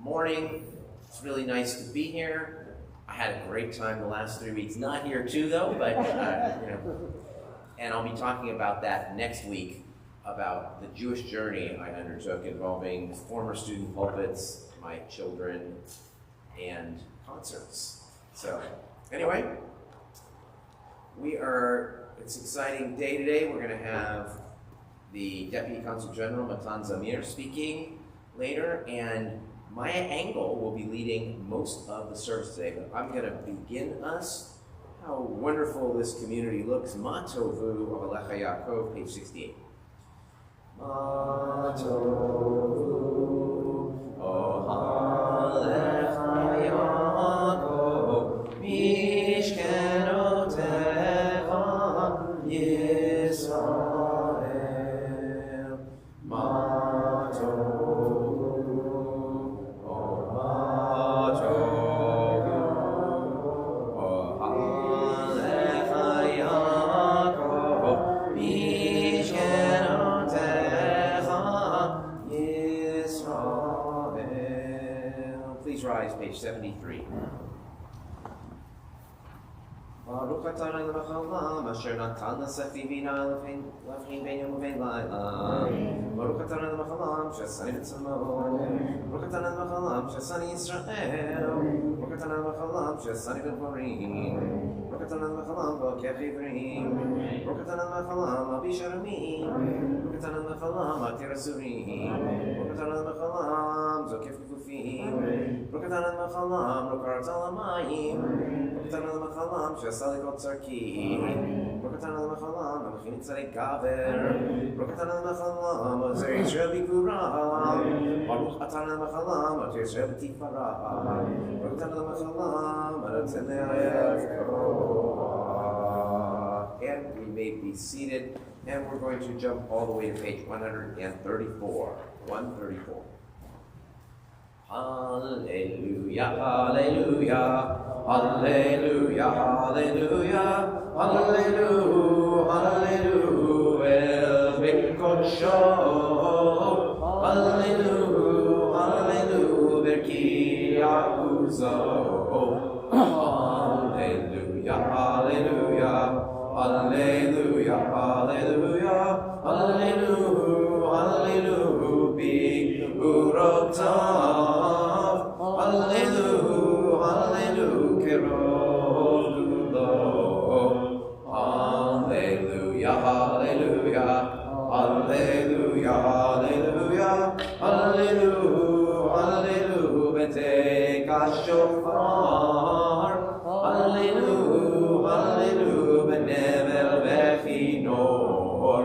morning. It's really nice to be here. I had a great time the last 3 weeks. Not here too, though, but and I'll be talking about that next week, about the Jewish journey I undertook involving former student pulpits, my children, and concerts. So, anyway, it's an exciting day today. We're going to have the Deputy Consul General, Matan Zamir, speaking later, and Maya Engel will be leading most of the service today, but I'm going to begin us. How wonderful this community looks. Ma Tovu Alecha Yaakov, page 68. Ma Tovu Alecha Yaakov, Mishkenotecha Yisrael. Ma rise, page 73. Baruch atah Eloheinu b'cholam, asher natan l'sefi bina l'avchim בין יום ובין לילה. Baruch atah Eloheinu b'cholam, שעשני בצלמו. Baruch atah Eloheinu b'cholam, שעשני ישראל. Baruch atah Eloheinu b'cholam, שעשני בן חורים. Baruch atah Eloheinu b'cholam, ועוקף עברים. Baruch atah Eloheinu b'cholam, אביש ארמים. Baruch atah Eloheinu b'cholam, עתיר אסורים. Baruch atah Eloheinu b'cholam, זוקף כפופים. Baruch atah Eloheinu b'cholam, לא קראת על המים. Baruch atah Eloheinu b'cholam, שעשה לי כל צרכי. Baruch atah Eloheinu b'cholam, המכין צדיק גבר. Baruch atah Eloheinu b'cholam, עוזר ישראל בגבורה. Baruch atah Eloheinu b'cholam, עטר ישראל בתפארה. Baruch atah Eloheinu b'cholam, הנותן לעייף כוח. And we may be seated, and we're going to jump all the way to page 134. 134. Hallelujah, hallelujah, hallelujah, hallelujah, hallelujah, hallelujah, ben kodsho, hallelujah, hallelujah, berki yakuzo, hallelujah, hallelujah, hallelujah, hallelujah, hallelujah, hallelujah, big urotav, hallelujah, hallelujah, kerodulo, hallelujah, hallelujah, hallelujah, hallelujah, hallelujah, hallelujah, betei kashofar, hallelujah, hallelujah, benevel vechinor,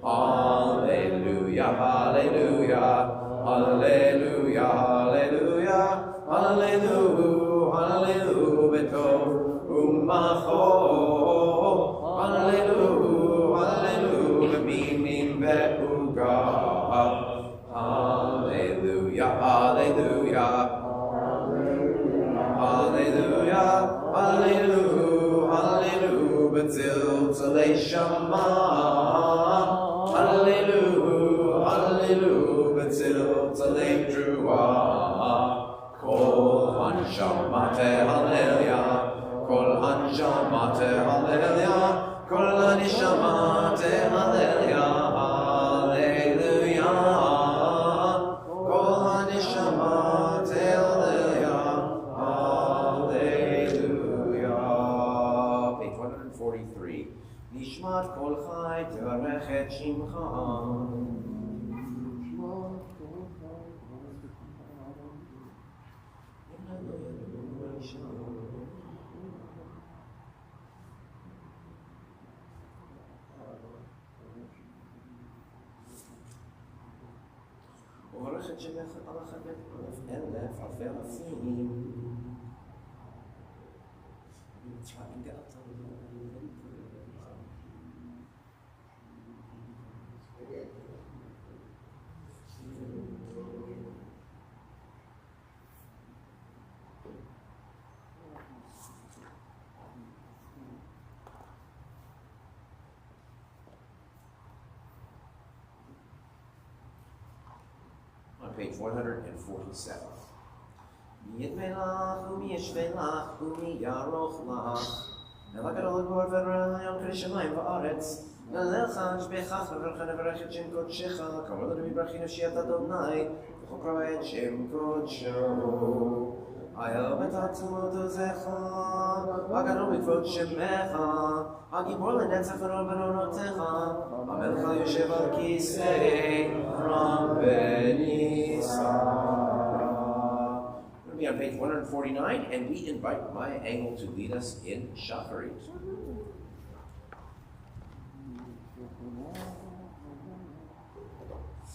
hallelujah, hallelujah, hallelujah, hallelujah, hallelujah, hallelujah, betov umachor, hallelujah, hallelujah, beminim ve'ugav, hallelujah, hallelujah, hallelujah, hallelujah, hallelujah, betziltzalei shama, hallelujah, hallelujah, betziltzalei trua, kol hanshamate hallelujah, kol hanshamate hallelujah, kol hanishamate hallelujah, hallelujah, kol hanishamate hallelujah, hallelujah. Page 143. Nishmat kol chai tevarech et shimcha. וברכת שמך על החבט אלף אלפי אלפים. Page 147. יתמלך ומיישבלך ומיירוך לך. אל הגדול הגבור ורע יום קרי שמיים וארץ. מלך אשבחך וברך נברך את שם קודשך. כבוד אדוני ברכי נפשי את אדוני. וחוקרה את שם קודשו. היה בתעצומות עוזך. הגדול בכבוד שמך. הגיבור לנצח ורוב בנורותיך. המלך יושב על כיסא רם ונישא. We'll be on page 149, and we invite Maya Engel to lead us in Shacharit.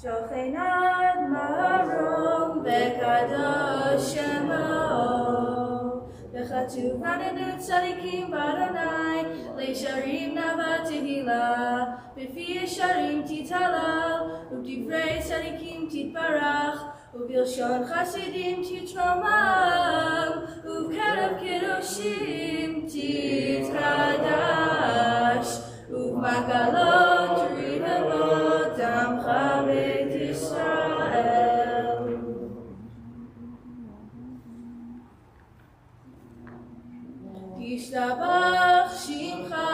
Shochenad marom vekadosh shemo v'chatuvan edut tzadikim b'Adonai leisharim nava tehila b'fi yesharim titalal u'divrei tzadikim titbarach u'bilshon chasidim titromam u'kerev kedoshim titkadash u'magalot rivavot amcha beit Yisrael. Yishtabach shimcha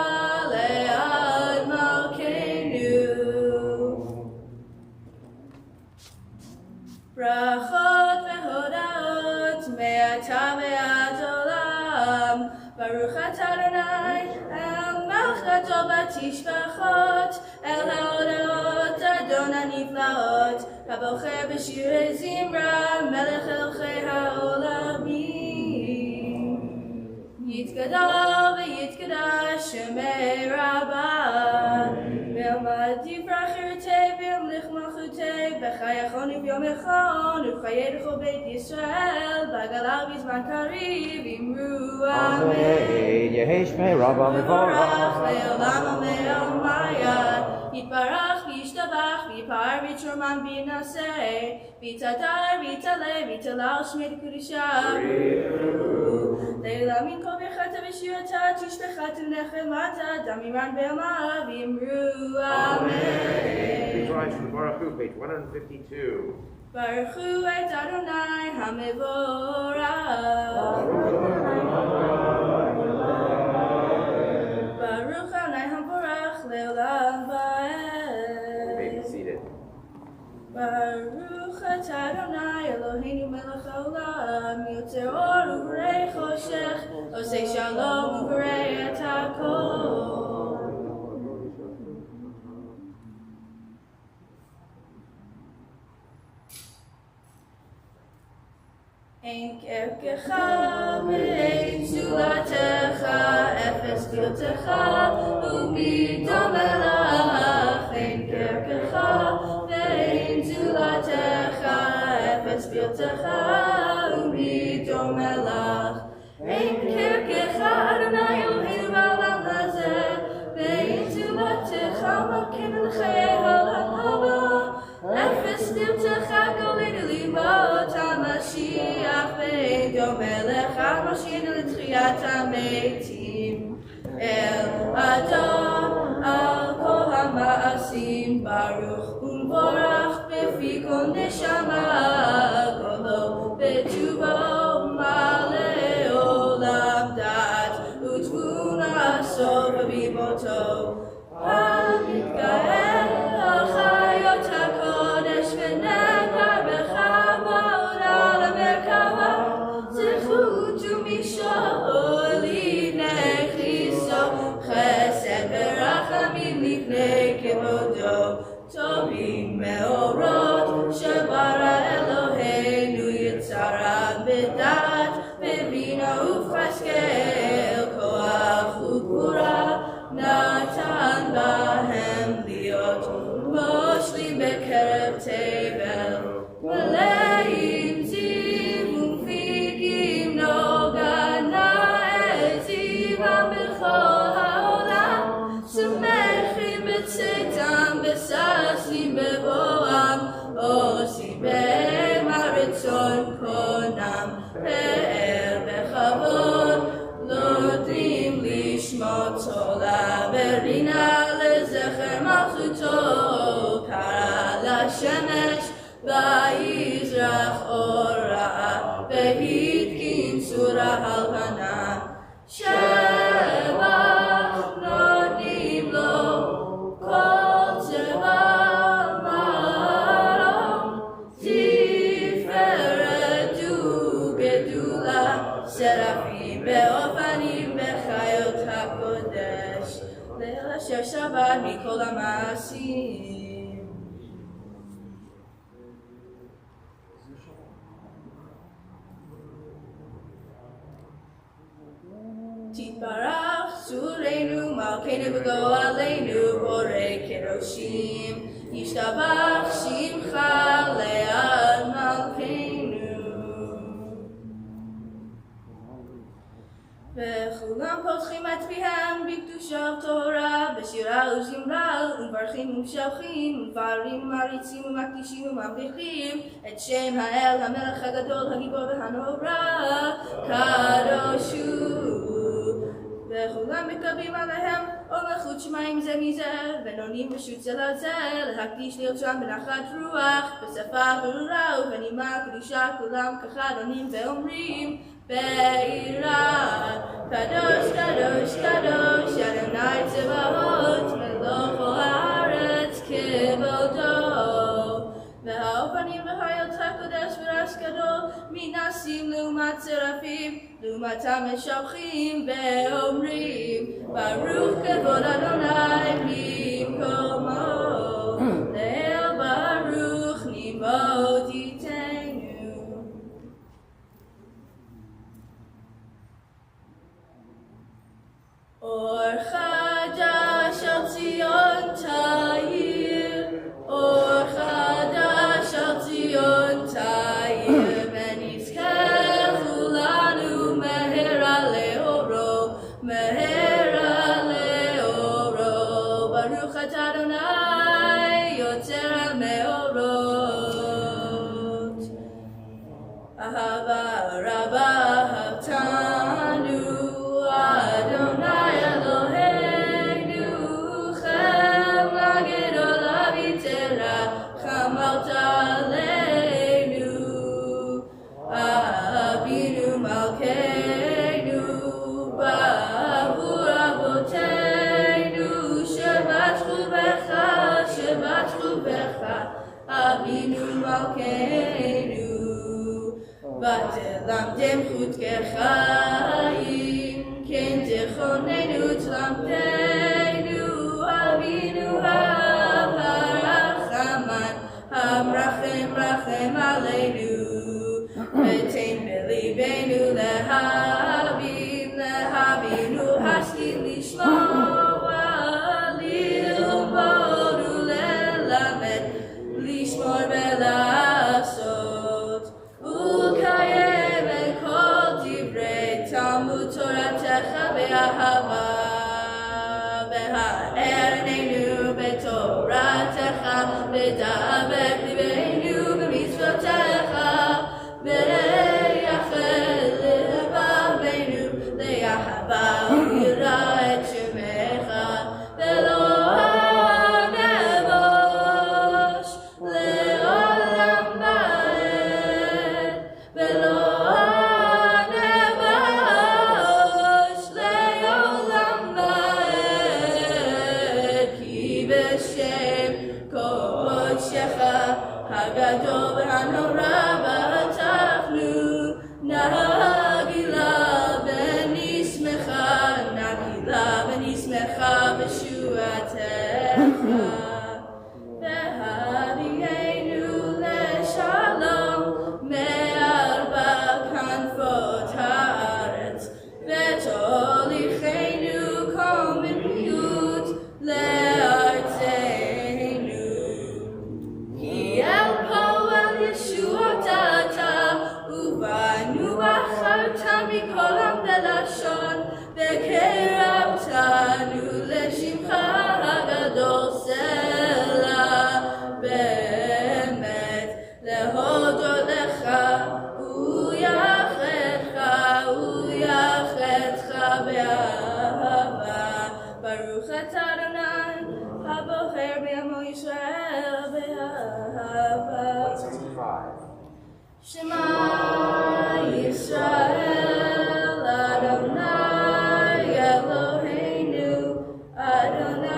le'ad malkeinu brachot vehodaot me'ata ve'ad olam Baruch atah Adonai el malchato batishbachot el haodaot Adon haniflaot habocher b'shirei zimra melech elchei ha'olamim Yitgadal v'yitgadash shemei rabbah Ve'amad yivrach irtei v'yamlich malchutei b'chayachon u'vyom echon u'chayedecho beit Yisrael b'galal b'zman kariv imru amen Yehi shmei Rabbah V'vorach le'olam amen mayad Yitbarach v'yishtabach v'yipar v'yitroman v'yinaseh v'yitadar v'yitaleh v'yitalal shmei d'kudishah Leila min kol bechata v'shirata tishbechata nechemata damiran be'amav v'yimru amen Please rise for the Baruch Hu, page 152. Baruch Hu et Adonai hamevorach Baruch Adonai hamevorach le'olam va'ed Be seated. Baruch atah Adonai Eloheinu melech haolam yotzer or u'varei choshech osei shalom u'varei et hakol Ein kerkecha ve'ein zulatecha efes tiltecha u'midom elach Ein kerkecha ve'ein zulatecha efes tiltecha u'midom elach Ein kerkecha Adonai Eloheinu ba'olam hazeh ve'ein zulatecha malkein l'chei ha'olam haba Efes tiltecha golenu limot HaMashiach ve'yom melech HaMoshiach l'tchiyat hametim El Adon al kol ha'ma'asim Baruch u'mvorach b'fi kol neshama Kolo b'tubo ma'aleh olam dat u'tvuna sof b'moto Ha'mitgael al chayot HaKodesh v'negar b'chavod al HaMerkava Zechut u'mishol livnei chiso Chesed v'rachamim livnei kevodo Tovim me'orot shebara Eloheinu yitzara b'dat b'bina u'v'chaskel koach u'gvura Natan bahem liot moshli bekerev tevel Meleim ziv u'figim nogana ezivam b'chol ha'olam Smechim b'tzetam b'sasim b'boam Osim behem ha'retzon konam Be'er b'chavod Lodrim lishmot ola Berina lezecher malchuto Kara la shemesh Vayizrach ora Vehi בשבת מכל המעשים. תתברך צורנו מלכנו וגואלנו בורא קדושים ישתבח שמך לעד מלכנו וכולם פותחים את פיהם בקדושה ובתורה בשירה וזמרה ומברכים ומשבחים ומפארים ומעריצים ומקדישים וממליכים את שם האל המלך הגדול הגיבור והנורא קדוש הוא וכולם מקבלים עליהם ומלכות שמיים זה מזה ונונים רשות זה לזה להקדיש לרצון בנחת רוח בשפה ברורה ובנימה קדושה כולם כחד עונים ואומרים ביראה קדוש קדוש קדוש אדוני צבאות מלוך הארץ כבודו והאופנים והיות הקודש ורש גדול מנסים לעומת צרפים לעומתם משבחים ואומרים ברוך כבוד אדוני במקומו לאל ברוך נמות איתנו אור חדש על ציון תאיר אור חדש על ציון תאיר ונזכה כולנו מהרה לאורו ברוך אתה אדוני יוצר המאורות אהבה רבה אהבתנו אדוני אלוהינו חמלה גדולה ותרחמת עלינו אבינו מלכנו בעבור אבותינו שבת חובך אבינו מלכנו ותלמדם חוט כחיים כן תכוננו תלמדנו אבינו הרחמן המרחם רחם עלינו ותן בליבנו להבינו השכיל לשמוע ללמוד וללמד לשמור ולעשות ולקיים את כל דברי תלמוד תורתך באהבה והאר עינינו בתורתך ודבק ליבנו במצוותיך ויחל לבבנו לאהבה ויראה את שמך ולא נבוש לעולם ועד ולא נבוש לעולם ועד כי בשם קודשך הגדול והנורא בטחנו נגילה ונשמחה בשועתך והביאנו לשלום מארבע כנפות הארץ ותוליכנו קוממיות לארצנו כי אל פועל ישועת אתה ובנו בחרת מכל עם ולשון וקרבתנו לשמך הגדול סלע באמת להודות לך ויחדך באהבה ברוך אתה אדוני הבוחר בעמו ישראל באהבה שמע ישראל אדוני אלוהינו אדוני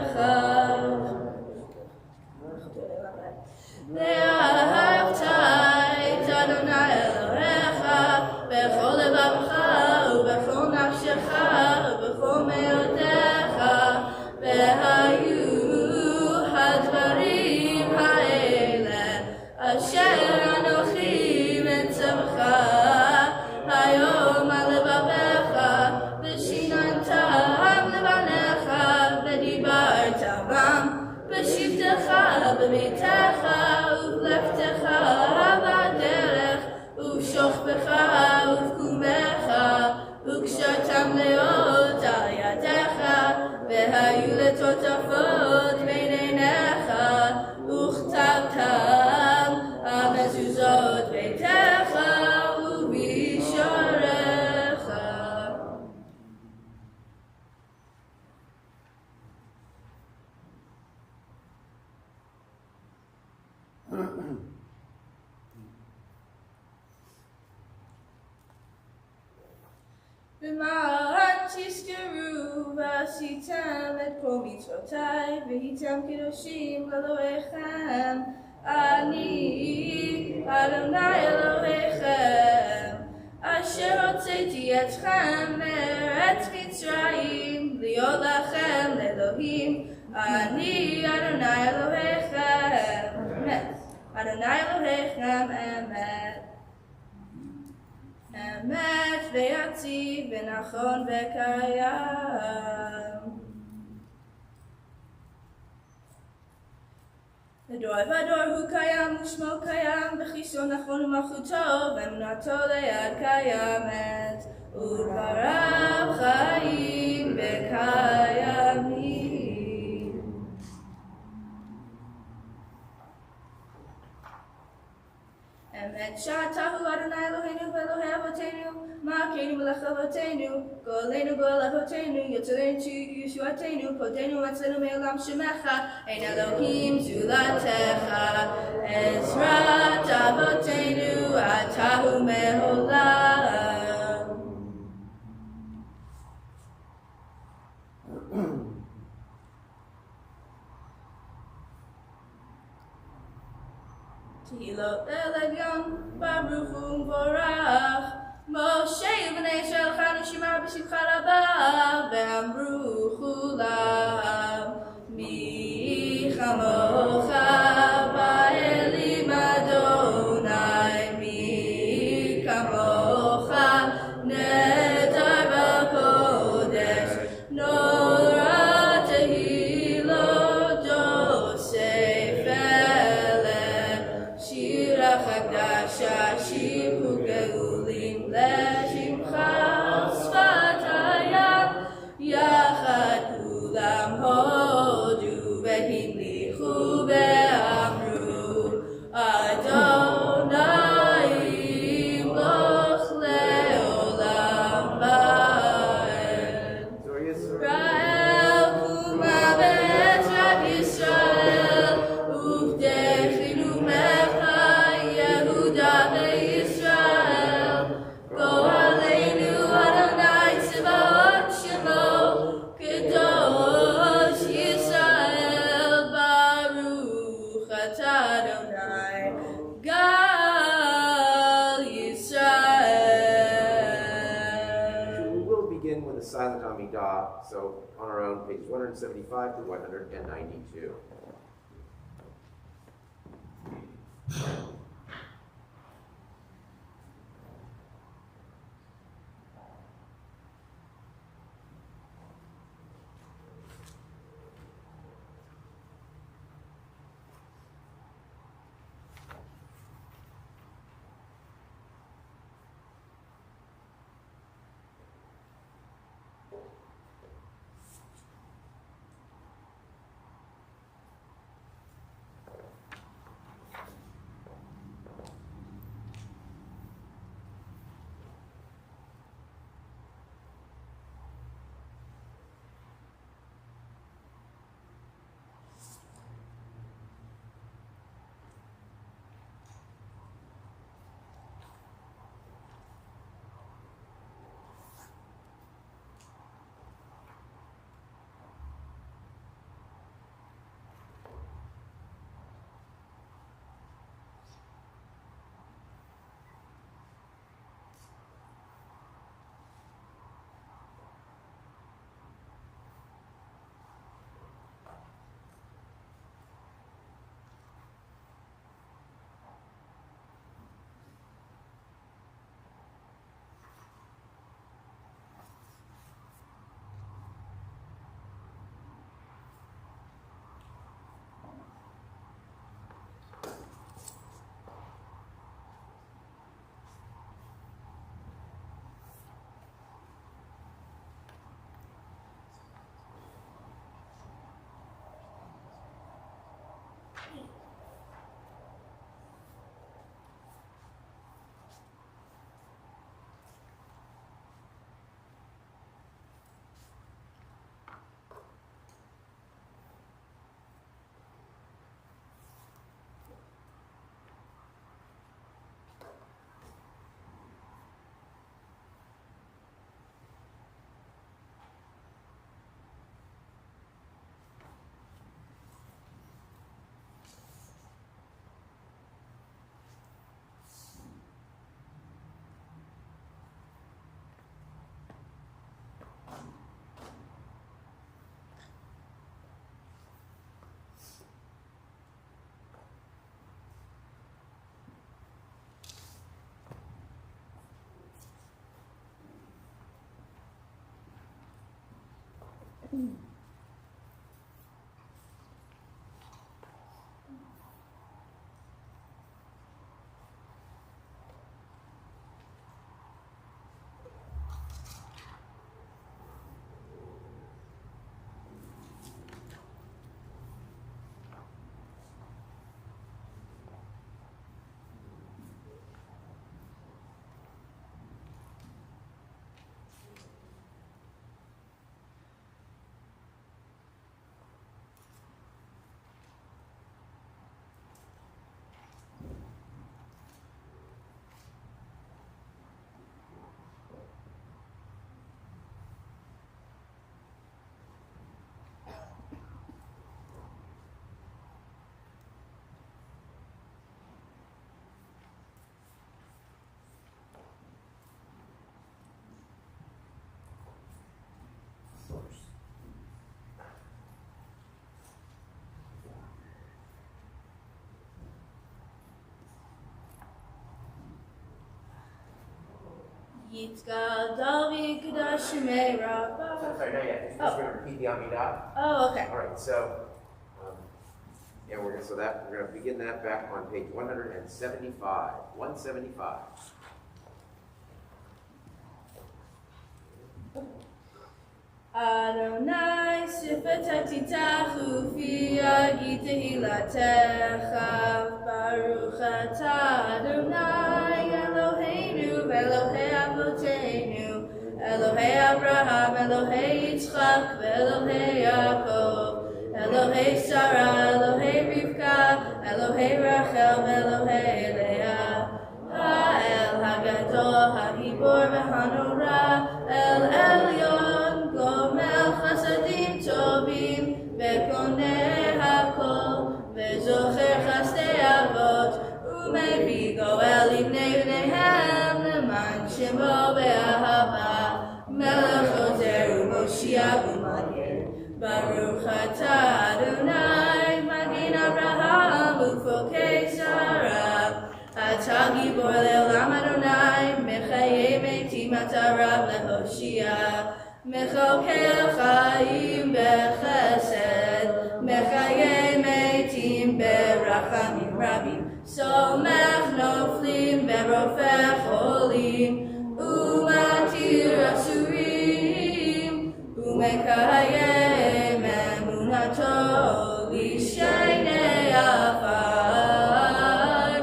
אחד ואהבת את אדוני אלוהיך בכל לבבך ובכל נפשך ובכל מאודך אשר אנוכי מצווך היום על לבביך ושיננתם לבניך ודיברת בם בשבתך בביתך ובלכתך בדרך ובשוכבך ובקומך וקשרתם להיות על ידיך והיו לטוטפות בין עיניך וכתבתם על מזוזות ביתך ובשעריך. למען תזכרו ועשיתם את כל מצוותיי והייתם קדושים לאלוהיכם אני אדוני אלוהיכם אשר הוצאתי אתכם מארץ מצרים להיות לכם לאלוהים אני אדוני אלוהיכם אמת אדוני אלוהיכם אמת אמת ויציב ונכון וקיים. לדור ודור הוא קיים ושמו קיים וחיסון נכון ומלכותו ואמונתו ליד קיימת ודבריו חיים וקיימים. אמת שאתה הוא אדוני אלוהינו ואלוהי אבותינו מלכנו מלך אבותינו גואלנו גואל אבותינו יוצרנו ישועתנו פודנו מצלנו מעולם שמך אין אלוהים זולתך עזרת אבותינו אתה הוא מעולם. תהילות לעליון ברוך ומבורך משה ובני ישראל חנו שמע בשמחה רבה ואמרו כולם מי כמוך באלים אדוני מי כמוך נדר בקודש נורא תהילות יוסף חדשה שירו גאולים לשמך שפת הים יחד כולם הודו והמליכו ואמרו אדוני ימלוך לעולם ועד. ישראל קומה בעזרת ישראל ובדחילו ממך יהודה וישראל גואלנו אדוני צבאות שמו קדוש ישראל ברוך אתה אדוני גל ישראל. We will begin with a silent Amidah, so on our own, pages 175 to 192. Yitzchak David Kedash Shemei Rabbah. Sorry, not yet. You're just going to repeat the Amidah. Oh, okay. All right, so we're going to begin that back on page 175. 175. Adonai sifetati tachufi agi tehilatecha Baruch atah Adonai Eloheinu Elohei Avotenu Elohei Abraham Elohei Yitzchak Elohei Yaakov Elohei Sarah Elohei Rivka Elohei Rachel Elohei Leah Ha'el Hagadol Hagibor V'Hanora El Elyon Gomel Chasadim Tovim Vekoneh Hakol Vezocher Chasdei Avot Umevii Goel Ibnei Bneihem Leman Shemo Be'ahava Melech Ozer U'Moshiach U'Magen Baruch atah Adonai Magin Abraham Ufokei Sarah Atah Gibor Le'olam Adonai Mechayei Meitim Atah Rav Lehoshia Mechokel Chaim Bechesed Mechayei Meitim Berachamim Rabim Somech Noflim Berofech Cholim Umatir Asurim Umekayem Emunato Lishnei Afar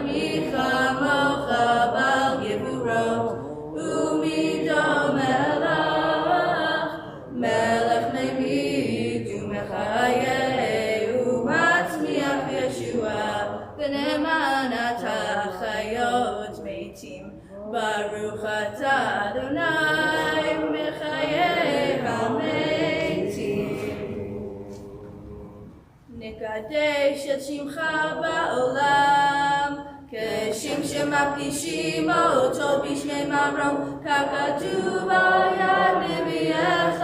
Michamocha Bal Gevurot Umido Melech Melech Meimid Umechayei Umatzmiach Yeshua V'ne'eman atah Chayot Meitim Baruch atah Adonai Mechayei HaMeitim Nekadesh et Shimcha ba'olam Keshem shemaqdishim אותו בשמי מרום ככתוב על יד נביאך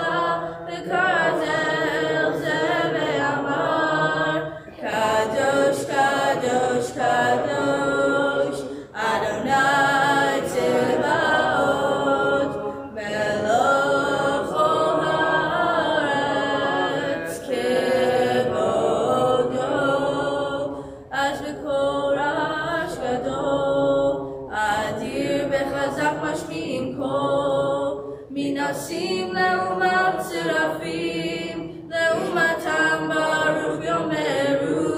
וקראת אל זה ואמר קדוש קדוש קדוש אדוני צבאות מלך כל הארץ כבודו אז בקול רעש גדול אדיר וחזק משמיעים קול מנסים לעומת צרפים לעומתם ברוך יאמרו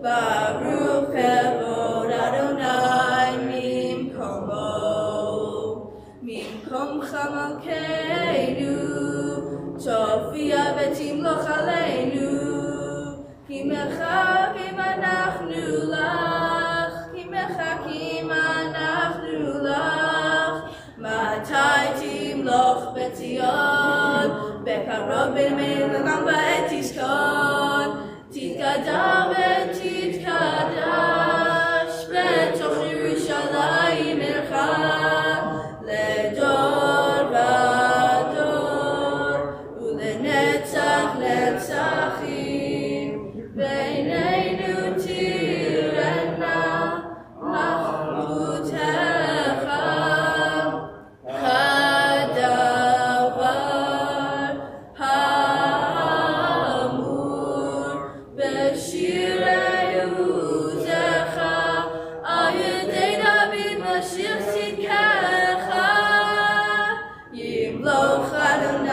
ברוך כבוד אדוני ממקומך מלכנו תופיע ותמלוך עלינו כי מחכים אנחנו לך כי מחכים אנחנו לך מתי תמלוך בציון בקרוב בנמל וגם בעת תזכון תתקדם ותתקדש בתוך ירושלים עירך לדור ודור ולנצח נצחים בינינו תירנה מלכותך הדבר האחרון השיר צדקך, ימלוך אדוני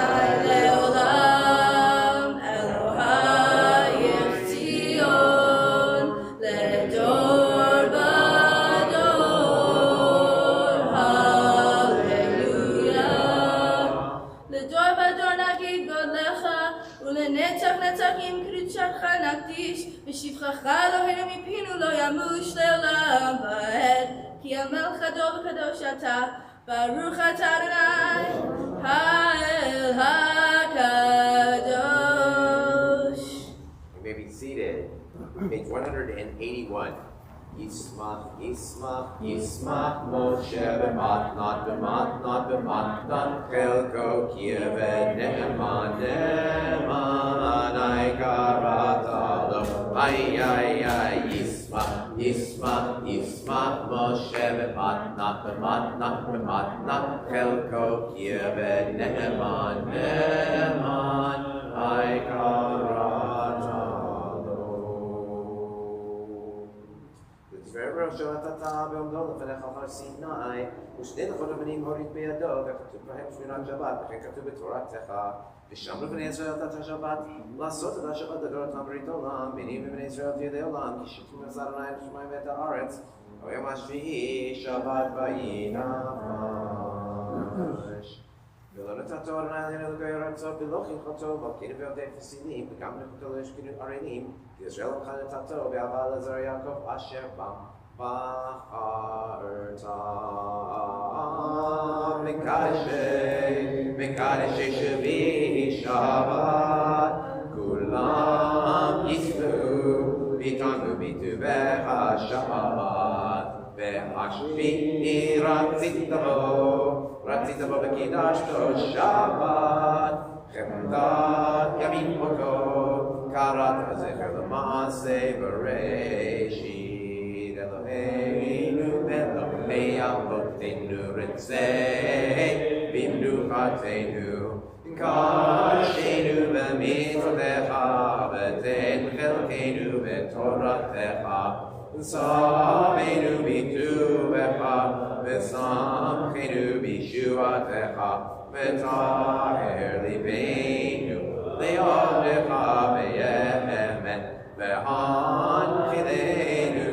לעולם, אלוהיך ציון, לדור ודור, הללויה. לדור ודור נגיד גודלך, ולנצח נצחים קדושתך נקדיש, ושבחך אלוהינו מפינו לא ימוש לעולם ועד, כי המלך גדול וקדוש אתה, ברוך אתה אדוני, האל הקדוש. You may be seated. Page 181. Yismach, Yismach, Yismach, Moshe b'matnat, b'matnat, b'matnat, chelko kieved ne'eman, ne'eman, ay karata lo, ay, Yismach, Yismach, Yismach, Moshe b'matnat, b'matnat, b'matnat, chelko kieved ne'eman, ne'eman, ay karata. Forever Shabbat בעומדו לפניך אחר סיני, ושני לוחות אבנים הוריד בידו, וכתוב בהם שמירת שבת, וכן כתוב בתורתך, ושם לבני ישראל נתת השבת, לעשות את השבת לדורות ברית עולם, בנים ובני ישראל תהיה לעולם, כי שתו מצר אדוני את השמיים ואת הארץ, ביום השביעי שבת וינפש. ולא נתתו אדוני עלינו אלוקי ארצו, ולא חינכתו, מלכינו ועובדי פסילים, וגם נכותו לא ישכנו ערלים, כי ישראל לך נתתו, ואהבה לזרע יעקב אשר בם בחרת. מקדשי שביעי שבת, כולם יצאו, ויתענו בטובך שבת, והשביעי רצית בו וקידשתו שבת, חמדת ימים אותו, קראת זכר למעשה בראשית, אלוהינו ואלוהי אבותינו רצה במנוחתנו, קדשנו במצוותיך ותן חלקנו בתורתך, ושמנו בטובך ושמחנו בישועתך, וטהר ליבנו לעבדך באמת, והנחילנו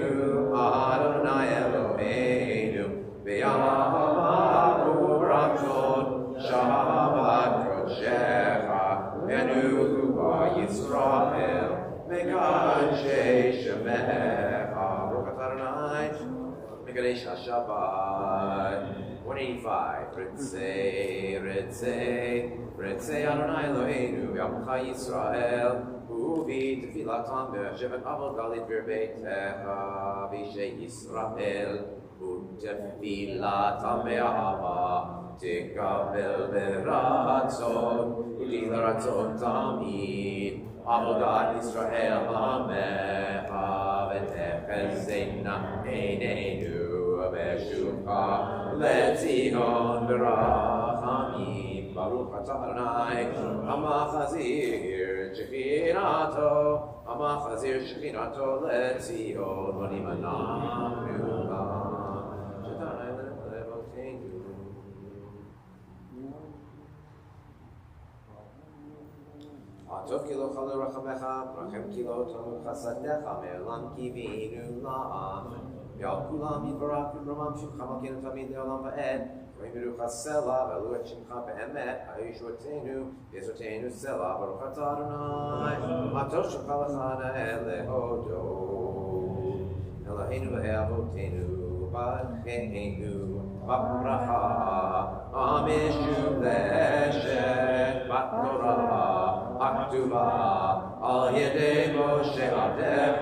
אדוני אלוהינו באהבה ורצון שבת קודשך, ונובה ישראל מקדשי שמך. ברוך אתה אדוני מקדש השבת. 185. רצה אדוני אלוהינו ועמך ישראל, ובתפילתם בשבט עבוד גלית בביתך בישי ישראל, ותפילתם באהבה תקבל ברצון, ולי לרצון תמיד עבודת ישראל עמך, ותחזינה עינינו בשובך לציון ברחמים. ברוך אתה אדוני המחזיר שכינתו, המחזיר שכינתו לציון, ונמנע ממך שדי לבותינו. הטוב כי לא חלו רחמך, רחם כי לא תמו חסדך, מעולם קיווינו לעם. ועל כולם יתברך וברמם שמך מלכנו תמיד לעולם ועד, רואים ברוך הסלע ועלו את שמך באמת, הישועתנו ועזרתנו סלע. ברוך אתה אדוני הטוב שמך לך נאה להודות, אלוהינו ואבותינו ברכנו בברכה המשולשת בתורה הכתובה על ידי משה עבדך,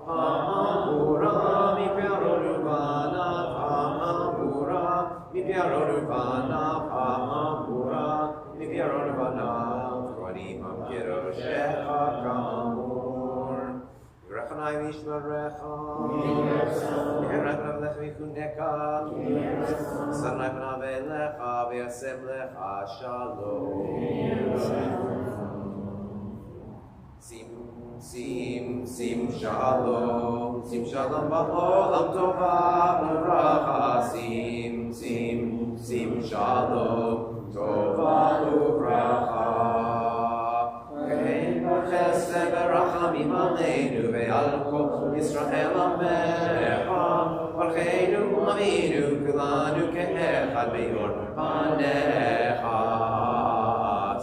האמורה מפי ובניו, האמורה מפי ובניו, האמורה מפי ובניו, כהנים כראשך כאמור. יברכני וישמרך, יהרג רגלך ויחונך, שרי פניו אליך וישם לך שלום. שים שלום בעולם טובה וברכה, Avinu Kulanu Ke'echad Be'or Panecha.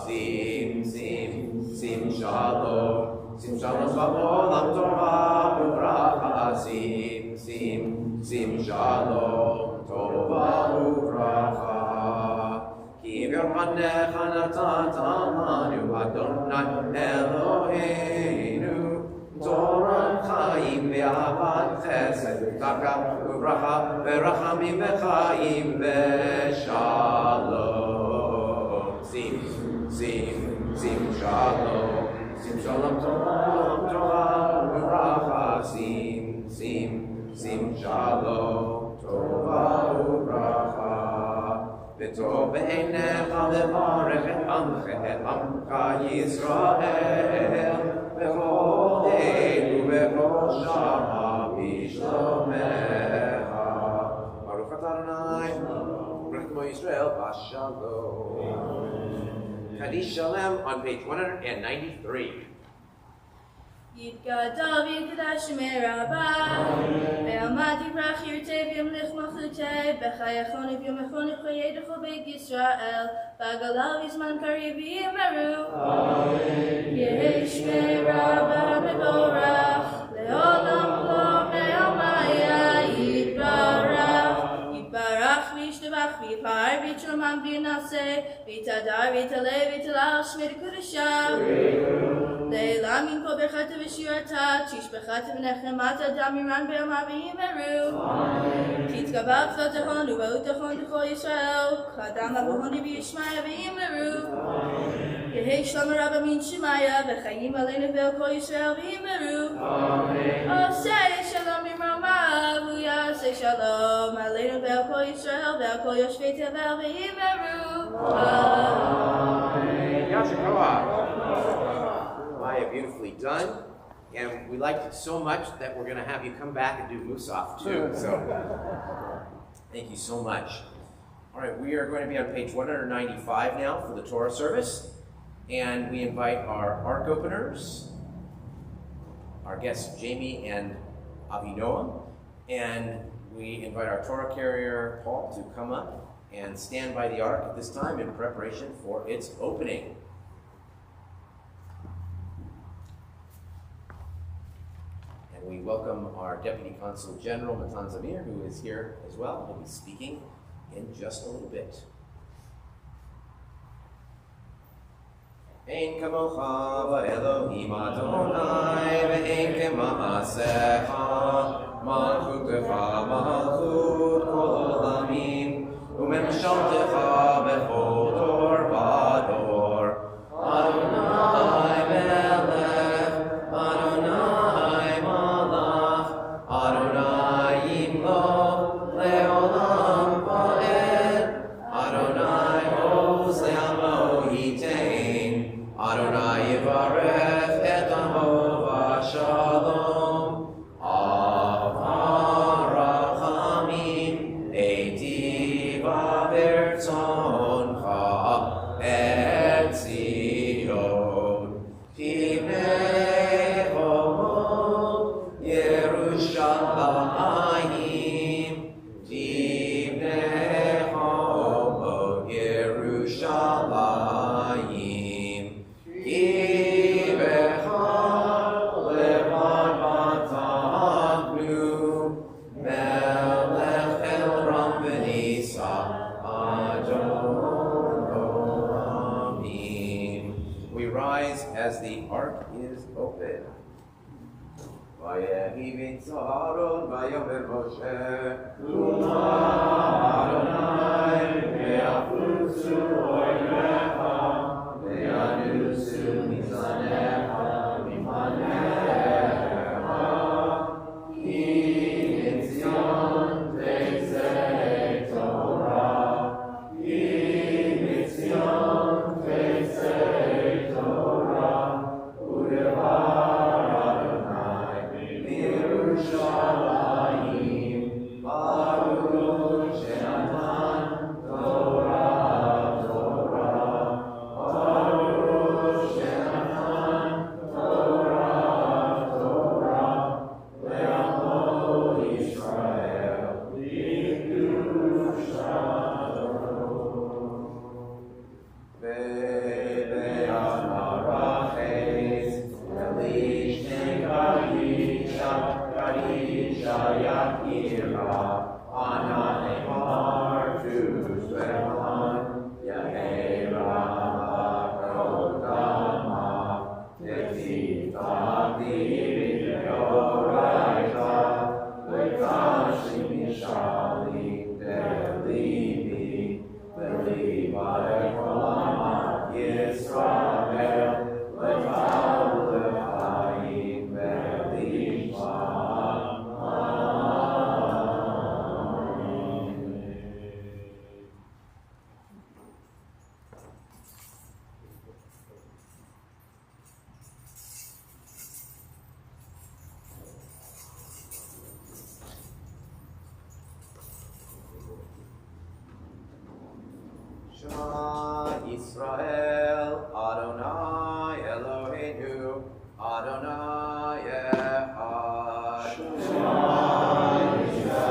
Sim Shalom. Sim Shalom Ba'olam Tova Uvracha. Sim Shalom Tova Uvracha. Ki v'yorchanecha natata lanu Adonai Eloheinu Torah Chaim ve'avat chesed v'tzedakah v'bracha v'rachamim v'chaim v'shalom. Sim Shalom. Sim Shalom Torah v'bracha. Sim Shalom Torah v'bracha. V'tov b'einecha levarech et amcha Yisrael v'chol elu v'chol shama b'shlomecha. Baruch atah Adonai, Baruch Mo Yisrael b'shalom. Kaddish Shalem on page 193. יתגדל ויתקדש שמי רבה, ועמד יברח ירצה וימלך מלכותי, בחייכון וביומכון וחיי דכל בית ישראל, בגלל בזמן קריב ויאמרו, יהי שמי רבה מבורך, לעולם לא מעלמיה יתברך, יתברך וישתבח ויפאר ויתרומם וינשא, ויתהדר ויתעלה ויתהלל שמי לקודשם. לעילם ינקו ברכתה ושירתה, תשבחתה ונחמתה דם ירן ביומה ויאמרו. תתקבל כבודהון ובאותהון בכל ישראל, קדם אבוהוני וישמעיה ויאמרו. יהי שלום רבה מן שמעיה, וחיים עלינו ועל כל ישראל ויאמרו. עושה שלום במרומיו, ויעשה שלום עלינו ועל כל ישראל ועל כל יושבי תבל ויאמרו. Maya, beautifully done, and we liked it so much that we're going to have you come back and do Musaf too. So, thank you so much. All right, we are going to be on page 195 now for the Torah service, and we invite our ark openers, our guests Jamie and Avinoam, and we invite our Torah carrier Paul to come up and stand by the ark at this time in preparation for its opening. We welcome our Deputy Consul General, Matan Zamir, who is here as well. He'll be speaking in just a little bit. Ein kamocha v'Elohim Adonai ve'ein kema'asecha malchutecha malchut kol olamim u'memshaltecha bechol dor v'dor Adonai melech Adonai Adonai yimloch le'olam va'ed Adonai oz le'amo yitein Adonai yivarech et amo v'shalom avarachamim eitiva v'ertzoncha et Zion Tivnei chomot Yerushalayim Tivnei chomot Yerushalayim Ki bechar levad batachnu Melech el ram v'nisa Adon olamim. We rise as the ark is open. Vayehi v'tzaron vayomer Moshe Uma Adonai ve'afusu oimecha ve'anusu mizanecha mimanecha Ki mitzion tetzei Torah Ki mitzion tetzei Torah U'devar Yerushalayim Baruch Shema Yisrael, Adonai Eloheinu, Adonai Echad. Shema Yisrael, Adonai Eloheinu,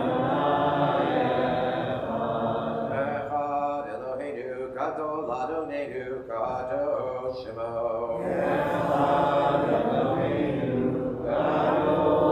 Adonai Echad. Echad Eloheinu, Gadol Adonenu, Kadosh Shemo. Echad Eloheinu, Gadol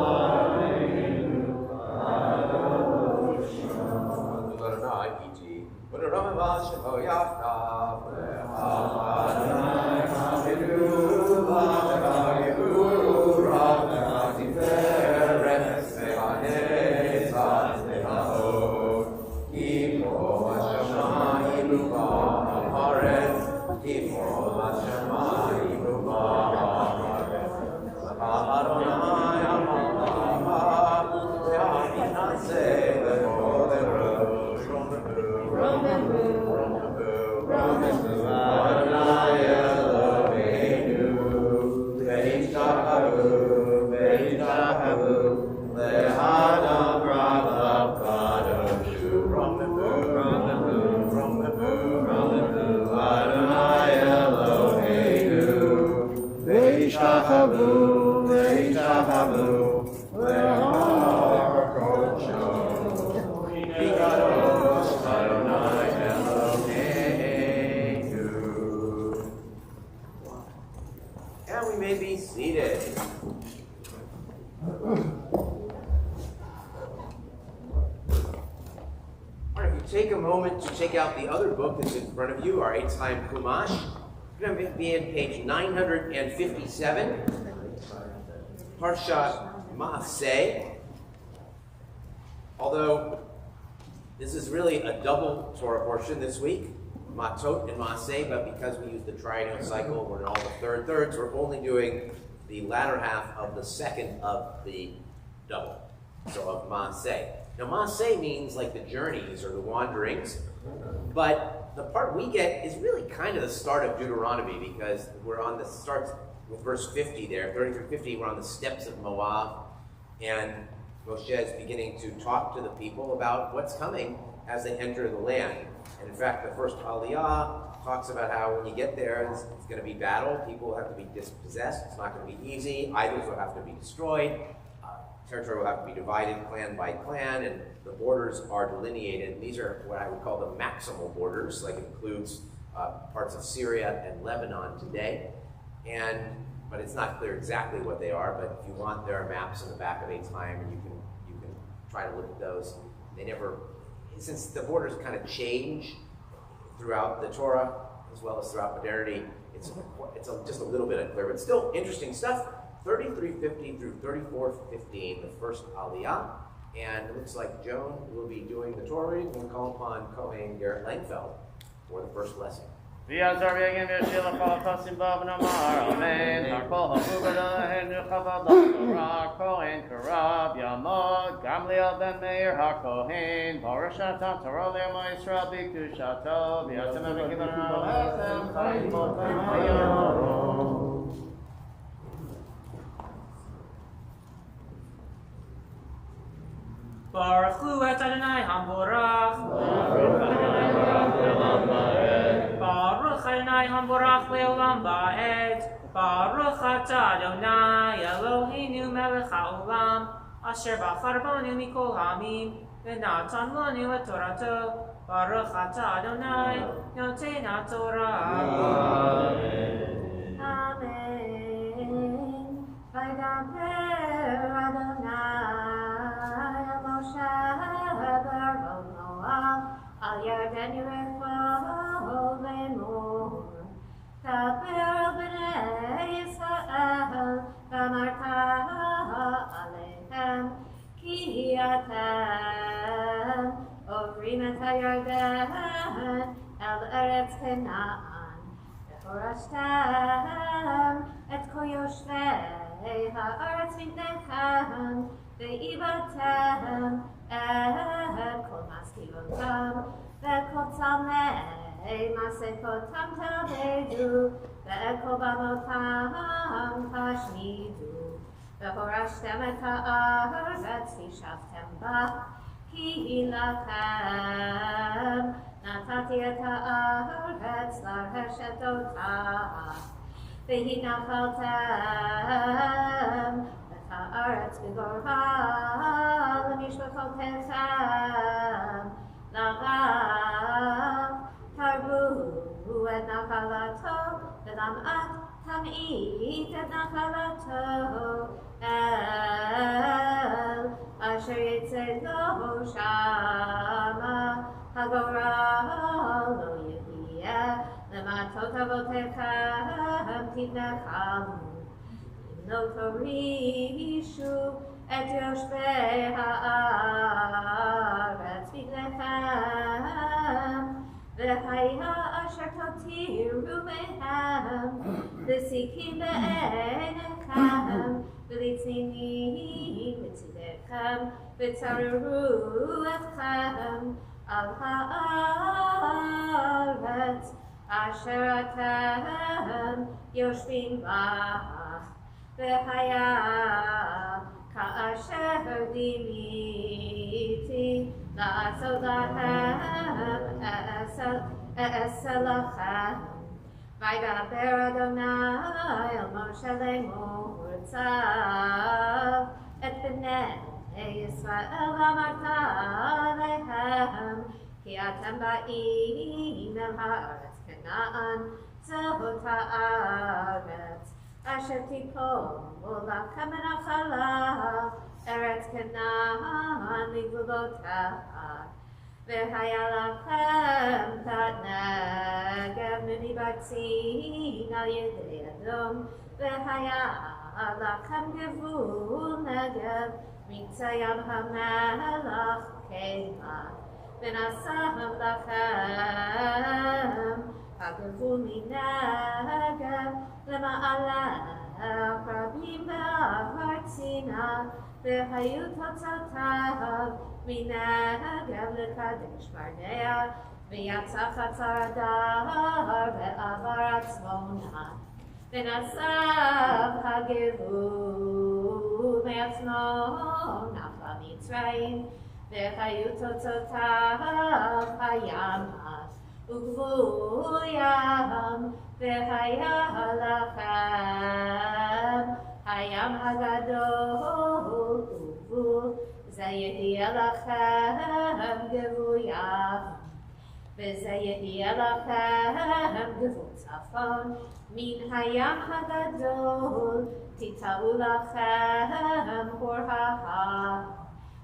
And we may be seated. All right, if you take a moment to check out the other book that's in front of you, our 8-time Chumash, we're going to be in page 957, Parshat Maaseh. Although this is really a double Torah portion this week, Matot and Maaseh, but because we use the triennial cycle, we're in all the thirds, we're only doing the latter half of the second of the double, so of Maaseh. Now Maaseh means like the journeys or the wanderings, but the part we get is really kind of the start of Deuteronomy, because we're on the starts with verse 50 there, 30 through 50, we're on the steppes of Moab, and Moshe is beginning to talk to the people about what's coming as they enter the land. And in fact, the first Aliyah talks about how when you get there, it's going to be battle. People will have to be dispossessed. It's not going to be easy. Idols will have to be destroyed. Territory will have to be divided clan by clan, and the borders are delineated. And these are what I would call the maximal borders, like it includes parts of Syria and Lebanon today. But it's not clear exactly what they are. But if you want, there are maps in the back of 8-time, and you can try to look at those. They never, since the borders kind of change throughout the Torah as well as throughout modernity, it's just a little bit unclear, but still interesting stuff. 3350 through 3415, the first Aliyah, and it looks like Joan will be doing the Torah reading. We'll call upon Kohen Garrett Langfeld for the first lesson. Baruch Hu et Adonai Hamborach. Baruch Adonai Hamborach leolam ba'ed. Baruch atah Adonai Eloheinu melech haolam, asher bachar banu mikol ha'amim, v'natan lanu et torato. Baruch atah Adonai noten ha'torah. Amen. וידבר אדוני אל משה ברוב מואב על ירדן יריחו לאמור דבר אל בני ישראל ואמרת עליהם כי אתם עוברים את הירדן אל ארץ כנען וחורשתם את כל יושבי הארץ מפניכם ואיבדתם את כל משכילותם ואת כל צלמי מסכותם תאבדו ואת כל במותם תשמידו והורשתם את הארץ וישבתם בה כי לכם נתתי את הארץ לרשת אותה והנחלתם את הארץ בגורל למשפחותיכם לרב תרבו את נחלתו ולמעט תמעיט את נחלתו אל אשר יצא לו שמה הגורל לא יהיה למטות אבותיכם תנחלו אם לא תורישו את יושבי הארץ בגללכם והיה אשר תותירו מהם לסיכים בעיניכם ולצנינים בצדכם וצררו אתכם על הארץ אשר אתם יושבים בה והיה כאשר דימיתי לעשות לכם אעשה לכם וידבר אדוני אל משה לאמור צו את בני ישראל ואמרת עליהם כי אתם באים אל הארץ כנען זאת הארץ אשר תיפול לכם בנחלה ארץ כנען לגבולותיה והיה לכם פת נגב מבצין על ידי אדום והיה לכם גבול נגב מקצה ים המלח קדמה ונשאם לכם הגבול מנגב למעלה רבים בעבר צינה והיו תוצאותיו מנגב לקדש ברנע ויצא חצר הדר ועבר צפונה ונשאב הגבול מעצמו נפל מצרים והיו תוצאותיו הימה וגבול ים והיה לכם הים הגדול וגבול זה יהיה לכם גבול ים וזה יהיה לכם גבול צפון מן הים הגדול תיטעו לכם הור ההר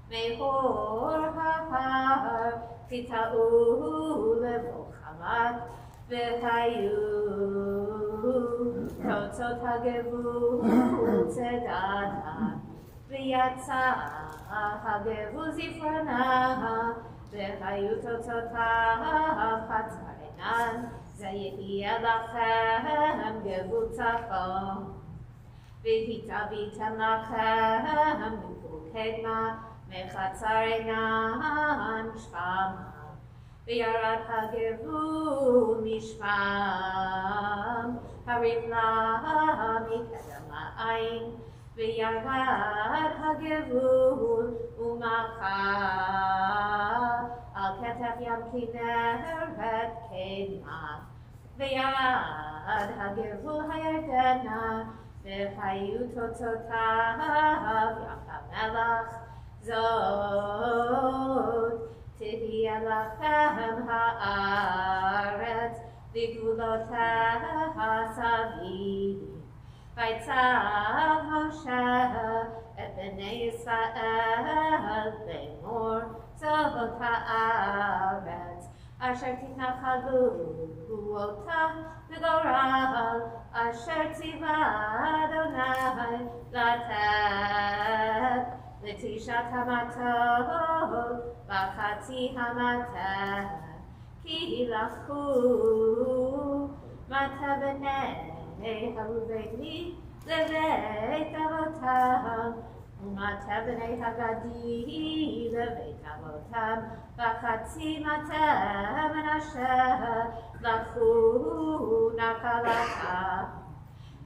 מהור ההר תיטעו לבוא חמת והיו תוצאות הגבול צדדה ויצא הגבול זפרונה והיו תוצאותיו חצר עינן זה יהיה לכם גבול צפון והתאביתם לכם גבול קדמה מחצר עינן שפמה וירד הגבול משפם הריבלה מקדם לעין וירד הגבול ומחה על כתף ים כנרת קדמה וירד הגבול הירדנה והיו תוצאותיו ים המלח זאת תהיה לכם הארץ לגבולותיה סביב ויצב משה ישראל לאמור זאת הארץ אשר תתנחלו אותה לגורל אשר ציווה אדוני לתת לתשעת המטות וחצי המטה כי לקחו מטה בני הלבני לבית אבותם ומטה בני הגדי לבית אבותם וחצי מטה מנשה לקחו נחלתה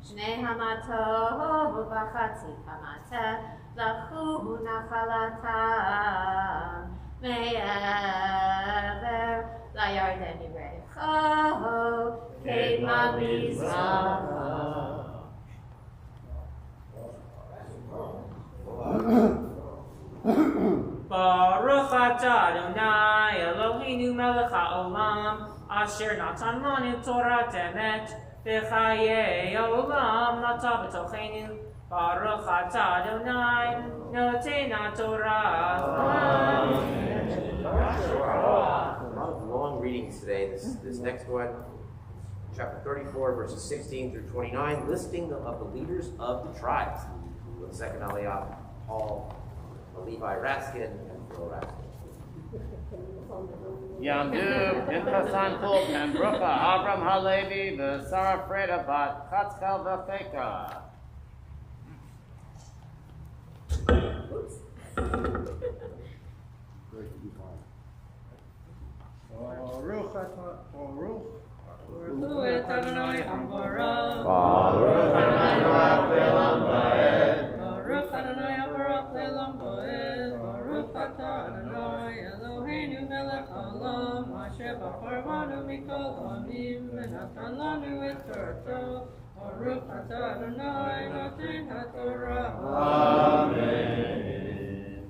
שני המטות וחצי המטה לקחו נחלתם מעבר לירדן ירחו קדמה מזרחה Baruch atah Adonai Eloheinu melech haolam asher natan lanu Torah emet v'chayei olam nata b'tochenu Baruch atah Adonai noten haTorah. A lot of long readings today. This next one, chapter 34, verses 16 through 29, listing of the leaders of the tribes. The second Aliyah, Paul, Levi Raskin, and Phil Raskin. Yamdu, Pinchasan Fulton, Brucha, Avram Halevi, the Sarah Freda Bat, Chatzkel Vafeka. Baruch Adonai Ambarah. Baruch Baruch Adonai Ambarah Lelam Boez. Baruch atah Adonai Eloheinu melech haolam asher bachar banu mikol amim v'natan lanu et Torato. Baruch atah Adonai noten haTorah. Amen.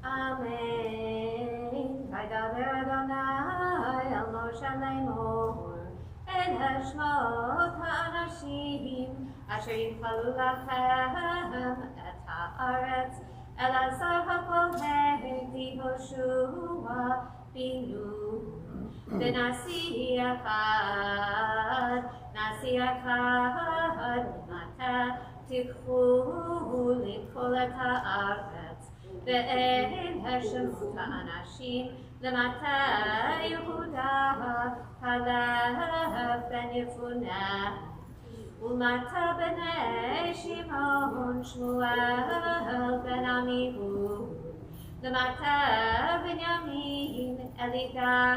Amen. Vaydaber Adonai el Moshe לאמור אל השמות האנשים אשר ינחלו לכם את הארץ אלעזר הכהן תהושע בנו ונשיא אחד למטה תיקחו לכל את הארץ ואל השמות האנשים למטה יהודה כלב בן יפונה ולמטה בני שמעון שמואל בן עמיהוד למטה בנימין אליגד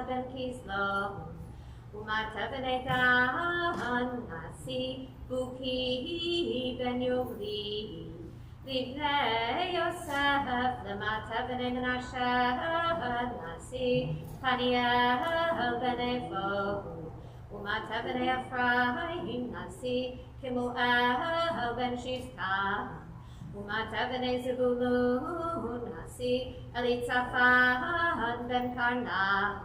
בן כסלו ומטה בני דן נשיא בוקי בן יובלי לבני יוסף למטה בני מנשה נשיא חניאל בן אפוד ומטה בני אפרים נשיא כמואל בן שבטה ומטה בני זבולון נשיא אליצפן בן קרנח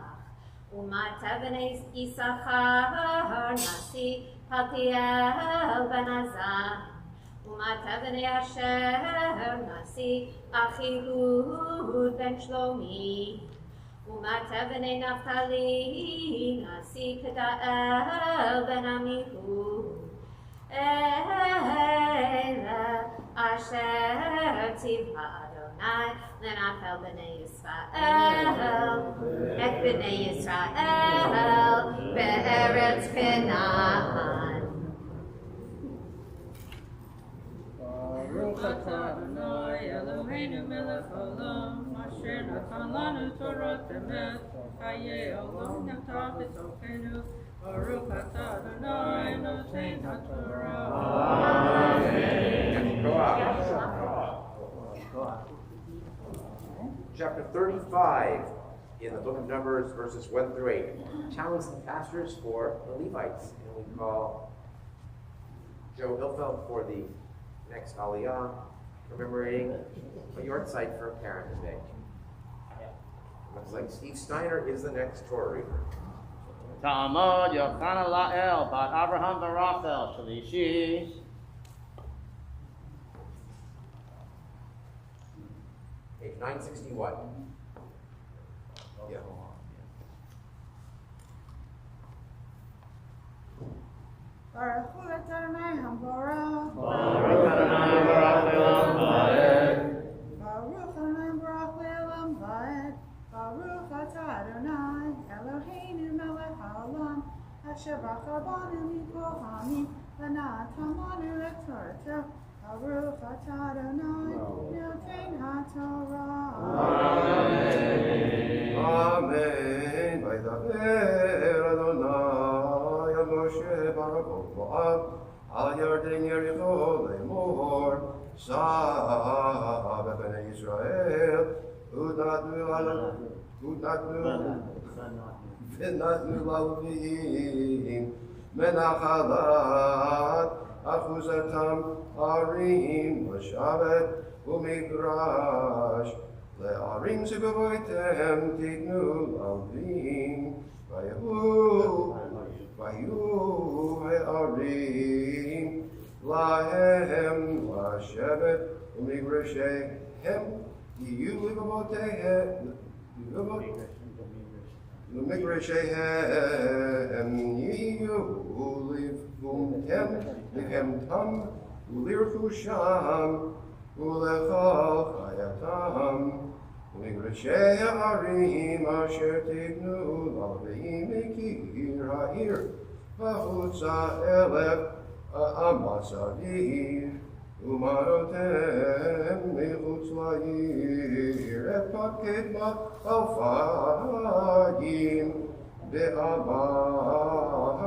ומטה בני יששכר נשיא פלטיאל בן עזר ומטה בני אשר נשיא אחיהוד בן שלומי ומטה בני נפתלי נשיא כדאל בן עמיהוד אלה אשר ציווה אדוני לנחל בני ישראל את בני ישראל בארץ כנען Baruch atah Adonai Eloheinu melech haolam asher natan lanu Torah emet v'chayei olam nata b'tochenu Baruch atah Adonai noten haTorah. Chapter 35 in the book of Numbers, verses 1 through 8. Challenge the pastors for the Levites. And we call Joe Ilfeld for the next Aliyah, commemorating a yard site for a parent today. Looks like Steve Steiner is the next Torah reader. Talmud Yochana Lael Bat Abraham Barachel Shalishi. 960 what? Yeah. Baruch Hu Adonai Hamborah. Baruch Adonai Baruch Le'olam Va'ed. Baruch Adonai Baruch Le'olam Va'ed. Baruch Atah Adonai Eloheinu melech haolam asher bachar banu mikol ha'amim v'natan lanu et Toratav. Baruch Atah Adonai noten haTorah. Amen. Vaydaber Adonai al Moshe Baruch Moab al Yarden Yericho lemor Sah b'nei Yisrael Udatnu lalvim menachalat achuzatam arim v'shavet u'midrash le'arim shebavoitem tidnu lalvim vayu ve'arim lahem v'shavet u'migrashehem yiyu livavotehem L'migrashehem yiyu livumtem v'hemtam u'lirchu sham u'lechal chayatam u'migrashei ha'arim asher tibnu lalvim mikir ha'ir v'chutza elef amasadir umarotem michutz la'ir epad kedma alfayim be'amah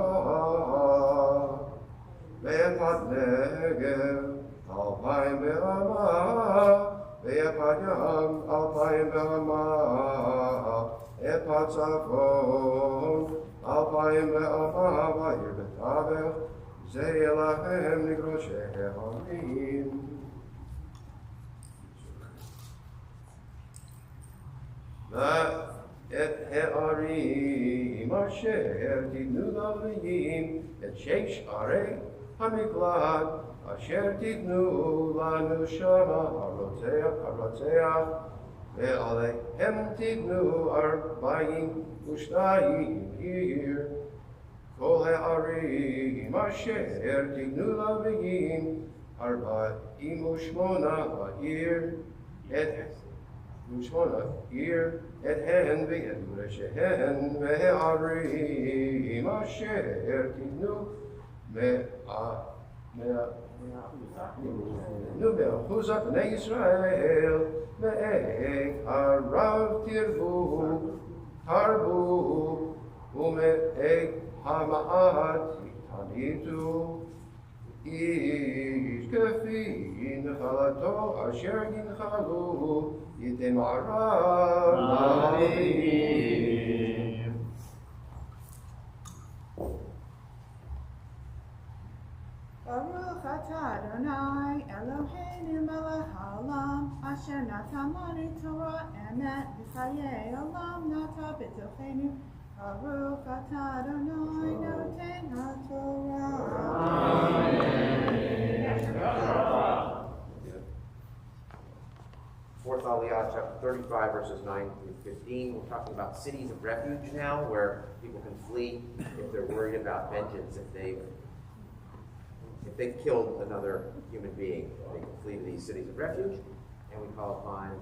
ve'epad negev alpayim be'amah ve'epad yam alpayim be'amah epad tzafon alpayim be'amah va'ir betavech ze'elachem nigroshehem hamim. Et ha'arim asher tidnu lalvim et sheish arei hamiglad asher tidnu lanu shama harotzeach ve'aleihem tidnu arba'im u'shnayim hir kol ha'arim asher tidnu lalvim arba'im u'shmona ha'ir et Ushmona ir et hen ve'et ureshehen ve'arim asher tidnu me'achuzat b'nei Yisrael me'ek harav tarbu u'me'ek hama'at tanitu ish kefi nechalato asher ginchalu Yitem arav lavim. Baruch atah Adonai Eloheinu melech haolam asher natan lanu Torah emet v'chayei olam nata b'tochenu. Baruch atah Adonai noten haTorah. Amen. Fourth Aliyah, chapter 35, verses 9 through 15. We're talking about cities of refuge now, where people can flee if they're worried about vengeance. If they've killed another human being, they can flee to these cities of refuge. And we call upon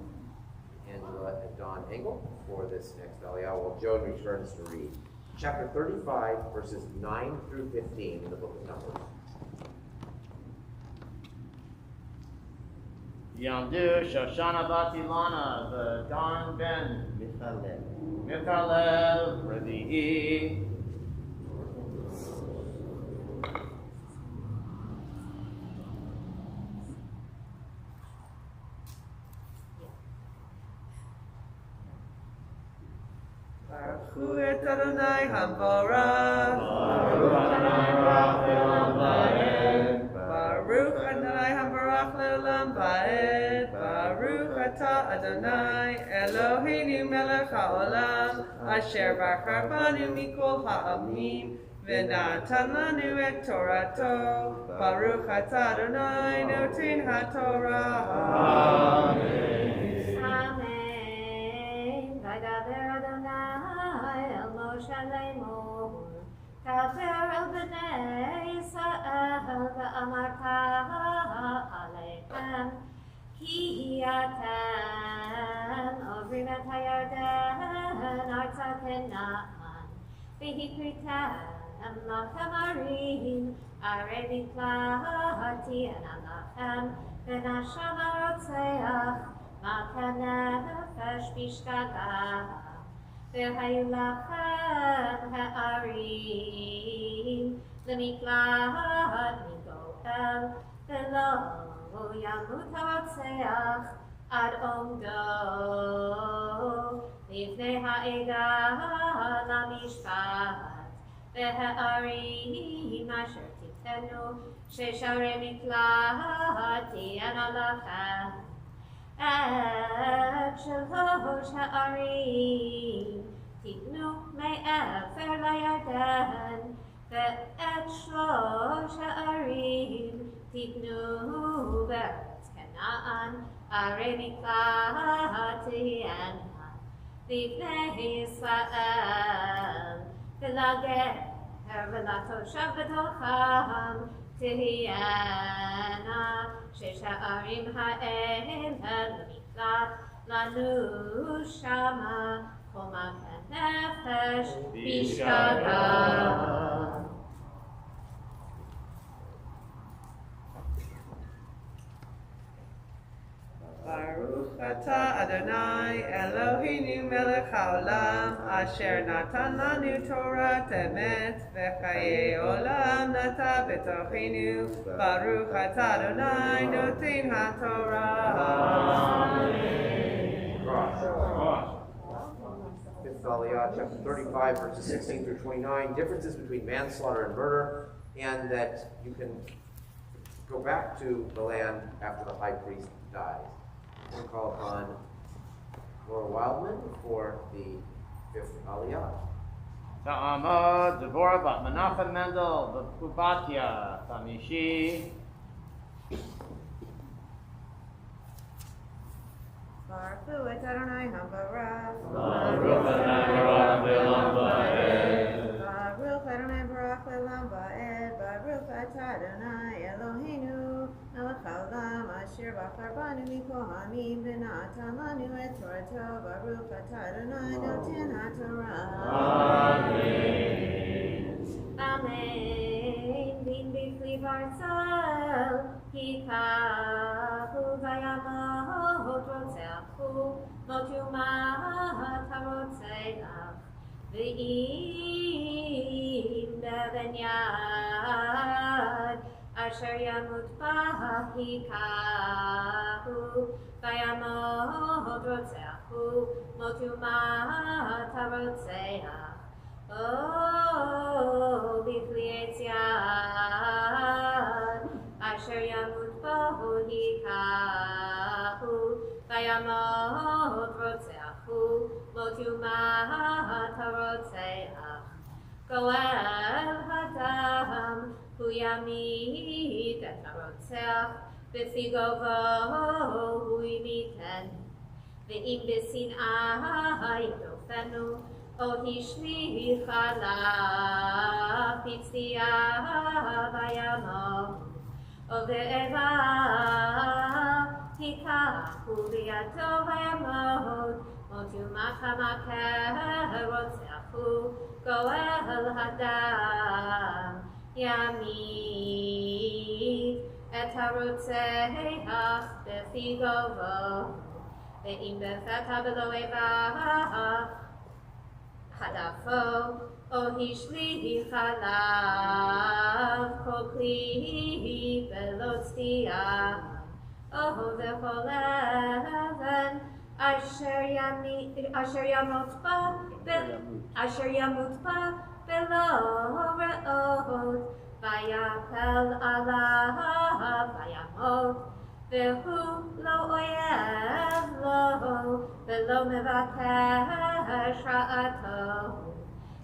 Angela and Don Engel for this next Aliyah, while Joan returns to read. Chapter 35, verses 9 through 15 in the book of Numbers. Yamdu Shoshana bat Ilana v'Don ben Michalel Revi'i. Baruch Hu et Adonai Hamborah. Baruch Adonai Baruch Le'olam Va'ed. Baruch Adonai Hamborach Le'olam Va'ed. Baruch Atah Adonai Eloheinu melech haolam asher bachar banu mikol ha'amim v'natan lanu et Torato. Baruch Atah Adonai noten haTorah. Amen. Amen. ישראל ואמרת עליהם כי אתם עוברים את הירדן ארצה כנען והקריתם לכם ערים ערי מקלט תהיינה לכם ונשם הרוצח מלכה נפש בשגגה והיו לכם הערים למקלט מגואל ולא ימות הרוצח עד עומדו לפני העדה למשפט והערים אשר תיתנו ששערי מקלט תהיינה לכם את שלוש הערים תיתנו מעבר לירדן ואת שלוש הערים תיתנו בארץ כנען ערי מקלט תהיינה לפני ישראל ולגר ולתושב בתוכם תהיינה שש הערים האלה למקלט לנו שמה חומה כנפש בשגגה. Baruch atah Adonai Eloheinu melech haolam asher natan lanu Torah emet v'chayei olam nata betochenu Baruch atah Adonai noten haTorah. Fifth Aliyah, chapter 35, verses 16 through 29, differences between manslaughter and murder, and that you can go back to the land after the high priest dies. We'll call upon Laura Wildman for the fifth Aliyah. Ta'amod, Devorah bat Menachem Mendel, Ubatya, Tamishi. Baruch et Adonai HaBarach. Baruch Adonai Le'olam Va'ed. Baruch Adonai Barach Le'olam Va'ed. Baruch atah Adonai Eloheinu melech haolam asher bachar banu mikohanim v'natan lanu et Torato. Baruch atah Adonai noten haTorah. Amen. Amen. Din bifli barzel hikahu vayamot rotzeachu motumat harotzeach v'im beven yad asher yamut bah hikahu vayamot rotzeachu motumat harotzeach. Oh, bifli yad asher yamut bahu hikahu vayamot rotzeachu motumat harotzeach. Goel hadam hu yamit et harotzeach b'figovo hu yimiten ve'im b'sin'ah yidofenu O hishlich alav pitziyah vayamot O ve'eva hikachu v'yato vayamot motumat hamakeh rotzeachu goel hadam yamit et harotzeach b'figovo ve'im befeta below eva hadafo o hishlich alav kol kli belot stia o v'chol even asher yamut ba belo re'ot vayapel alav vayamot vehu lo oyev lo velo mevakesh ra'ato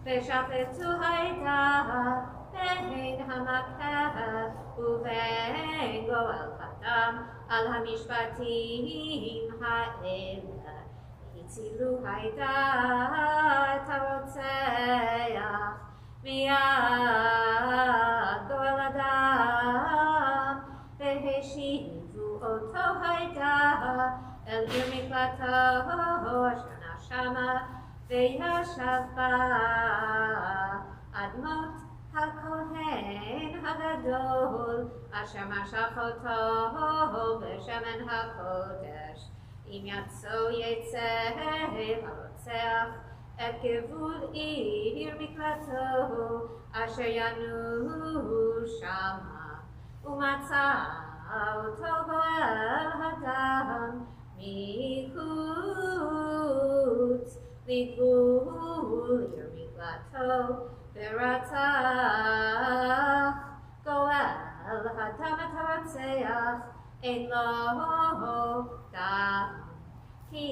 v'shafetu hayda ve'hen hamakeh uve'hen goel hadam al hamishpatim ha'ela hitzilu hayda tarotzeach מיד גואל אדם, והשיבו אותו הייתה אל עיר מקלטו אשר נשמה, וישב בה אדמות הכהן הגדול, אשר משך אותו בשמן הקודש. אם יצא הרוצח את גבול עיר מקלטו, אשר ינום שמה, ומצא אותו גואל הדם מחוץ לגבול עיר מקלטו, ורצח גואל הדם את הרוצח, אין לו דם. כי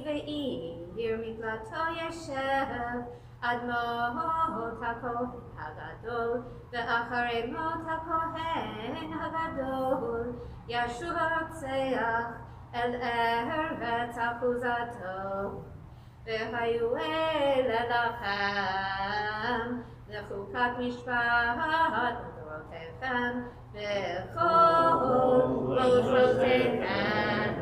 בעיר מקלטו ישב אדמות הכהן הגדול, ואחרי מות הכהן הגדול ישוב הרוצח אל ארץ אחוזתו. והיו אלה לכם לחוקת משפט לדורותיכם בכל מושבותיכם.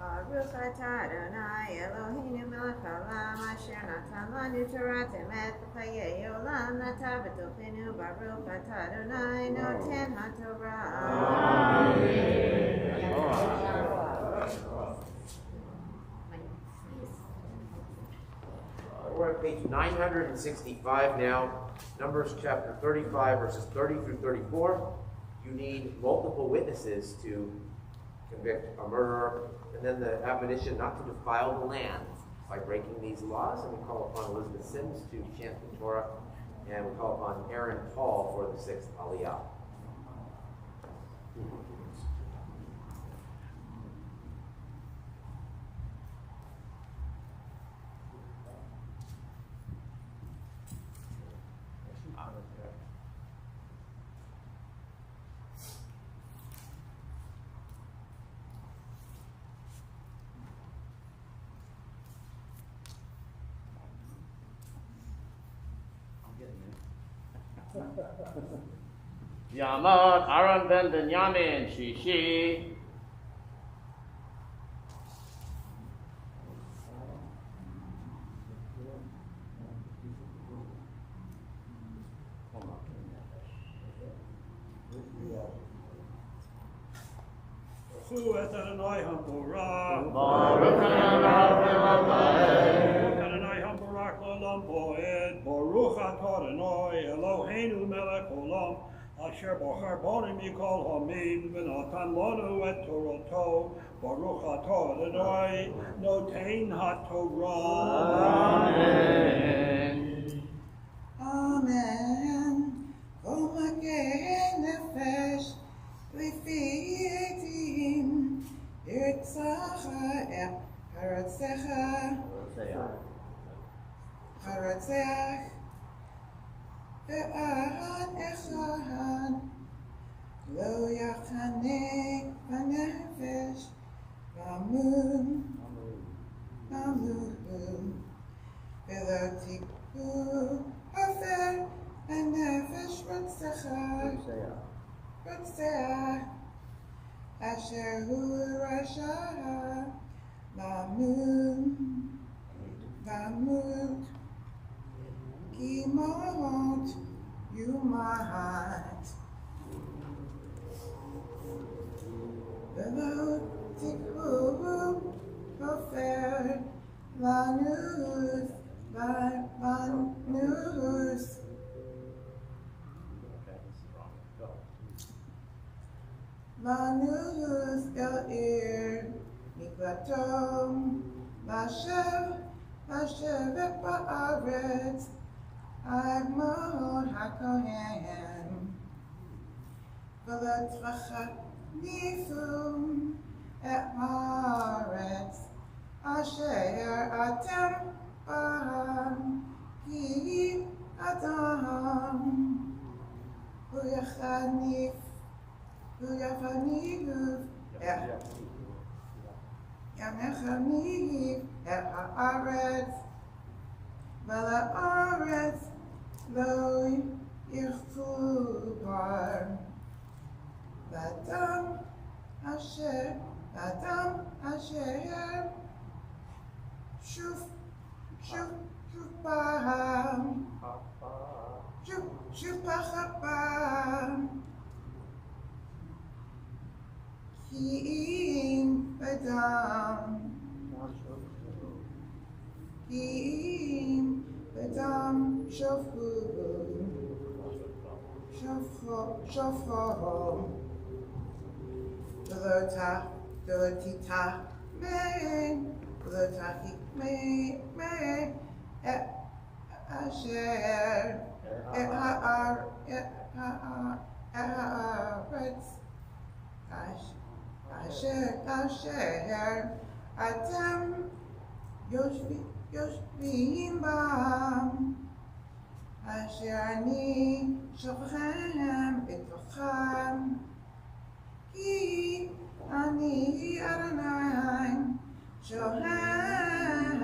Baruch atah Adonai Eloheinu melech haolam asher natan lanu Torah emet v'chayei olam nata b'tochenu. Baruch atah Adonai noten haTorah. We're at page 965 now, Numbers chapter 35, verses 30 through 34. You need multiple witnesses to convict a murderer, and then the admonition not to defile the land by breaking these laws. And we call upon Elizabeth Sims to chant the Torah, and we call upon Aaron Paul for the 6th Aliyah. Yamot Aaron ben Benyamin Shishi. Hu et Adonai HaBorah. Baruch Adonai HaBorah L'olam Bo'ed. Baruch atah Adonai Eloheinu melech olam, asher bachar banu mikol hamim v'natan lanu et Torato. Baruch atah Adonai noten haTorah. Amen. Amen. Omageh nefesh lefi etim irtzacha harotzeach ve'ad echad lo yachanek b'nefesh v'amum ve'lo tikhu afer b'nefesh rotzeach asher hu rasha v'amut ki mot yumat ve'lo tikhu afer vanus Manus el miklatom Mashev ba'aretz Agmon hakohen V'letzvachat nifum et haaretz Asher atem ba'am Ki adam Uyachanif Uyachaniv Yamechaniv et haaretz ולארץ לא יכפו בר. ואדם אשר שוב פעם כי אם בדם שופכו ולא תטמא אשר את הארץ אשר אתם יושבים בם, אשר אני שוכן בתוכם, כי אני אדוני שוכן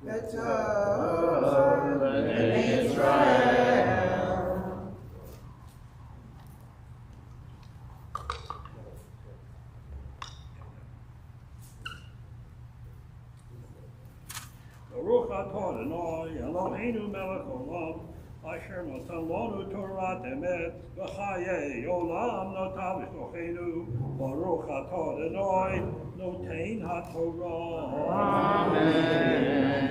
בתוך בני ישראל. Baruch atah Adonai Eloheinu melech olam, asher natan lanu Torah emet, v'chayei olam notav v'shlochenu. Baruch atah Adonai notein haTorah. Amen.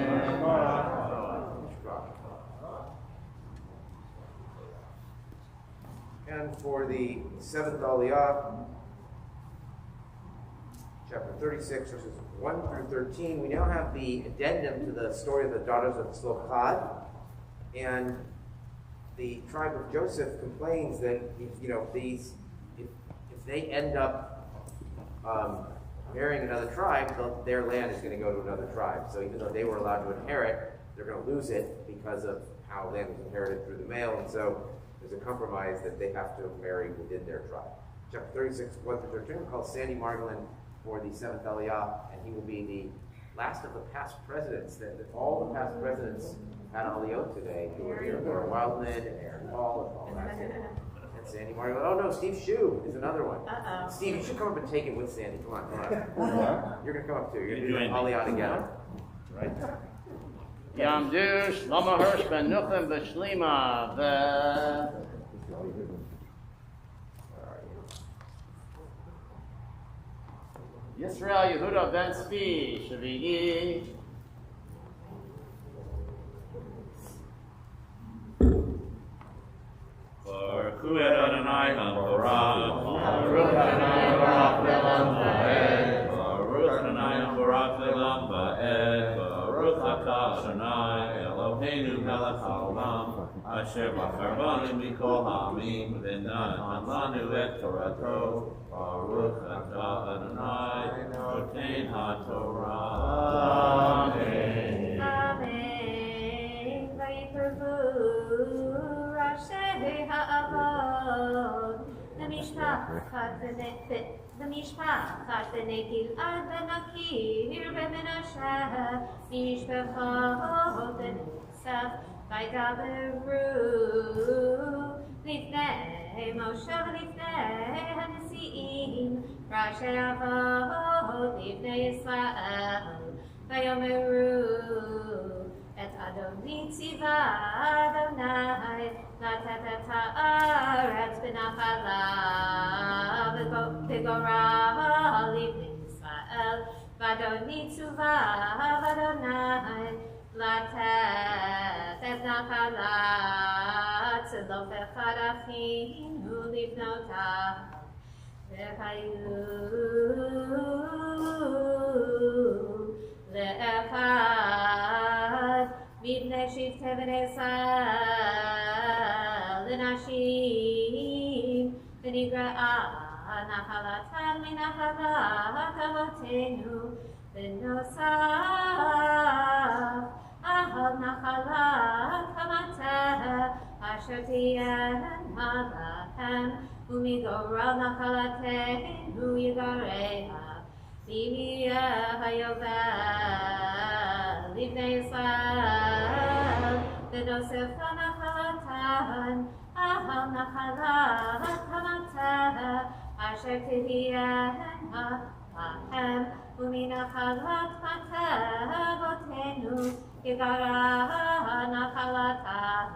And for the seventh Aliyah, chapter 36, verses 1 through 13, we now have the addendum to the story of the daughters of Tzlopchad. And the tribe of Joseph complains that if they end up marrying another tribe, their land is going to go to another tribe. So even though they were allowed to inherit, they're going to lose it because of how land was inherited through the male. And so there's a compromise that they have to marry within their tribe. Chapter 36, 1 through 13, we're called Sandy Margolin for the seventh Aliyah, and he will be the last of the past presidents. That all the past presidents had Aliyot today who were here. Laura Wildman and Aaron Paul and all that. And Sandy Margolin. Oh no, Steve Shue is another one. Steve, you should come up and take it with Sandy. Come on. You're going to come up too. You're going to do Aliyah together. Right? Yamdu Shlomo Hirsch ben Nuchem b'Shlima Yisrael Yehuda ben Tzvi Shvi'i. Baruch Adonai HaBarak, Baruch Adonai Barak Le'olam Va'ed. Baruch Adonai HaBarak Le'olam Va'ed. Baruch Atah Adonai Eloheinu melech haolam, asher bachar banu mikol ha'amim, v'natan lanu et Torato. Baruch Atah Adonai notein haTorah. Amen. Vayikrevu Rashi ha'avot L'mishpachat b'nei Gil'ad v'nakir v'menashe Mishpachot v'nisaf v'ydaberu Lifnei Moshe v'lifnei hanesi'im Rashi avot Lifnei Yisrael Vayomeru Et Adoni tziva Adonai Latet et haaretz b'nachala v'gora livnei Yisrael V'Adoni tzuva Adonai Latet et nachala tzilot echad achinu livnotav v'chayu le'echad מבני שבטי בני ישראל לנשים ונגרעה נחלתן מנחלת אבותינו ונוסף על נחלת המטה אשר תהיינה להם ומגורל נחלתנו יגרעה ויהיה היובל לבני ישראל, ונוסף לנחלתן, על נחלת המטה, אשר תהיינה להם, ומנחלת מטה אבותינו, יגרע נחלתם.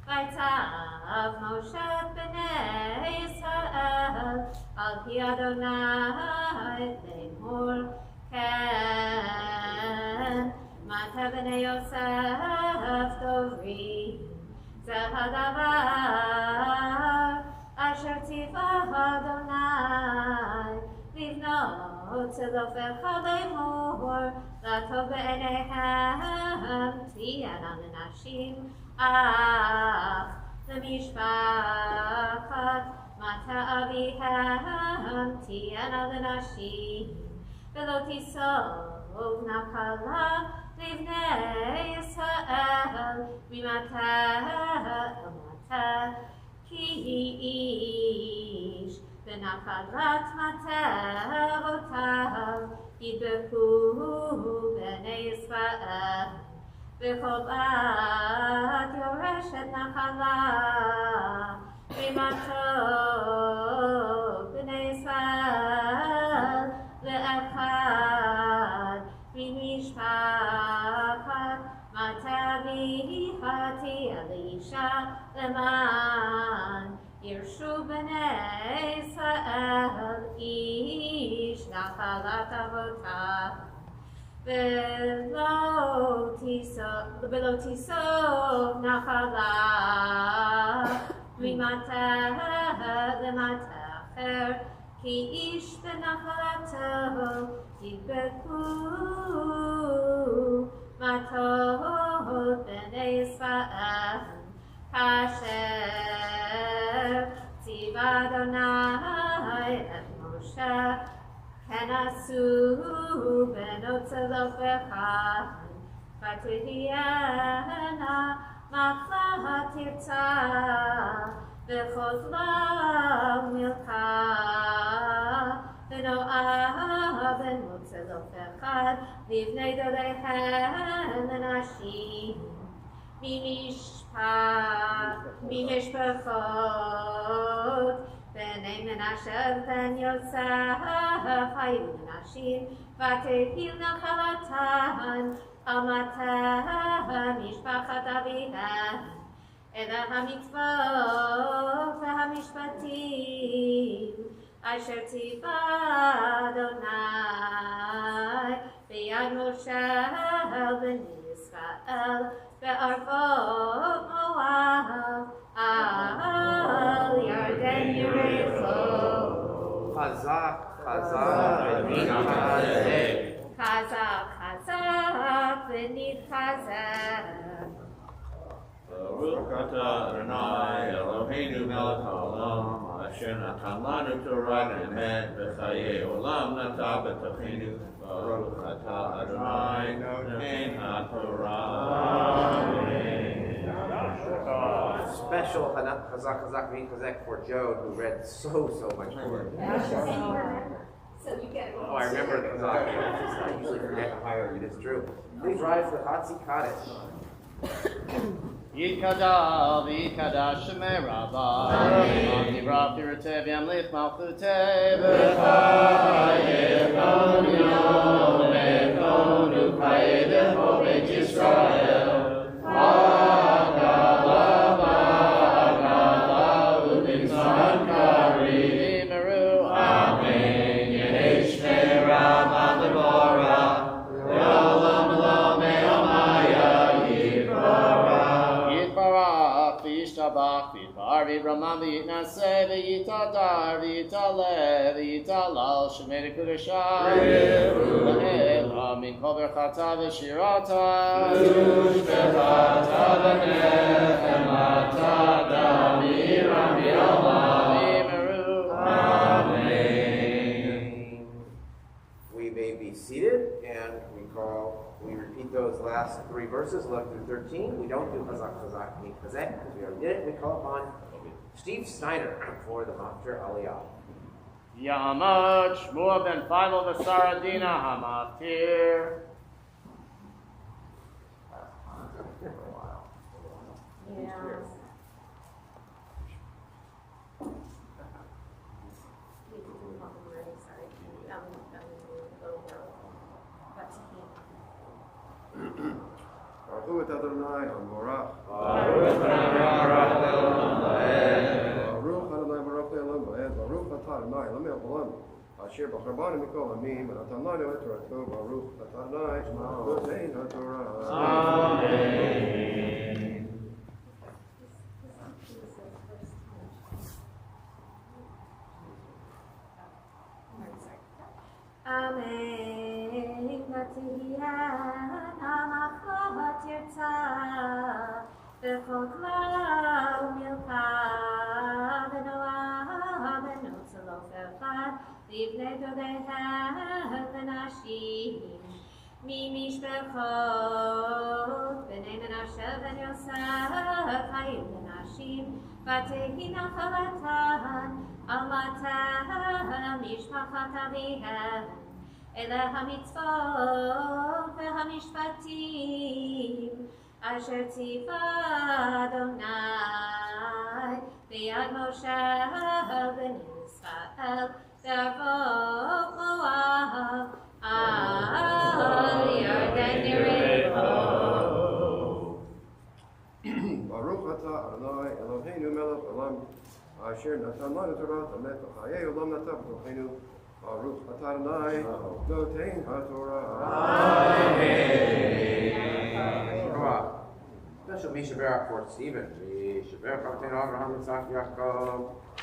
ויצב משה את בני ישראל, על פי אדוני לאמור, כן, מטה בני יוסף דוברי, זה הדבר אשר ציווה אדוני, לבנות צלופך לאמור, לטוב בעיניהם, תהיינה לנשים, אך למשפחת מטה אביהם תהיינה לנשים, ולא תיסוב נחלה לבני ישראל ממטה אל מטה, כי איש בנחלת מטה אבותיו ידבקו בני ישראל. וכל בת יורשת נחלה ממטות בני ישראל לאחד ממשפחת מטה אביה תהיה לאישה, למען ירשו בני ישראל איש נחלת אבותיו. ולא תיסוב נחלה ממטה למטה אחר, כי איש בנחלתו ידבקו מטות בני ישראל, כאשר ציווה אדוני את משה, כן עשו בנות צלופך, ותהיינה מחלה תרצה, וחותלה מלכה, ונועה בנות צלופך, לבני דודיהן לנשים, ממשפחות בני מנשה ובן יוסף היו לנשים, ותהי נחלתן על מטה משפחת אביהן. אלה המצוות והמשפטים אשר ציווה אדוני ביד משה בני ישראל בערבות מואב על ירדן יריחו. חזק, חזק, ונתחזק. חזק, חזק, ונתחזק. ברוך אתה אדוני אלוהינו מלך העולם, אשר נתן לנו תורת אמת וחיי עולם נטע בתוכנו. ברוך אתה אדוני נותן התורה. Special Chazak Chazak V'Chazek for Joe, who read so much more. So you get Oh, I remember the Chazak. I usually forget how I read. It's true. Please rise for Chatzi Kaddish. Yikada v'yikada shemei rabbi, Amdivra pirutei v'yamlich malchutei, v'chayeh konu v'konu kayedeh o Beit Yisrael, v'agala u'bizman karim, v'meru amen, Yehei shmei rabbi l'bora, v'olam lo me'amaya Yitbarach, Yitbar, V'Ramam, V'Yitnaseh, V'Yitadar, V'Yitaleh, V'Yitalal, Shemei Kudashah, V'Elah, Min Kol Berchata V'Shirata, V'Shbechata V'Nechem, Atada, V'Yiram, V'Yalma, V'Meru, Amen. We may be seated, and we repeat those last three verses, 11 through 13. We don't do Chazak Chazak V'Chazek because we already did it. We call upon Steve Snyder for the Maftir Aliyah. Ya'amad Shmuel ben Philo v'Saradina Hamaftir. את אדוני המבורך. Baruch Le'olam Ba'ed. ברוך אדוני ברוך לעולם ועד, ברוך אתה אדוני אלוהים העולם, אשר בחרבנו מכל עמים, ונתן לנו את תורתו, ברוך אתה אדוני נותן התורה. Amen. Amen. Natiyan amachot yirtza b'chol kla umilcha v'noah v'notzalof echad livnei dodehem v'nashim mimishpechot b'nei Menashe ben Yosef hayim v'nashim v'tehi nachalatan almatam mishpachat avihem אלה המצוות והמשפטים אשר ציווה אדוני ביד משה בן ישראל בערבות מואב על ירדן יריחו. ברוך אתה אדוני אלוהינו מלך העולם, אשר נתן לנו תורת אמת וחיי עולם נטע בתוכנו. Baruch atah Adonai noten haTorah. Amen. Special Mishaberach for Stephen. Mishaberach Avotenu Abraham, Yitzchak, Yaakov,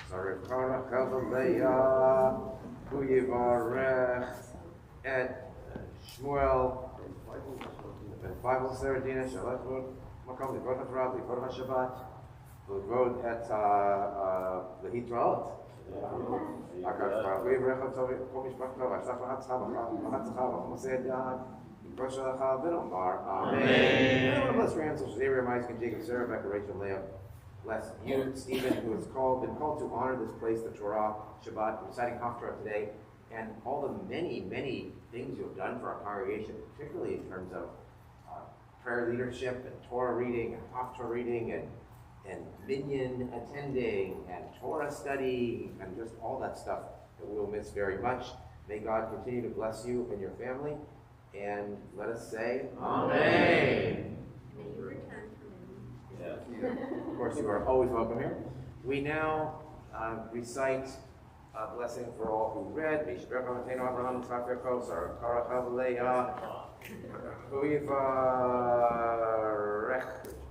Sarivka, Rachel, Leah, Hu Yivarech, et Shmuel, ben Bible Seradina, Shalat Vod, Makom, Livrot HaTorah, Livrot HaShabbat, Livrot et Lehitraot. הקדוש ברוך הוא יברך אותו וכל משפחתו וישלח לחצך וחצך וחמוסי יד יקרוש לך ונאמר אמן. And one of us ancestors, Abraham, Isaac, and Jacob, Sarah, Rebecca, Rachel, Leah, bless you, Stephen, who has been called to honor this place, the Torah, Shabbat, reciting Haftarah today, and all the many, many things you have done for our congregation, particularly in terms of prayer leadership and Torah reading and Haftarah reading and minyan attending and Torah study and just all that stuff that we'll miss very much. May God continue to bless you and your family. And let us say, Amen. May you return from Of course, you are always welcome here. We now recite a blessing for all who read. Mishaberach Avotenu Abraham, Yitzchak, Yaakov, Sarah, Rachel, Leah, Hu Yivarech.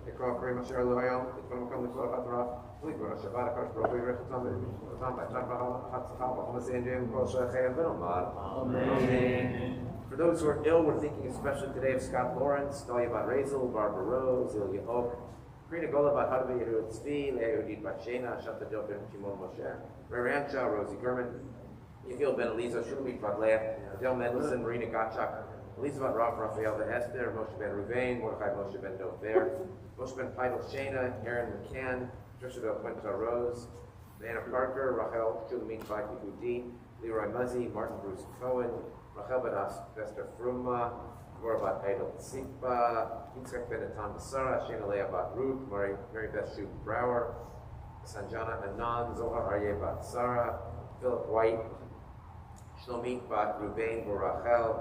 לקרוא קוראים אשר אלוהי היום, לכל מקום לקרוא התורה, ולקרוא השבת, הקדוש ברוך הוא יברך אותם וישלח הצלחה וחמסי ינג'ים וכל שייכיהם ונאמר Amen. For those who are ill, we're thinking especially today of Scott Lawrence, Dalia Bat Razel, Barbara Rose, Ilya Oak, Karina Gola Bat Hadva Yehuda Tzvi, Leah Yehudit Bat Shena, Shanta Dilbin, Shimon Moshe, Ray Rancha, Rosie Gurman, Yehiel Ben Eliza, Shulamit Bat Leah, Adele Mendelson, Marina Gotchak, Elizabeth Rav Raphael Ben Esther, Moshe Ben Ruvain, Mordechai Moshe Ben Dover, Moshe Ben Pidal Shana, Aaron McCann, Trisha Bel Quinta Rose, Anna Parker, Rachel Shulamit Bat Yehudi, Leroy Muzzy, Martin Bruce Cohen, Rachel Ben Esther Fruma, Mora Bat Idol Tzikpa, Yitzchak Ben Natan Basara, Shana Leah Bat Ruth, Mary Beth Shuk Brower, Sanjana Anand, Zohar Aryeh Bat Sarah, Philip White, Shlomit Bat Ruvain, Rachel,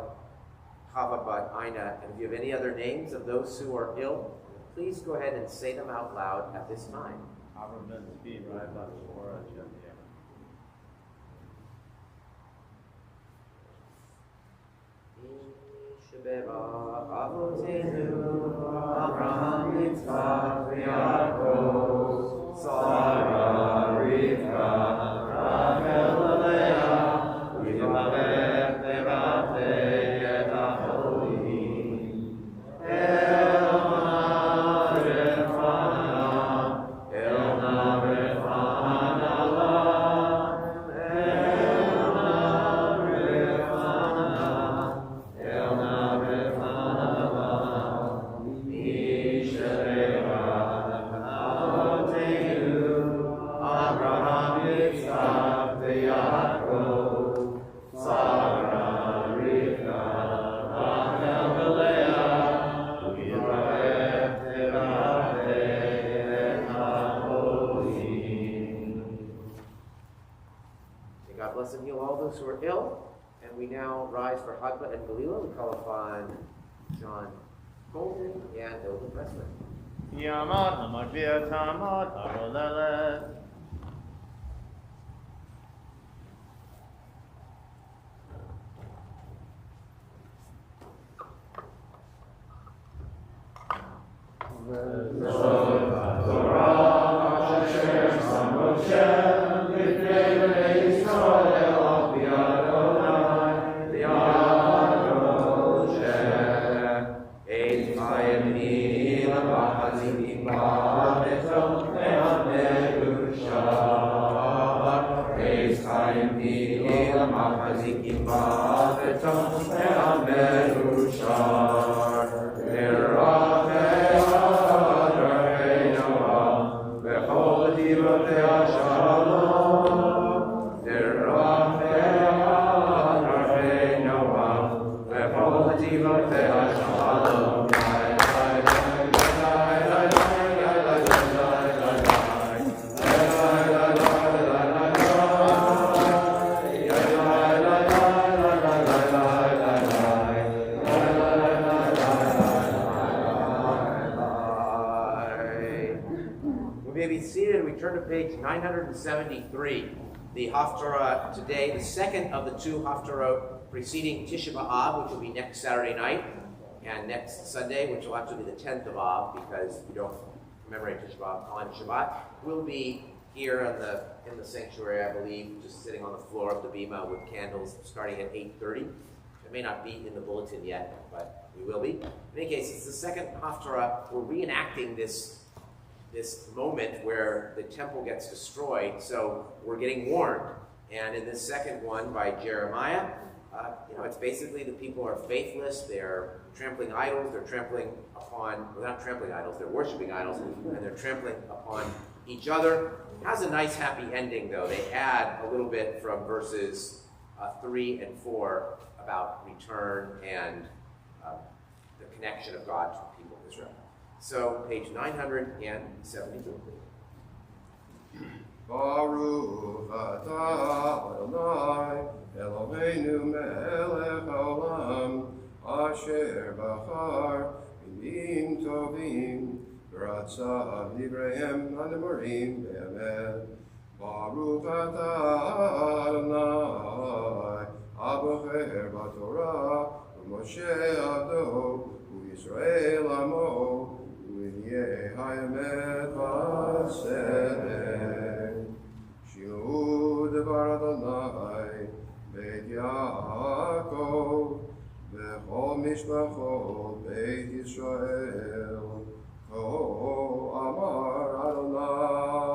Chava Bat Aina, and if you have any other names of those who are ill, please go ahead and say them out loud at this time. Avram Ben Tzvi, Rai Bat Shora, Shem Yemer. Mishaberach Avotenu Abraham, Yitzchak, Yaakov, Sarah, Rivka, Rachel, Leah, Yivarech Levatei et Acholim, El Na'arefana, El Na'arefana Lam, El Na'arefana, El Na'arefana Lam, Mishaberach Avotenu Abraham, Yitzchak, Yaakov, Sarah, Rivka, Rachel, Leah, Yivarech Levatei et Acholim. May God bless and heal all those who are ill. And we now rise for Hagbah and Galila. We call upon John Colton and Hilda Pressman. Yamad Hamadvia Tamad Harolelet. Page 973, the Haftarah today, the second of the two Haftarot preceding Tisha B'Av, which will be next Saturday night, and next Sunday, which will actually be the 10th of Av, because we don't commemorate Tisha B'Av on Shabbat. We'll be here in the sanctuary, I believe, just sitting on the floor of the bima with candles starting at 8:30. It may not be in the bulletin yet, but we will be. In any case, it's the second Haftarah. We're reenacting this moment where the temple gets destroyed, so we're getting warned. And in this second one by Jeremiah, it's basically the people are faithless, they're trampling idols, they're worshiping idols, and they're trampling upon each other. It has a nice happy ending though. They add a little bit from verses 3 and 4 about return and the connection of God to the people of Israel. So, page 972. Baruch atah Adonai Eloheinu melech haolam asher bachar b'mim tovim v'ratza v'ivrehem hanemorim be'emet. Baruch atah Adonai abocher b'torah u'Moshe avdo u'Yisrael amo U'yeh hayemet v'aseh Shilu devar Adonai Beit Yaakov V'chol mishpachot Beit Yisrael Ko amar Adonai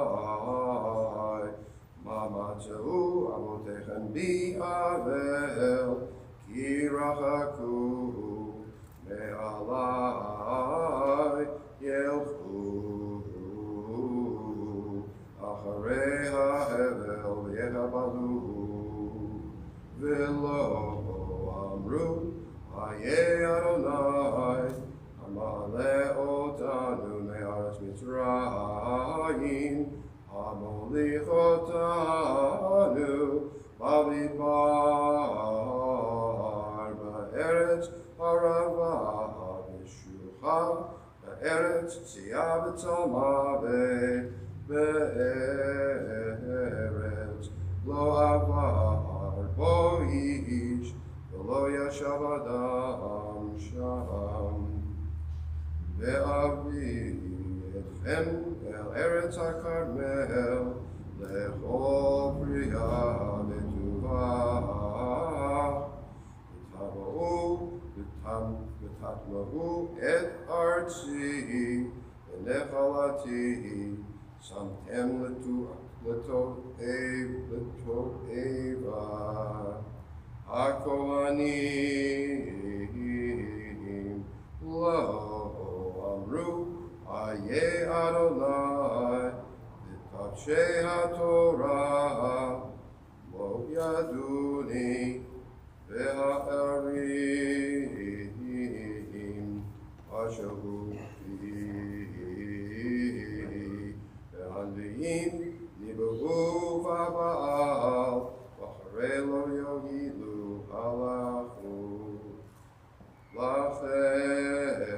Mamatzehu avotechem bi'avel Ki rachaku me'alai ילכו אחרי ההבל ויחבלו ולא אמרו איה אדוני המעלה אותנו מארץ מצרים המוליך אותנו במדבר בארץ ערבה ושוחה Eretz tzia v'tzalma be'eretz lo avar bo ish v'lo yashav adam sham ve'avi etchem el eretz ha'karmel lechol priya v'tuvah v'tava'u v'tatmahu et artzi v'nechalati samtem l'to'eva ha'kohanim lo amru aye Adonai v'kavshei ha'torah lo yaduni v'ha'arim ashahu v'hanvi'im nibuhu v'aba'al v'acharei lo yogilu halachu lachem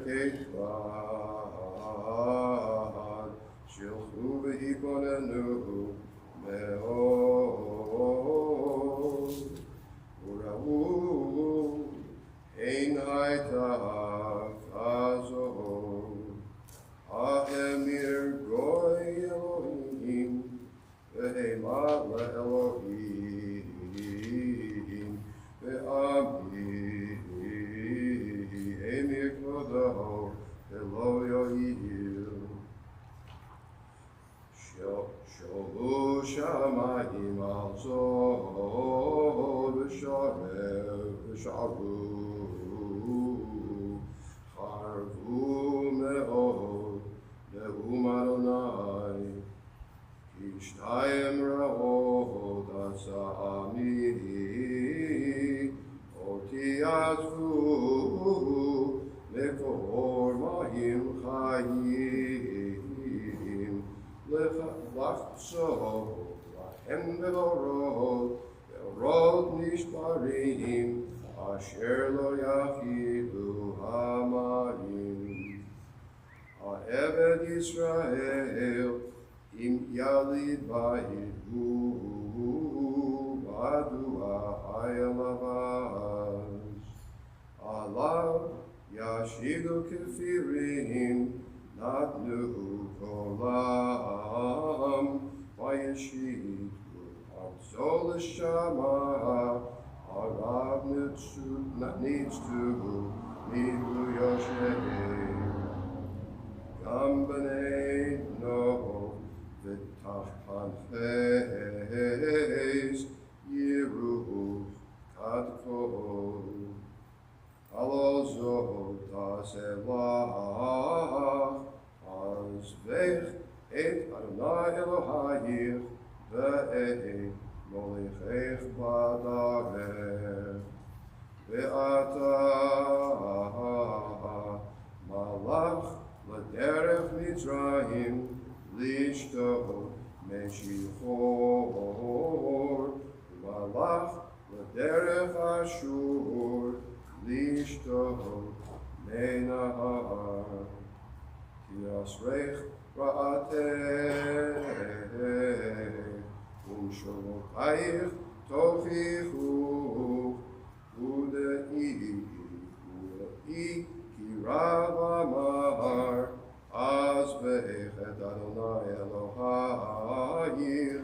כאחד, שילכו והתבוננו מאוד, וראו אין הייתה כזאת, ההמיר גוי אלוהים, והמה לאלוהים, ועמי אמיר כבודו, ולא יועיל. שאלו שמיים על זאת, ושערו, חרבו מאוד, נאום אדוני, כי שתיים רעות עשה עמי, אותי עזבו, מקור מים חיים, לחצות להם באורות נשברים, אשר לא יכילו המים. העבד ישראל, אם יליד בית הוא, מדוע היה לבש? עליו ישיגו כפירים, נתנו קולם, וישיגו ארצו לשמה, הרב ניצתו מבוישיהם. גם בני נוח ותחפש יראו כד כל. הלא זאת תעשה לך, עזבך את אדוני אלוהיך, ואת מוליכך בדרך. ואתה מלך לדרך מצרים, לשתות משיחור, ומלך לדרך אשור, לשתות מנהר. כי אשריך רעתך, ומשורותייך תוכיחו, ודאי כי רב אמר, עזבך את אדוני אלוהיך,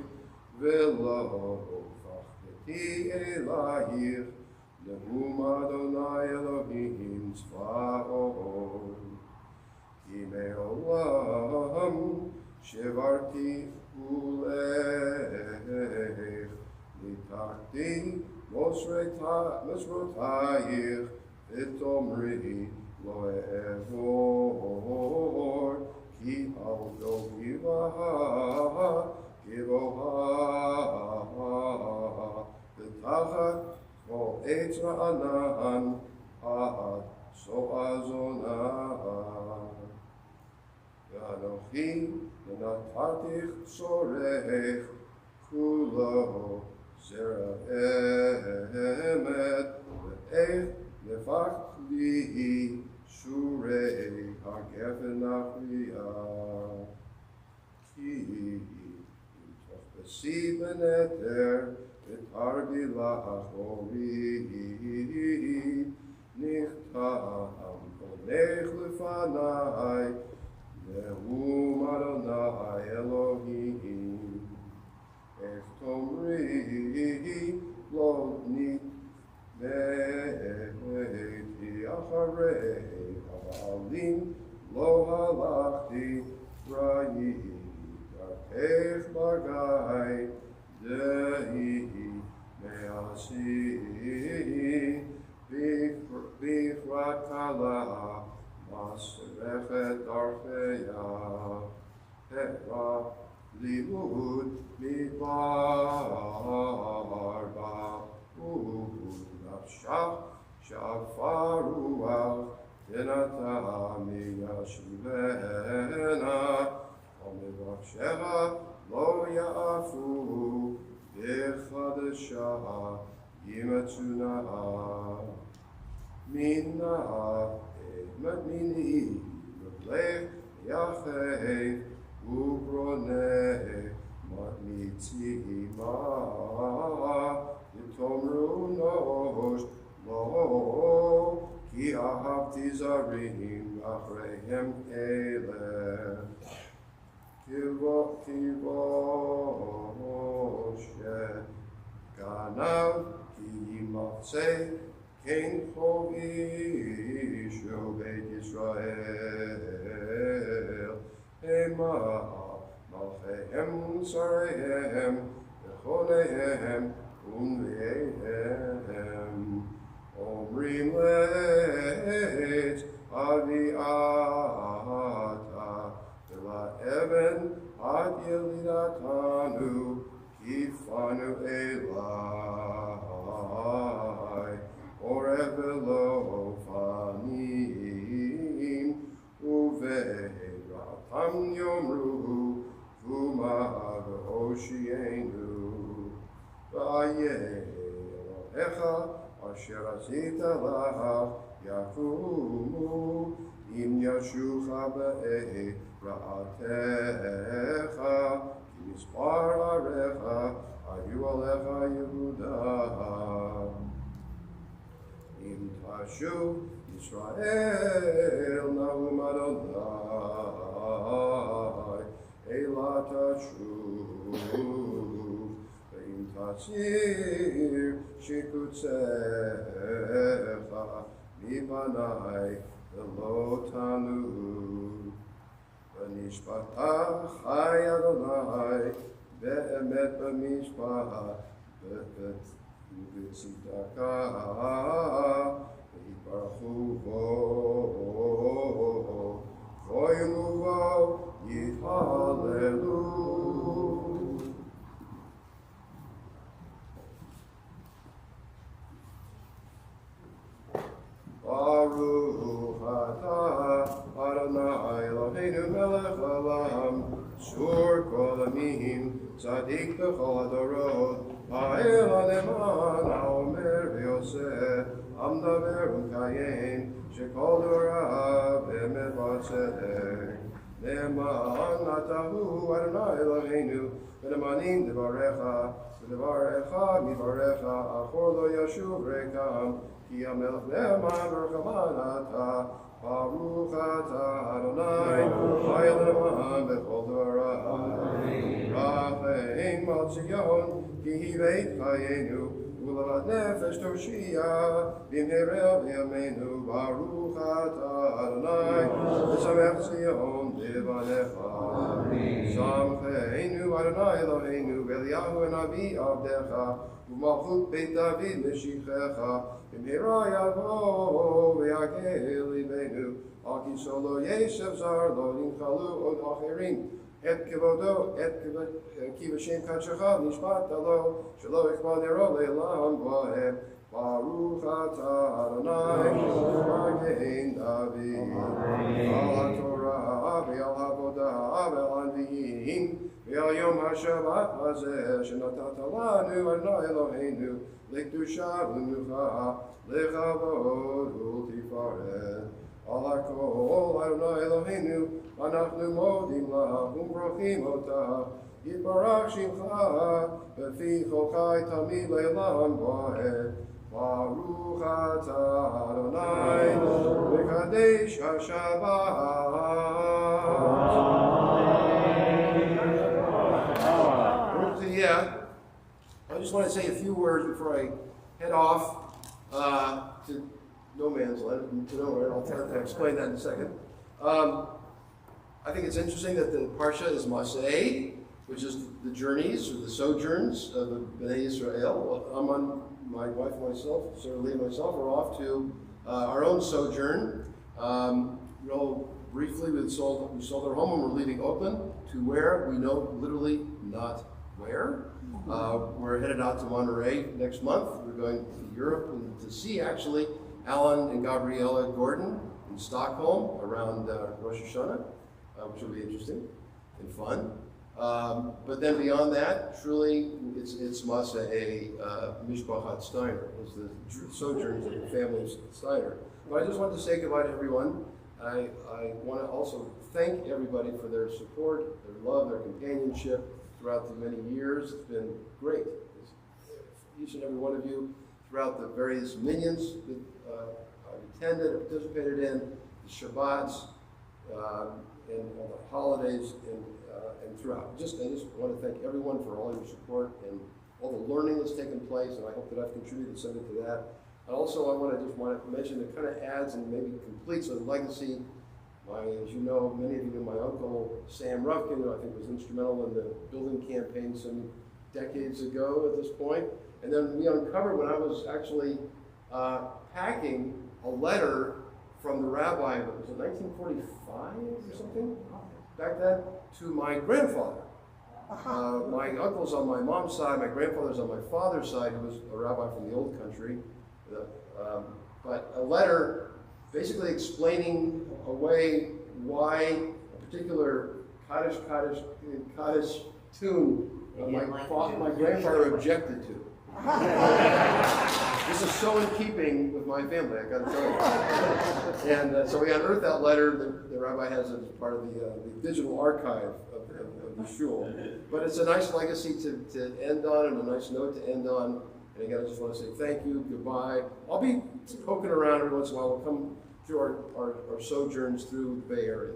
ולא פחדתי אלייך, נאום אדוני אלוהים צבאות. כי מעולם שברתי כולך, ניתחתי מסרותייך, ותאמרי לא אעבור, כי על דו גבוהה, ותחת כל עץ רענן, עד סועזונה. ואנוכי נתתיך צורך, כולו זרע אמת, ואיך נפחת לי שורי הגפן נכריע. כי אם תחפשי בנתר, ותרבי לך אורי, נכתב קולך לפניי, נאום אדוני אלוהים. איך תאמרי לא נתמאתי אחרי הבעלים, לא הלכתי ראיתי דרכך בגיא, דהי מעשי בכרת קלה, מסרכת דרכיה, הרע לימוד מדבר בה, ונפשך שאפה רוח, תנתה מיישבנה, ומבקשך לא יעפו, בחדשה ימצאונה. מן Matmini, Lech, Yachev, Ubrone, Matmiti, Ma, Yitomru Nosh, Lo, Ki Ahavti Zarim, Achrehem Ele, Kivo, She, Ganav, Ki Machse, King Hovi, Shobeit Israel, Ema, Malchehem, Sarehem, Becholehem, Unvehem, Omrim Leit, Aviata, Vela Even, Ad Yelidatanu, Kifanu Elai, Orevelo Fanim, Uveratam Yomru, Vuma Oshienu, Vaye Elohecha, Asher Azita Laha, Yakumu, Im Yashucha Be'e, Ra'atecha, Mispar Arecha, Ayu Alecha Yehuda. Im Tashu Israel Nahum Adonai Ela Tashu Im Tasir Shikutzecha Mipanai Velo Tanu V'nishpata Chai Adonai Be'emet B'mishpata V'tzidaka V'yiparchu Vo V'yimuvo Yithalelu Baruch atah Adonai Eloheinu melech haolam Shur kol amim Tzadik b'chol hadorot Ha'el ha'neman ha'omer v'yoseh Amdaber u'mkayem Shekol dorav emet v'tzedek Ne'eman atahu Adonai Eloheinu V'nemanim devarecha V'devarecha mivarecha Achor lo yashuv rekam Ki hamelech ne'eman v'rchaman atah Baruch atah Adonai Ha'el ha'neman b'chol dorav Rafeim al Zion Ki hi beit chayenu U'levad nefesh toshia B'mhereh v'yameinu Baruch atah Adonai V'samech Zion b'vanecha Samcheinu Adonai Eloheinu V'eliyahu enavi avdecha U'malchut beit David Meshichecha B'mherah yavo V'yagel libeinu Al ki solo yeshev zar lo nimchalu od acherim Et kevodo, et kivashem kadshacha, nishmat alo, shelo ichbal nero le'elam vahem, Baruch atah Adonai, Magen David, Al HaTorah, Ve'al Havodah, Ve'al Anviim, Ve'al Yom HaShabbat hazeh, Shenatata lanu Adonai Eloheinu, L'kedusha v'menucha, L'chavod u'tifaret. Al hakol Adonai Eloheinu, Anachnu modim la, U'mrochim otah, Yitbarach shimcha, V'fi chochai tamid le'elam va'ed, Baruch atah Adonai, V'kadesh HaShabbat. Baruch Tiyah. I just want to say a few words before I head off to no man's land, to nowhere. I'll try to explain that in a second. I think it's interesting that the Parsha is Maseh, which is the journeys or the sojourns of the Bnei Israel. My wife and myself, Sarah Lee and myself, are off to our own sojourn. Real briefly, we sold our home and we're leaving Oakland to where? We know literally not where. We're headed out to Monterey next month. We're going to Europe and to see actually Alan and Gabriella Gordon in Stockholm around Rosh Hashanah, which will be interesting and fun. But then beyond that, truly, it's Maseh Mishpachat Steiner. It's the sojourns of the family of Steiner. But I just want to say goodbye to everyone. I want to also thank everybody for their support, their love, their companionship throughout the many years. It's been great. Each and every one of you throughout the various minyan that I've attended and participated in, the Shabbats, and all the holidays, and throughout. I just want to thank everyone for all your support and all the learning that's taken place, and I hope that I've contributed something to that. And also, I want to mention it kind of adds and maybe completes a legacy. As you know, many of you know my uncle Sam Rufkin, who I think was instrumental in the building campaign some decades ago at this point. And then we uncovered when I was actually packing a letter from the rabbi, was it 1945 or something? Back then, to my grandfather. My uncle's on my mom's side, my grandfather's on my father's side, who was a rabbi from the old country. But a letter basically explaining away why a particular Kaddish tune my grandfather objected to. This is so in keeping with my family, I got to tell you. And so we unearthed that letter the rabbi has as part of the digital archive of the shul. But it's a nice legacy to end on and a nice note to end on. And again, I just want to say thank you, goodbye. I'll be poking around every once in a while. We'll come through our sojourns through the Bay Area.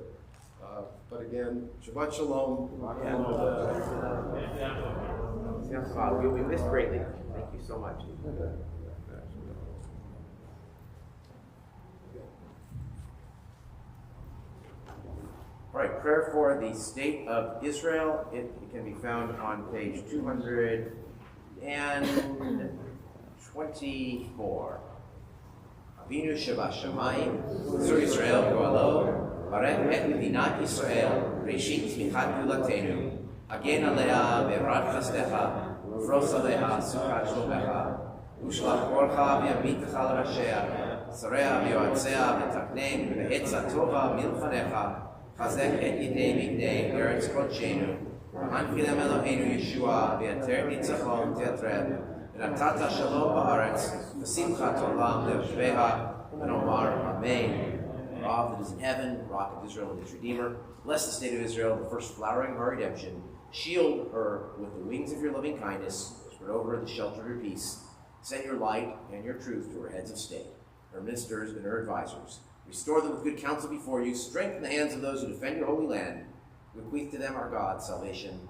But again, Shabbat Shalom. And we missed greatly. Thank you so much. All right, prayer for the state of Israel. It can be found on page 224. Avinu Shabashamayim, Zur Israel Goalo, Barech et Medinat Israel, Reshit Tzmichat Gulatenu, Agen Alea Be'rat Chasdecha, Ufros Aleha Sukat Shlomecha, Ushlach Orcha V'yamitecha L'Rashea, Sarea V'yoatzea V'taknen V'etza Tova Milfanecha, Chazek et Yidei Midei Eretz Kodshenu, Anchilem Eloheinu Yeshua V'yater Nitzachon Teatred, V'natata Shalom Ba'aretz, V'simchat Olam Le'Shveha, V'nomar Amen. Rav that is in heaven, Rock of Israel and his Redeemer, bless the state of Israel, the first flowering of our redemption. Shield her with the wings of your loving kindness, spread over her the shelter of your peace. Send your light and your truth to her heads of state, her ministers and her advisors. Restore them with good counsel before you. Strengthen the hands of those who defend your holy land. Bequeath to them, our God, salvation.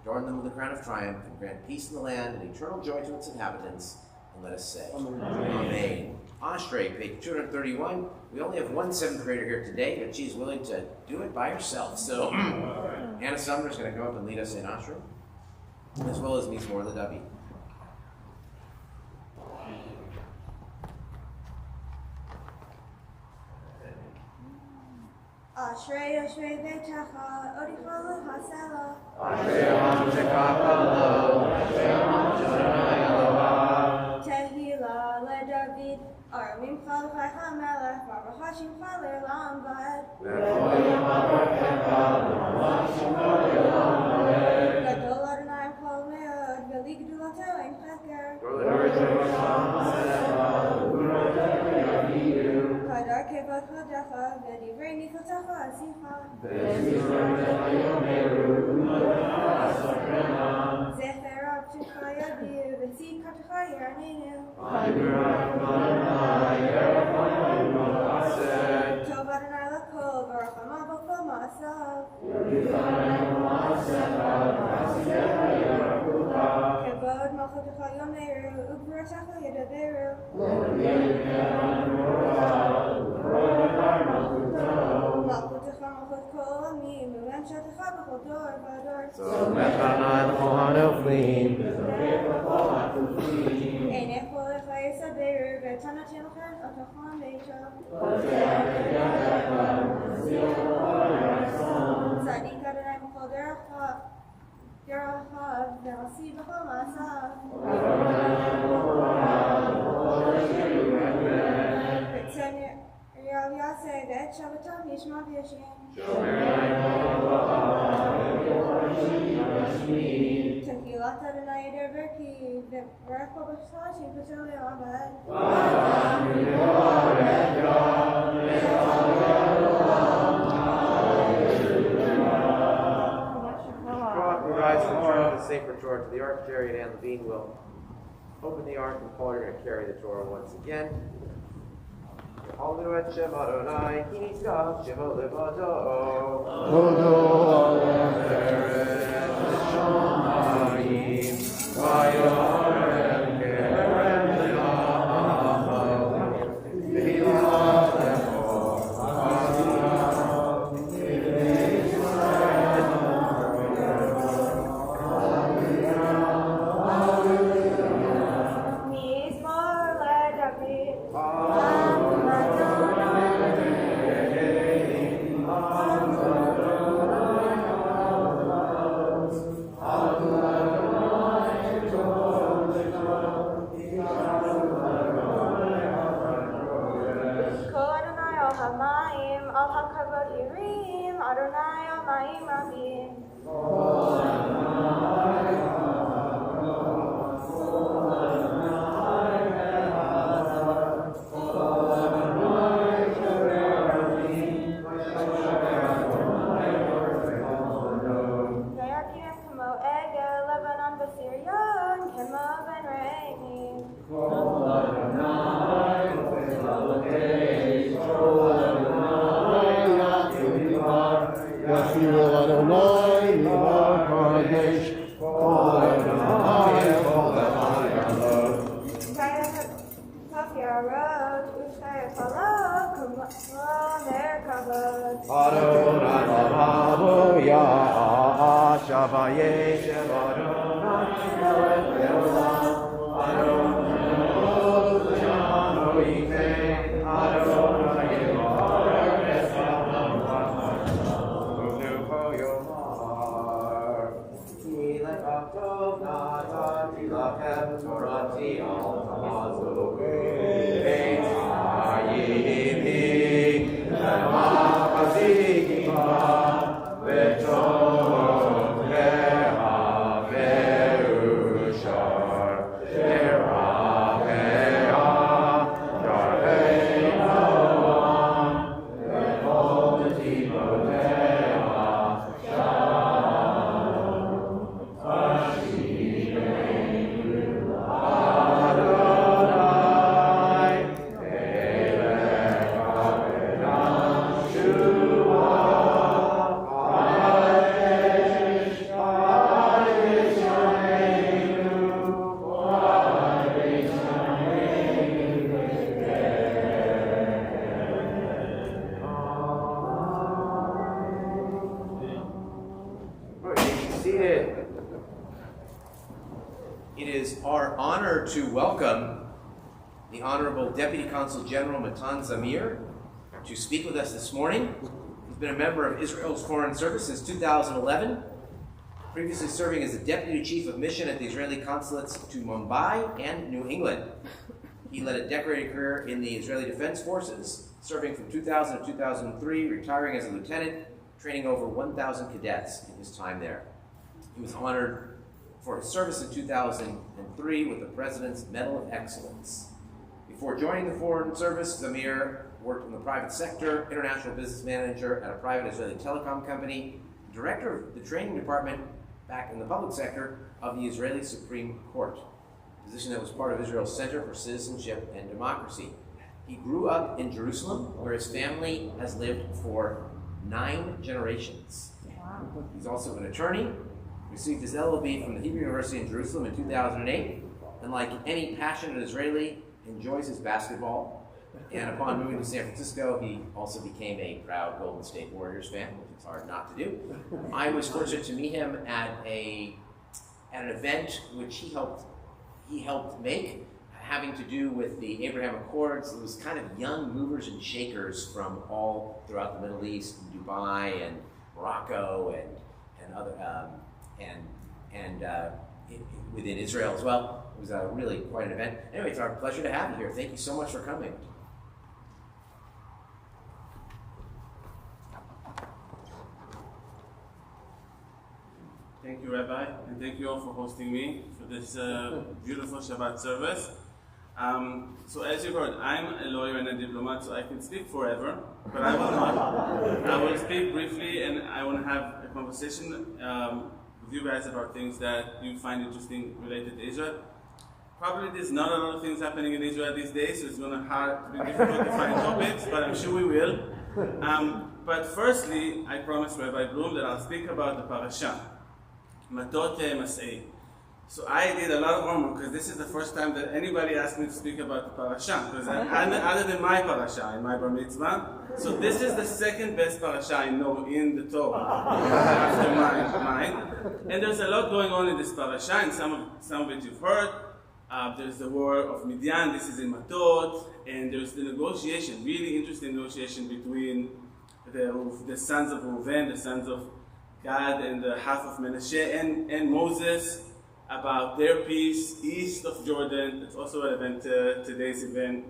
Adorn them with the crown of triumph, and grant peace in the land and eternal joy to its inhabitants. And let us say, Amen. Ashrei, page 231. We only have one seventh grader here today, but she's willing to do it by herself. So Hannah Sumner is going to go up and lead us in Ashrei, as well as Ms. Morla Davi. Ashrei Ashrei Beitecha, Odicha L'Hasela. Ashrei Amtecha Lo, Ashrei Amtecha Eloha. Tehila LeDavid, Aramim Chalchai HaMelech, Baruch Hashem Le'olam Va'ed. Ve'choyim Avarchecha, Baruch Hashem Le'olam Va'ed. Gadol Adonai Kol Me'od, V'li Gdulato Ein Cheker. Kadar Kevod Chodecha, V'divrei Michotecha Asicha. Zecher Abtecha Yadiv, V'tzidkatecha Yarnenu. Tov Adonai L'Kol, Baruch Hamav B'Kol Ma'asav. Kevod Malchutecha Yomeru, U'Gvuratecha Yedaberu. Malchutecha Malchut Kol Amim, U'Emshatecha B'Chol Dor V'Ador. Einech Kolecha Yisaberu, V'Tanatim Chen Otachon Beito. Tzadik Adonai B'Chol Deracha, Derachav, V'Hasi B'Chol Ma'asav. V'Tzen Rav Yaseh, V'et Shabbatam Yishma V'Yashem. Tehila Shabbat Adonai Eder Berki, V'Barach B'Shashi B'Shalei Amen. We rise from the Torah to the Sefer Torah to the Ark. Jerry and Ann Levine will open the Ark, and Paul, you're going to carry the Torah once again. Hallelu et Shem Adonai, Ki Nizgah Shemo Levado. Hodo Aleferet Shamayim, Vayorem Kerem Le'ahav, V'hilach Le'cho Ha'adinav, V'nei Yisrael Mizmor LeDavid. Adonai Almayim Rabim. Yayakim Kamo Egel Lebanon Basirion Kemo Ben Re'im. Yashir Adonai, Milah Kadesh, Kol Adonai, Kol Adonai. Adonai Lavavu Ya Shavaye Shem Adonai Melech Leolam Adonai Shano Yifei Adonai Yevarech Esavam Unucho Yomar Ki Lekavtov Natati Lachem Torati Al Tamazu It is our honor to welcome the Honorable Deputy Consul General Matan Zamir to speak with us this morning. He's been a member of Israel's Foreign Service since 2011, previously serving as the Deputy Chief of Mission at the Israeli consulates to Mumbai and New England. He led a decorated career in the Israeli Defense Forces, serving from 2000 to 2003, retiring as a lieutenant, training over 1,000 cadets in his time there. He was honored for his service in 2003 with the President's Medal of Excellence. Before joining the Foreign Service, Zamir worked in the private sector, international business manager at a private Israeli telecom company, director of the training department back in the public sector of the Israeli Supreme Court, a position that was part of Israel's Center for Citizenship and Democracy. He grew up in Jerusalem, where his family has lived for 9 generations. Wow. He's also an attorney, received his LLB from the Hebrew University in Jerusalem in 2008, and like any passionate Israeli, enjoys his basketball. And upon moving to San Francisco, he also became a proud Golden State Warriors fan, which is hard not to do. I was fortunate to meet him at an event which he helped make, having to do with the Abraham Accords. It was kind of young movers and shakers from all throughout the Middle East, Dubai and Morocco and other within Israel as well. It was really quite an event. Anyway, it's our pleasure to have you here. Thank you so much for coming. Thank you, Rabbi, and thank you all for hosting me for this beautiful Shabbat service. So as you heard, I'm a lawyer and a diplomat, so I can speak forever, but I will not. I will speak briefly, and I want to have a conversation with you guys about things that you find interesting related to Israel. Probably there's not a lot of things happening in Israel these days, so it's going to be difficult to find topics, but I'm sure we will. But firstly, I promised Rabbi Bloom that I'll speak about the parasha, Matot Mas'ei. So I did a lot of homework because this is the first time that anybody asked me to speak about the parasha, because other than my parasha, in my bar mitzvah. So this is the second best parasha I know in the Torah, after mine. And there's a lot going on in this parasha, and some of it you've heard. There's the war of Midian, this is in Matot, and there's the negotiation, really interesting negotiation between the sons of Reuven, the sons of Gad, and the half of Menashe, and Moses, about their peace east of Jordan. It's also relevant to today's event.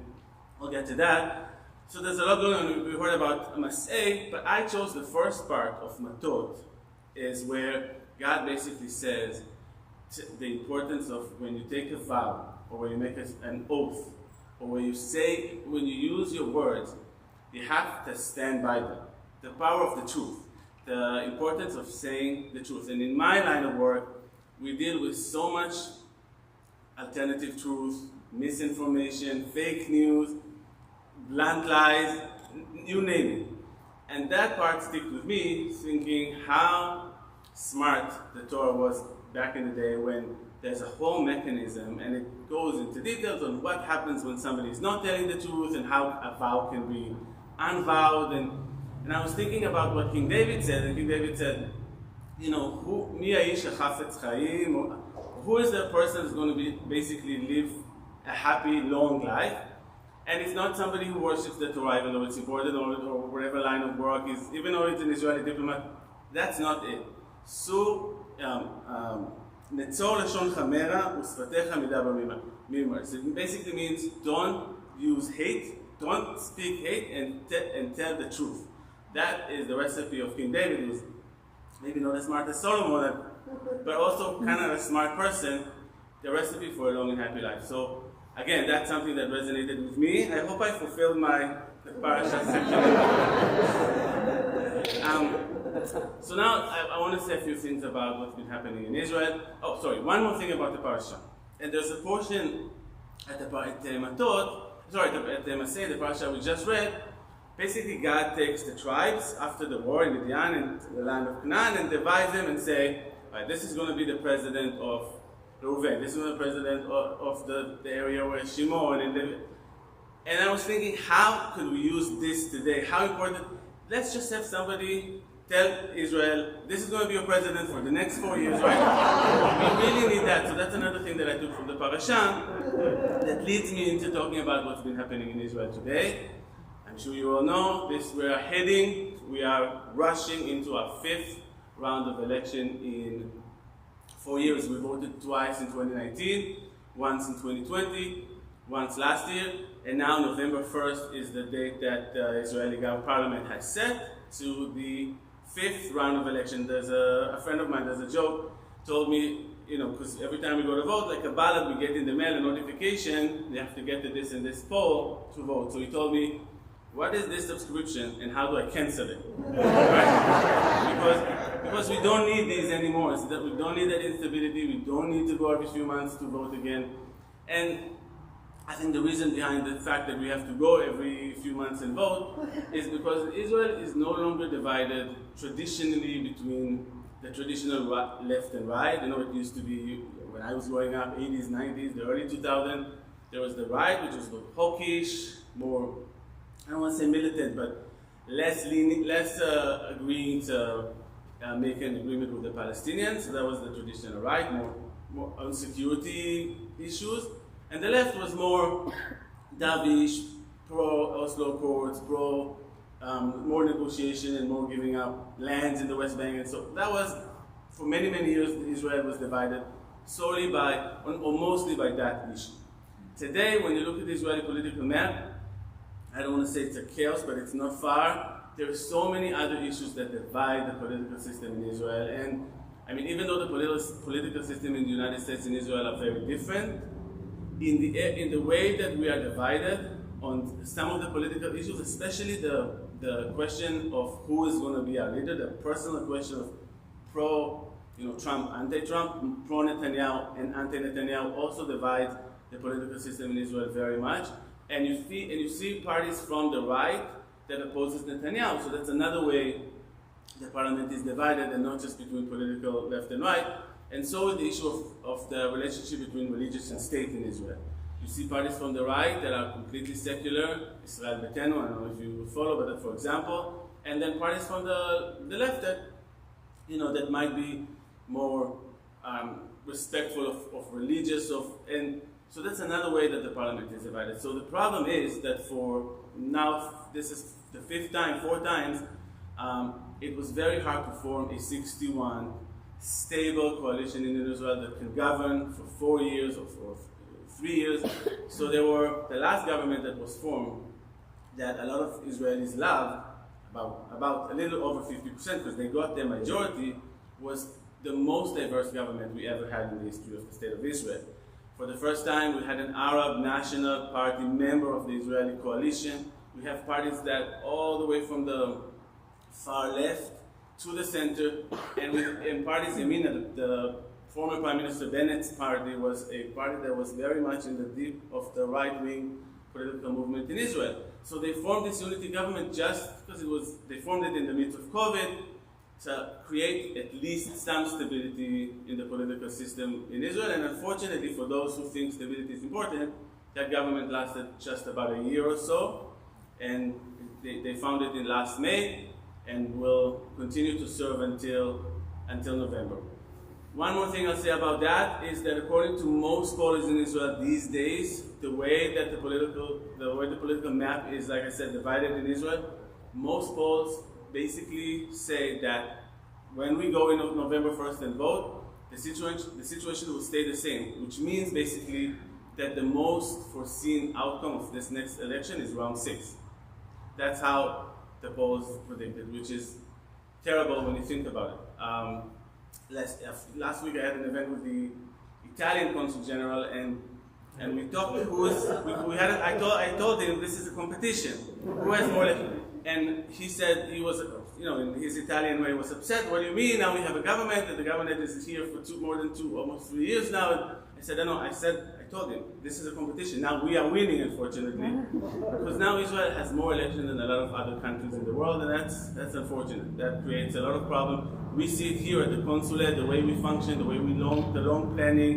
We'll get to that. So there's a lot going on. We heard about Mas'ei, but I chose the first part of Matot, is where God basically says the importance of when you take a vow, or when you make an oath, or when you use your words, you have to stand by them. The power of the truth, the importance of saying the truth. And in my line of work, we deal with so much alternative truth, misinformation, fake news, blunt lies, you name it. And that part sticks with me, thinking how smart the Torah was back in the day, when there's a whole mechanism and it goes into details on what happens when somebody is not telling the truth and how a vow can be unvowed. And I was thinking about what King David said, and King David said, you know, who is the person who's going to basically live a happy, long life? And it's not somebody who worships the Torah, even though it's important, or whatever line of work is, even though it's an Israeli diplomat. That's not it. So, Netzor lashon chamera usfatecha mida b'mimar. So it basically means don't use hate, don't speak hate, and tell the truth. That is the recipe of King David, who's maybe not as smart as Solomon, but also kind of a smart person. The recipe for a long and happy life. So again, that's something that resonated with me. I hope I fulfilled the parasha section. So now I want to say a few things about what's been happening in Israel. Oh, sorry, one more thing about the parasha. And there's a portion at the Mas'ei, the parasha we just read. Basically, God takes the tribes after the war in Midian and the land of Canaan and divides them and say, right, this is going to be the president of Reuven, this is going to be the president of the area where Shimon, and I was thinking, how could we use this today? How important? Let's just have somebody tell Israel, this is going to be your president for the next 4 years, right? We really need that. So that's another thing that I took from the parasha that leads me into talking about what's been happening in Israel today. I'm sure you all know we are rushing into our 5th round of election in 4 years. We voted twice in 2019, once in 2020, once last year, and now November 1st is the date that the Israeli parliament has set to the 5th round of election. There's a friend of mine, there's a joke, told me, you know, because every time we go to vote, like a ballot, we get in the mail a notification, you have to get to this and this poll to vote. So he told me, what is this subscription and how do I cancel it? Right? Because we don't need these anymore. So that we don't need that instability. We don't need to go every few months to vote again. And I think the reason behind the fact that we have to go every few months and vote is because Israel is no longer divided traditionally between the traditional left and right. You know, it used to be, when I was growing up, 80s, 90s, the early 2000s, there was the right, which was hawkish, more, I don't want to say militant, but less agreeing to make an agreement with the Palestinians. So that was the traditional right, more on security issues. And the left was more dovish, pro-Oslo Accords, more negotiation and more giving up lands in the West Bank. And so that was, for many, many years, Israel was divided solely or mostly by that issue. Today, when you look at the Israeli political map, I don't want to say it's a chaos, but it's not far. There are so many other issues that divide the political system in Israel. And I mean, even though the political system in the United States and Israel are very different, in the way that we are divided on some of the political issues, especially the question of who is going to be our leader, the personal question of pro-Trump, anti-Trump, pro-Netanyahu, and anti-Netanyahu also divides the political system in Israel very much. And you see parties from the right that opposes Netanyahu. So that's another way the parliament is divided, and not just between political left and right. And so is the issue of the relationship between religious and state in Israel. You see parties from the right that are completely secular, Israel Beitenu, I don't know if you follow, but for example, and then parties from the left that, that might be more respectful of religious, and so that's another way that the parliament is divided. So the problem is that for now, this is the four times, it was very hard to form a 61 stable coalition in Israel that can govern for 4 years or for 3 years. So the last government that was formed, that a lot of Israelis loved, about a little over 50%, because they got their majority, was the most diverse government we ever had in the history of the state of Israel. For the first time, we had an Arab National Party member of the Israeli coalition. We have parties that all the way from the far left to the center, and parties, the former Prime Minister Bennett's party was a party that was very much in the deep of the right-wing political movement in Israel. So they formed this unity government just because they formed it in the midst of COVID to create at least some stability in the political system in Israel. And unfortunately, for those who think stability is important, that government lasted just about a year or so, and they founded in last May, and will continue to serve until November. One more thing I'll say about that is that according to most scholars in Israel these days, the way the political map is, like I said, divided in Israel, most polls basically say that when we go in November 1st and vote, the situation will stay the same, which means basically that the most foreseen outcome of this next election is round 6. That's how the polls predicted, which is terrible when you think about it. Last week I had an event with the Italian Consul General, and we talked I told him this is a competition. Who has more? And he said he was, in his Italian way, was upset. What do you mean? Now we have a government, and the government is here for almost 3 years now. And I said, no, I told him, this is a competition. Now we are winning, unfortunately, because now Israel has more elections than a lot of other countries in the world, and that's unfortunate. That creates a lot of problems. We see it here at the consulate, the way we function, the way the long planning,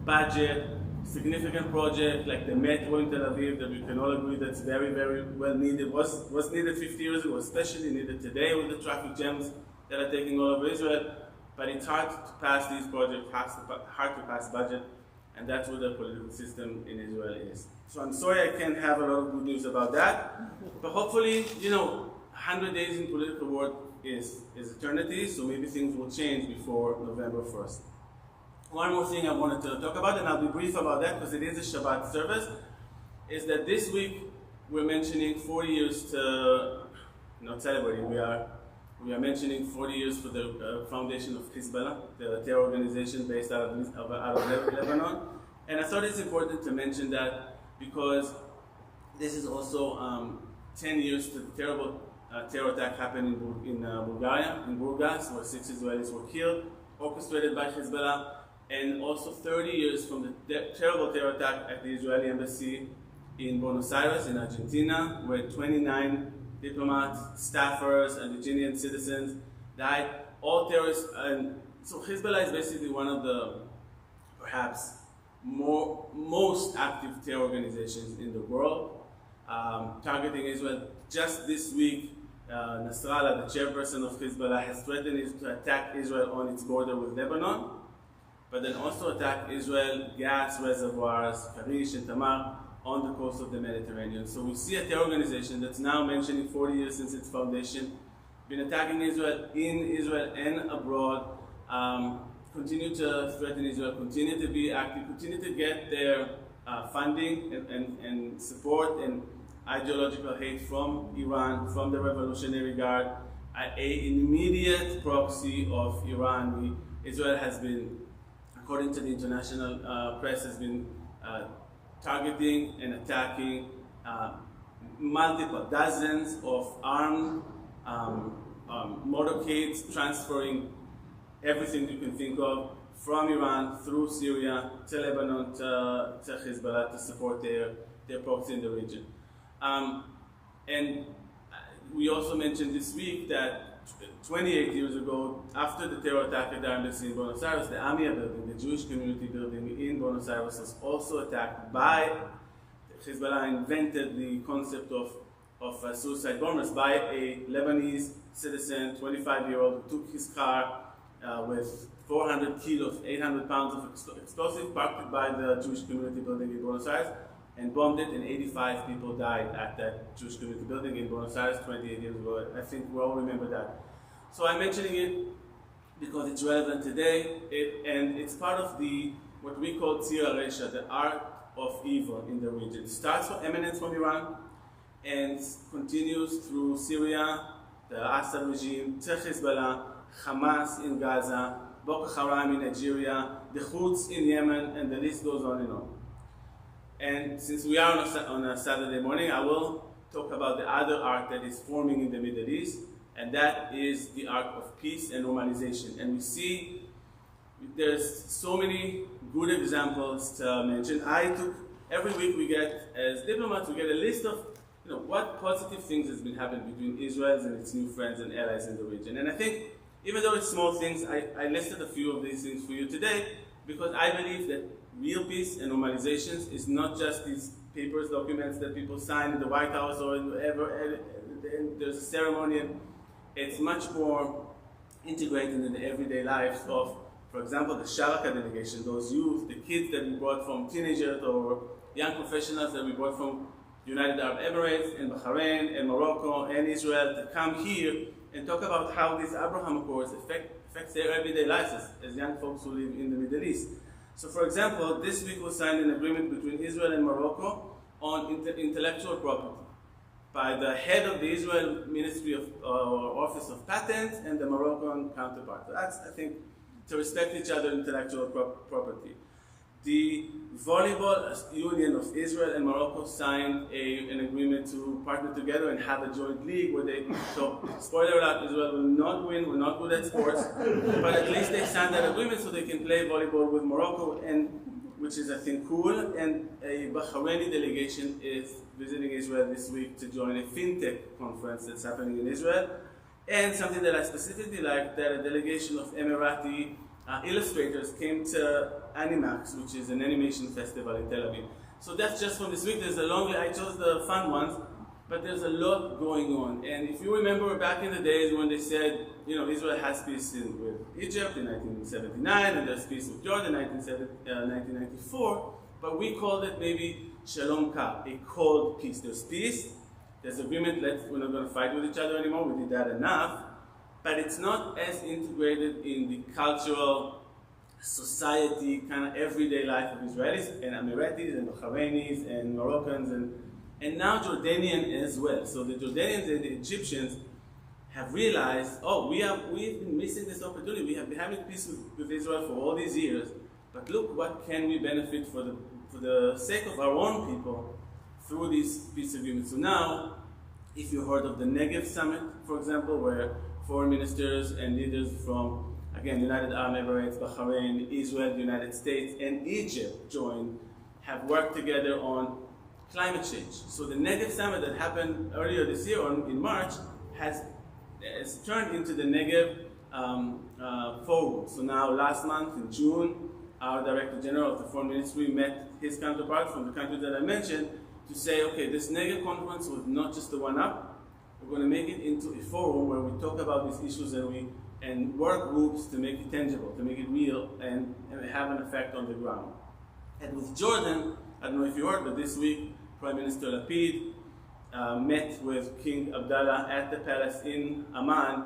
budget, significant project like the metro in Tel Aviv that we can all agree that's very, very well needed, was needed 50 years ago, especially needed today with the traffic jams that are taking all over Israel. But it's hard to pass these projects, hard to pass budget, and that's what the political system in Israel is. So I'm sorry I can't have a lot of good news about that, but hopefully, 100 days in political work is eternity, so maybe things will change before November 1st. One more thing I wanted to talk about, and I'll be brief about that because it is a Shabbat service, is that this week we're mentioning 40 years to, not celebrating, we are mentioning 40 years for the foundation of Hezbollah, the terror organization based out of Lebanon. And I thought it's important to mention that because this is also 10 years to the terrible terror attack happened in Bulgaria, in Burgas, where 6 Israelis were killed, orchestrated by Hezbollah, and also 30 years from the terrible terror attack at the Israeli embassy in Buenos Aires, in Argentina, where 29 diplomats, staffers, Argentinian citizens died, all terrorists. And so Hezbollah is basically one of the perhaps most active terror organizations in the world, targeting Israel. Just this week, Nasrallah, the chairperson of Hezbollah, has threatened to attack Israel on its border with Lebanon, but then also attack Israel gas reservoirs, Karish and Tamar, on the coast of the Mediterranean. So we see a terror organization that's now mentioning 40 years since its foundation, been attacking Israel in Israel and abroad, continue to threaten Israel, continue to be active, continue to get their funding and support and ideological hate from Iran, from the Revolutionary Guard, an immediate proxy of Iran. Israel has been, according to the international press, has been targeting and attacking multiple dozens of armed motorcades, transferring everything you can think of from Iran through Syria to Lebanon to Hezbollah to support their proxy in the region. And we also mentioned this week that 28 years ago, after the terror attack at the embassy in Buenos Aires, the AMIA building, the Jewish community building in Buenos Aires, was also attacked by Hezbollah. Invented the concept of suicide bombers by a Lebanese citizen, 25-year-old, who took his car with 400 kilos, 800 pounds of explosive, parked it by the Jewish community building in Buenos Aires, and bombed it, and 85 people died at that Jewish community building in Buenos Aires 28 years ago. I think we all remember that. So I'm mentioning it because it's relevant today, and it's part of what we call Tzir HaResha, the art of evil in the region. It starts from eminence from Iran and continues through Syria, the Assad regime, to Hezbollah, Hamas in Gaza, Boko Haram in Nigeria, the Houthis in Yemen, and the list goes on and on. And since we are on a Saturday morning, I will talk about the other art that is forming in the Middle East, and that is the art of peace and normalization. And we see there's so many good examples to mention. Every week we get, as diplomats, we get a list of what positive things has been happening between Israel and its new friends and allies in the region. And I think, even though it's small things, I listed a few of these things for you today because I believe that real peace and normalizations is not just these papers, documents that people sign in the White House or wherever, and there's a ceremony. And it's much more integrated in the everyday lives of, for example, the Shabbat delegation, those youth, the kids that we brought from teenagers or young professionals that we brought from United Arab Emirates and Bahrain and Morocco and Israel to come here and talk about how these Abraham Accords affects their everyday lives as young folks who live in the Middle East. So for example, this week was signed an agreement between Israel and Morocco on intellectual property by the head of the Israel Ministry of Office of Patents and the Moroccan counterpart. So that's, I think, to respect each other intellectual property. The Volleyball Union of Israel and Morocco signed an agreement to partner together and have a joint league where so spoiler alert, Israel will not win, we're not good at sports, but at least they signed that agreement so they can play volleyball with Morocco, and which is, I think, cool. And a Bahraini delegation is visiting Israel this week to join a fintech conference that's happening in Israel. And something that I specifically like, that a delegation of Emirati illustrators came to Animax, which is an animation festival in Tel Aviv. So that's just from this week. There's a long list. I chose the fun ones, but there's a lot going on. And if you remember back in the days when they said, Israel has peace with Egypt in 1979, and there's peace with Jordan in 1994, but we called it maybe Shalom Ka, a cold peace. There's peace, there's agreement, we're not going to fight with each other anymore, we did that enough, but it's not as integrated in the cultural, society, kind of everyday life of Israelis and Emiratis and Bahrainis and Moroccans and now Jordanian as well. So the Jordanians and the Egyptians have realized, we've been missing this opportunity. We have been having peace with Israel for all these years, but look what can we benefit for the sake of our own people through these peace agreements. So now, if you heard of the Negev Summit, for example, where foreign ministers and leaders from, again, United Arab Emirates, Bahrain, Israel, the United States, and Egypt have worked together on climate change. So the Negev Summit that happened earlier this year in March has turned into the Negev Forum. So now last month in June, our Director General of the Foreign Ministry met his counterpart from the country that I mentioned to say, okay, this Negev conference was not just the one-up. We're going to make it into a forum where we talk about these issues and work groups to make it tangible, to make it real, and have an effect on the ground. And with Jordan, I don't know if you heard, but this week, Prime Minister Lapid met with King Abdullah at the palace in Amman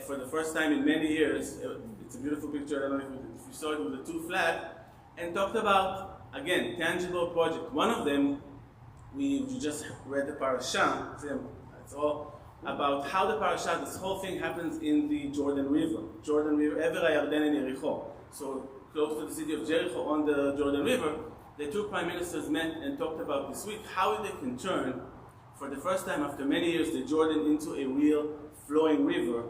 for the first time in many years. It's a beautiful picture, I don't know if you saw it, with the two flags, and talked about, again, tangible projects. One of them, we just read the parasha, it's all about how the parasha, this whole thing happens in the Jordan River, Ever HaYarden and Jericho. So close to the city of Jericho on the Jordan River, the two prime ministers met and talked about this week how they can turn, for the first time after many years, the Jordan into a real flowing river,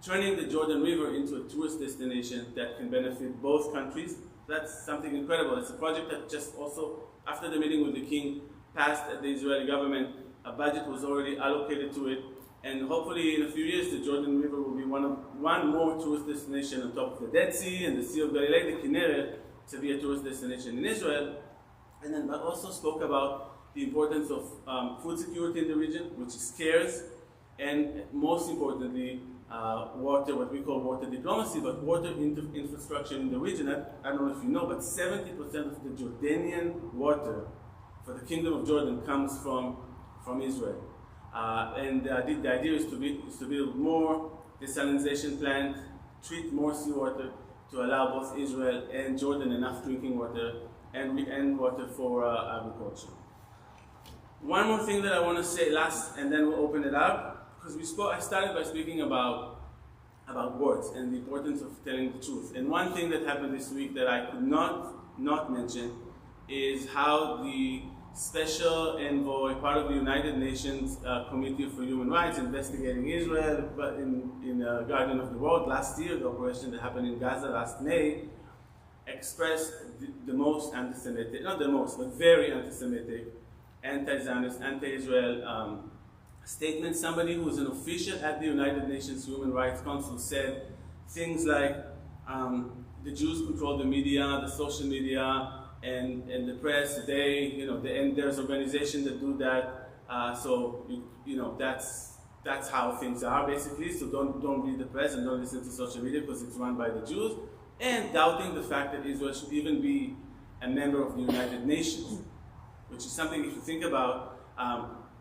turning the Jordan River into a tourist destination that can benefit both countries. That's something incredible. It's a project that just also, after the meeting with the king, passed at the Israeli government. A budget was already allocated to it, and hopefully in a few years the Jordan River will be one more tourist destination on top of the Dead Sea and the Sea of Galilee, the Kinneret, to be a tourist destination in Israel. And then I also spoke about the importance of food security in the region, which is scarce, and most importantly, water, what we call water diplomacy, but water infrastructure in the region. I don't know if you know, but 70% of the Jordanian water for the Kingdom of Jordan comes from Israel. And the idea is to build more desalination plant, treat more seawater to allow both Israel and Jordan enough drinking water and water for agriculture. One more thing that I want to say last, and then we'll open it up, because I started by speaking about words and the importance of telling the truth. And one thing that happened this week that I could not mention is how the special envoy, part of the United Nations Committee for Human Rights, investigating Israel, but in Guardian of the World last year, the operation that happened in Gaza last May, expressed the most anti-Semitic, not the most, but very anti-Semitic, anti-Zionist, anti-Israel statement. Somebody who was an official at the United Nations Human Rights Council said things like the Jews control the media, the social media, and the press. And there's organizations that do that. So that's how things are basically. So don't read the press and don't listen to social media because it's run by the Jews. And doubting the fact that Israel should even be a member of the United Nations, which is something, if you think about,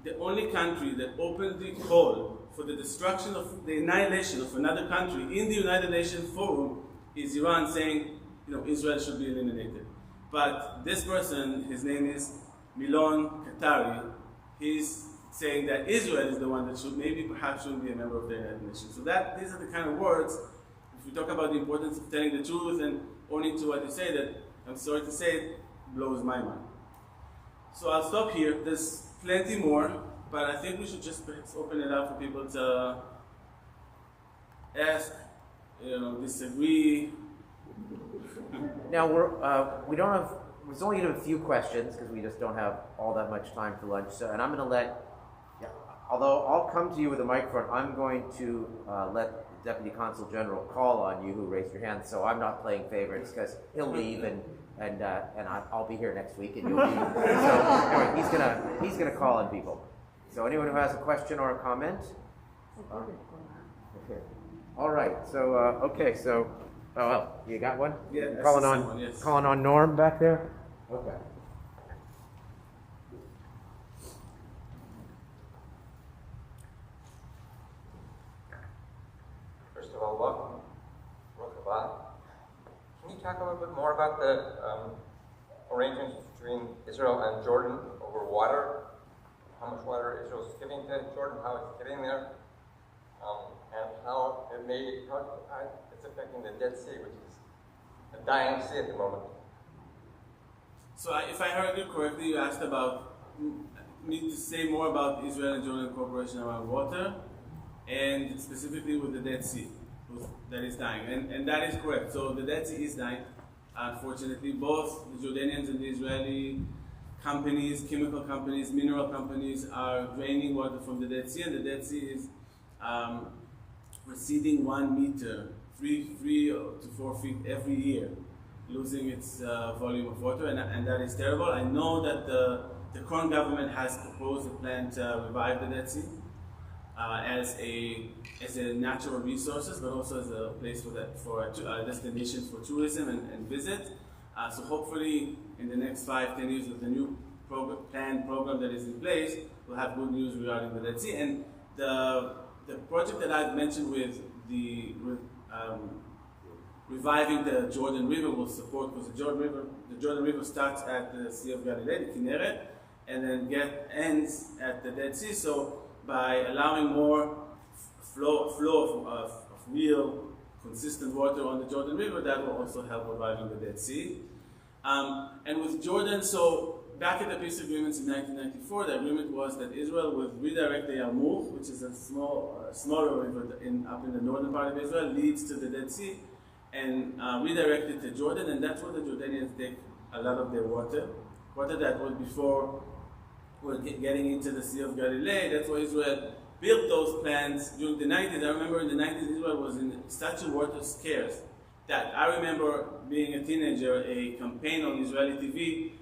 the only country that openly called for the destruction of the annihilation of another country in the United Nations Forum is Iran, saying, Israel should be eliminated. But this person, his name is Milon Qatari, he's saying that Israel is the one that perhaps shouldn't be a member of the United Nations. So these are the kind of words, if we talk about the importance of telling the truth and owning to what you say, that I'm sorry to say it, blows my mind. So I'll stop here. There's plenty more, but I think we should just perhaps open it up for people to ask, disagree. Now we only have a few questions because we just don't have all that much time for lunch. So, and I'm going to although I'll come to you with a microphone, I'm going to let the Deputy Consul General call on you who raised your hand. So I'm not playing favorites because he'll leave and I'll be here next week and you'll be. So anyway, he's gonna call on people. So anyone who has a question or a comment? Okay. All right. So oh well, you got one? Yeah. Calling on Norm back there. Okay. First of all, welcome. Can you talk a little bit more about the arrangements between Israel and Jordan over water? How much water Israel is giving to Jordan, how it's getting there, and how it's affecting the Dead Sea, which is a dying sea at the moment. So if I heard you correctly, you asked about me to say more about Israel and Jordan cooperation around water, and specifically with the Dead Sea that is dying, and that is correct. So the Dead Sea is dying. Unfortunately, both the Jordanians and the Israeli companies, chemical companies, mineral companies are draining water from the Dead Sea, and the Dead Sea is receding 1 meter, 3 to 4 feet every year, losing its volume of water, and that is terrible. I know that the current government has proposed a plan to revive the Dead Sea as a natural resources, but also as a place for destinations for tourism and visit. So hopefully in the next 5-10 years with the new planned program that is in place, we'll have good news regarding the Dead Sea. And the project that I've mentioned with reviving the Jordan River will support, because the Jordan River starts at the Sea of Galilee, the Kinneret, and then ends at the Dead Sea. So by allowing more flow of real, consistent water on the Jordan River, that will also help reviving the Dead Sea. And with Jordan, so back at the peace agreements in 1994, the agreement was that Israel would redirect the Yarmouk, which is a smaller river up in the northern part of Israel, leads to the Dead Sea, and redirect it to Jordan, and that's where the Jordanians take a lot of their water that was before were getting into the Sea of Galilee. That's why Israel built those plants during the 90s. I remember in the 90s Israel was in such a water scarce that I remember being a teenager, a campaign on Israeli TV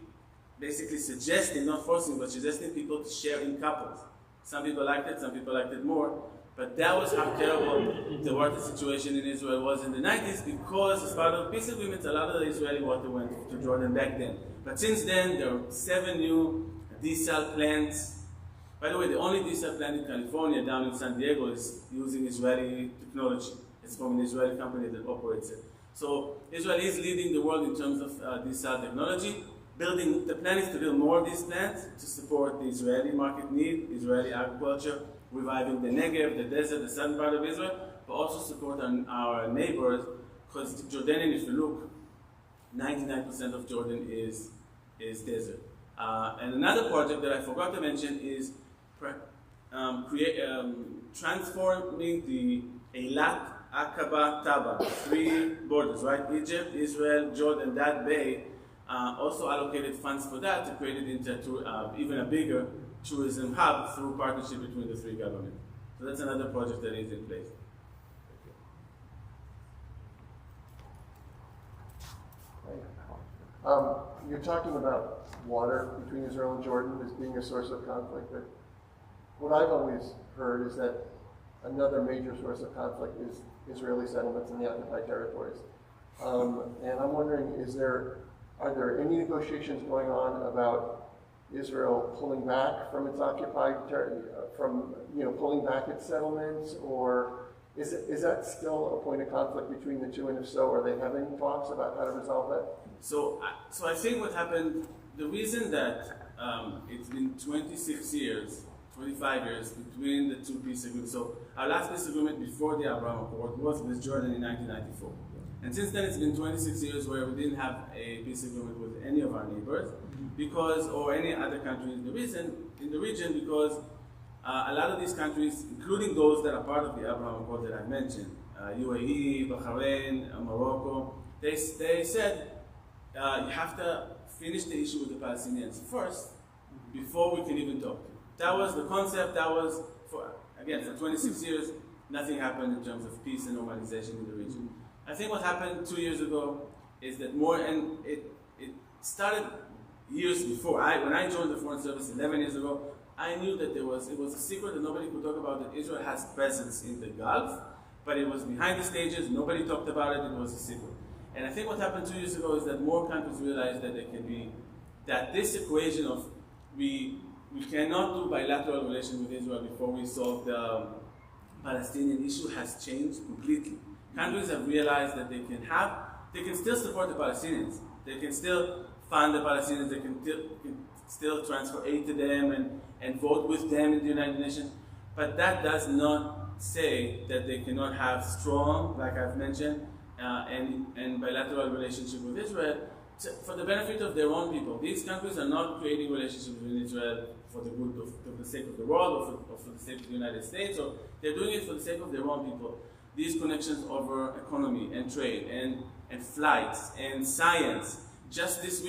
basically suggesting, not forcing, but suggesting people to share in couples. Some people liked it, some people liked it more. But that was how terrible the water situation in Israel was in the 90s, because as part of peace agreements, a lot of the Israeli water went to Jordan back then. But since then, there are 7 new desal plants. By the way, the only desal plant in California, down in San Diego, is using Israeli technology. It's from an Israeli company that operates it. So Israel is leading the world in terms of desal technology. The plan is to build more of these plants to support the Israeli market need, Israeli agriculture, reviving the Negev, the desert, the southern part of Israel, but also support our neighbors, because Jordanian, if you look, 99% of Jordan is desert. And another project that I forgot to mention is transforming the Eilat, Aqaba, Taba, 3 borders, right? Egypt, Israel, Jordan, that bay, also allocated funds for that to create it into even a bigger tourism hub through partnership between the 3 governments. So that's another project that is in place. You're talking about water between Israel and Jordan as being a source of conflict, but what I've always heard is that another major source of conflict is Israeli settlements in the occupied territories. And I'm wondering, are there any negotiations going on about Israel pulling back from its occupied pulling back its settlements, or is that still a point of conflict between the two? And if so, are they having talks about how to resolve that? So I think what happened, the reason that it's been 25 years between the 2 peace agreements. So our last peace agreement before the Abraham Accord was with Jordan in 1994. And since then it's been 26 years where we didn't have a peace agreement with any of our neighbors, or any other country in the region, because a lot of these countries, including those that are part of the Abraham Accord that I mentioned, UAE, Bahrain, Morocco, they said you have to finish the issue with the Palestinians first before we can even talk to you. That was the concept. That was, for 26 years, nothing happened in terms of peace and normalization in the region. I think what happened 2 years ago is that it started years before. When I joined the Foreign Service 11 years ago, I knew that it was a secret that nobody could talk about, that Israel has presence in the Gulf, but it was behind the stages, nobody talked about it, it was a secret. And I think what happened 2 years ago is that more countries realized that this equation of we cannot do bilateral relations with Israel before we solve the Palestinian issue has changed completely. Countries have realized that they can still support the Palestinians, they can still fund the Palestinians, they can still transfer aid to them and vote with them in the United Nations, but that does not say that they cannot have strong, like I've mentioned, and bilateral relationship with Israel for the benefit of their own people. These countries are not creating relationships with Israel for the good of the sake of the world or for the sake of the United States, or they're doing it for the sake of their own people. These connections over economy and trade and flights and science. Just this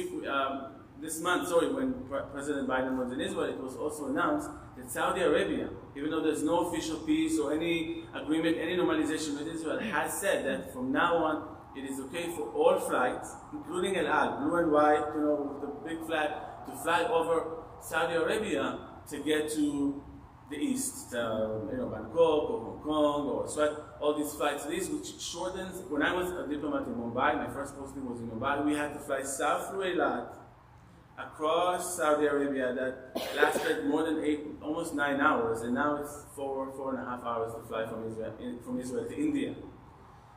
month, when President Biden was in Israel, it was also announced that Saudi Arabia, even though there's no official peace or any agreement, any normalization with Israel, has said that from now on, it is okay for all flights, including El Al, blue and white, with the big flag, to fly over Saudi Arabia to get to the east, Bangkok or Hong Kong or Swat, all these flights. These which shortens. When I was a diplomat in Mumbai, my first posting was in Mumbai. We had to fly south through Eilat, across Saudi Arabia, that lasted more than almost 9 hours, and now it's 4.5 hours to fly from Israel to India.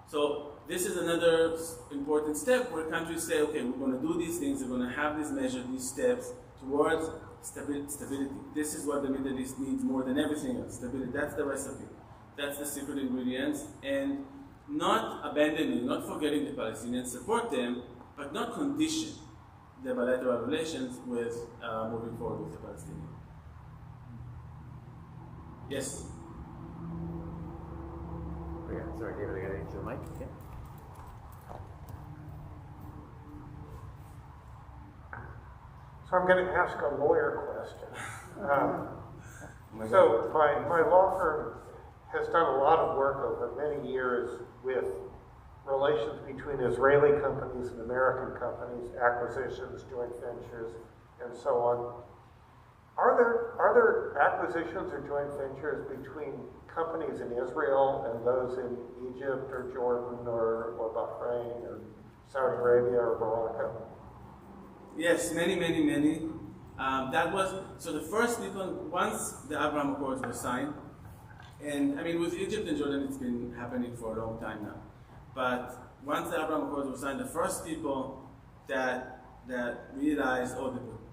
So this is another important step where countries say, okay, we're going to do these things, we're going to have these measures, these steps towards stability. This is what the Middle East needs more than everything else. Stability. That's the recipe. That's the secret ingredients. And not abandoning, not forgetting the Palestinians, support them, but not condition the bilateral relations with moving forward with the Palestinians. Yes? Oh, yeah. Sorry, David, I got to get you the mic. Yeah. So I'm going to ask a lawyer question. So my law firm has done a lot of work over many years with relations between Israeli companies and American companies, acquisitions, joint ventures, and so on. Are there acquisitions or joint ventures between companies in Israel and those in Egypt or Jordan or Bahrain or Saudi Arabia or Morocco? Yes, many. That was, so the first people, once the Abraham Accords were signed, and I mean with Egypt and Jordan it's been happening for a long time now, but once the Abraham Accords were signed, the first people that realized,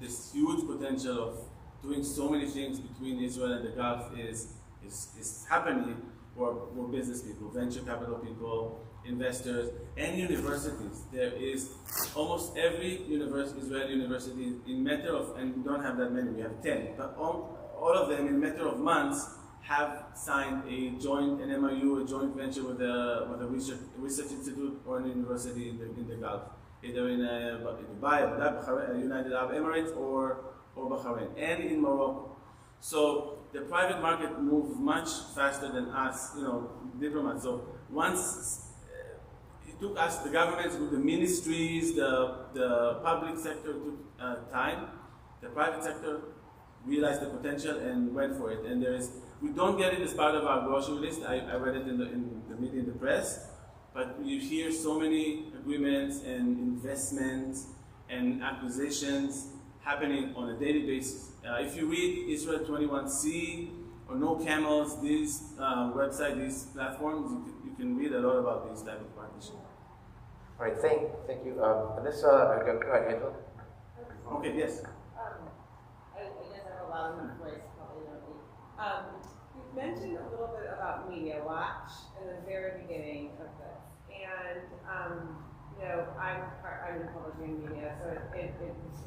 this huge potential of doing so many things between Israel and the Gulf is happening were business people, venture capital people, investors, and universities. There is almost every Israeli university in matter of, and we don't have that many, we have 10, but all of them in matter of months have signed an MOU, a joint venture with a research institute or an university in the Gulf, either in Dubai, United Arab Emirates, or Bahrain, and in Morocco. So the private market moves much faster than us, diplomats. So once it took us, the governments, with the ministries, the public sector took time. The private sector realized the potential and went for it. And we don't get it as part of our grocery list. I read it in the media, in the press. But you hear so many agreements and investments and acquisitions happening on a daily basis. If you read Israel 21C or No Camels, these websites, these platforms, you can read a lot about these type of partnerships. All right, thank you. Vanessa, go ahead, Angela. Okay, yes. I guess I have a lot of my voice, probably don't need. You mentioned a little bit about Media Watch in the very beginning of this, and I'm in publishing media, so it's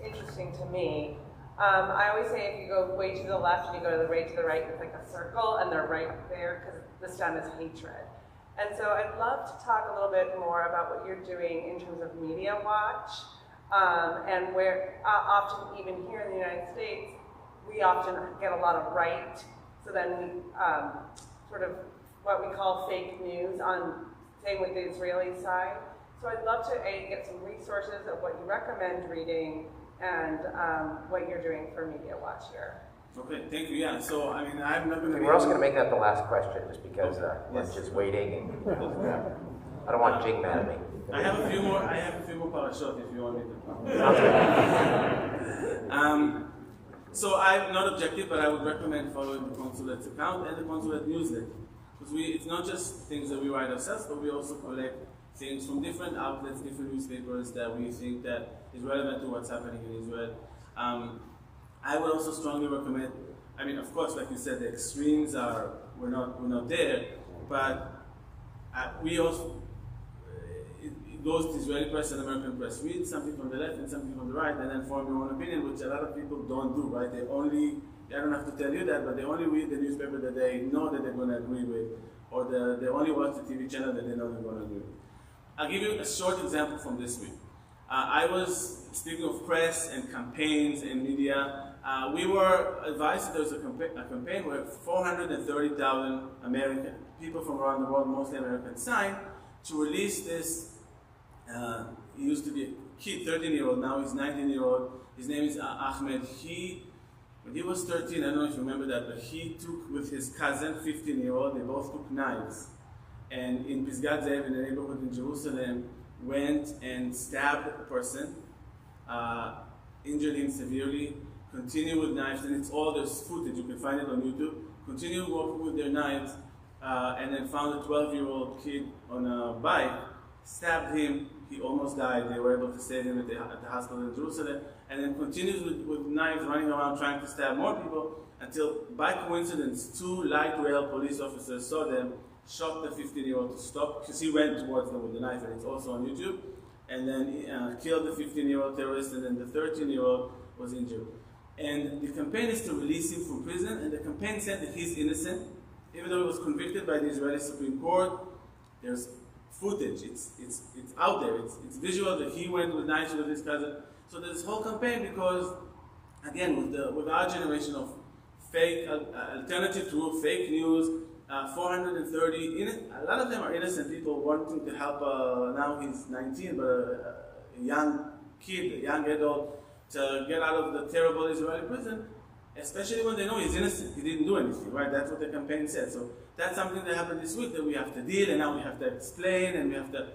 interesting to me. I always say if you go way to the left and you go way to the right, it's like a circle, and they're right there because the stem is hatred. And so I'd love to talk a little bit more about what you're doing in terms of Media Watch, and where often even here in the United States, we often get a lot of right, so then sort of what we call fake news same with the Israeli side. So I'd love to get some resources of what you recommend reading and what you're doing for Media Watch here. Okay, thank you. Yeah, so I mean, I'm not going to. We're also going to make that the last question, just because lunch is waiting, and I don't want Jing mad at me. I have a few more parashot if you want me to. So I'm not objective, but I would recommend following the consulate's account and the consulate newsletter, because it's not just things that we write ourselves, but we also collect things from different outlets, different newspapers that we think that is relevant to what's happening in Israel. I would also strongly recommend, I mean, of course, like you said, the extremes we're not there, but we also, it goes to Israeli press and American press. Read something from the left and something from the right, and then form your own opinion, which a lot of people don't do, right? I don't have to tell you that, but they only read the newspaper that they know that they're going to agree with, or they only watch the TV channel that they know they're going to agree with. I'll give you a short example from this week. I was speaking of press and campaigns and media. We were advised that there was a campaign where 430,000 American people from around the world, mostly Americans, signed to release this. He used to be a kid, 13-year-old, now he's 19-year-old. His name is Ahmed. When he was 13, I don't know if you remember that, but he took with his cousin, 15-year-old, they both took knives. And in Pisgat Zev, in a neighborhood in Jerusalem, went and stabbed a person, injured him severely, continued with knives, and there's footage, you can find it on YouTube, continued walking with their knives, and then found a 12-year-old kid on a bike, stabbed him, he almost died, they were able to save him at the hospital in Jerusalem, and then continues with knives running around trying to stab more people, until by coincidence 2 light rail police officers saw them, shot the 15-year-old to stop, because he went towards them with the knife, and it's also on YouTube, and then killed the 15-year-old terrorist, and then the 13-year-old was injured. And the campaign is to release him from prison, and the campaign said that he's innocent, even though he was convicted by the Israeli Supreme Court. There's footage, it's out there, it's visual that he went with knives with his cousin. So there's this whole campaign because, again, with our generation of fake, alternative truth, fake news, 430, a lot of them are innocent people wanting to help, now he's 19, but a young kid, a young adult, to get out of the terrible Israeli prison, especially when they know he's innocent, he didn't do anything, right? That's what the campaign said. So that's something that happened this week that we have to deal, and now we have to explain, and we have to...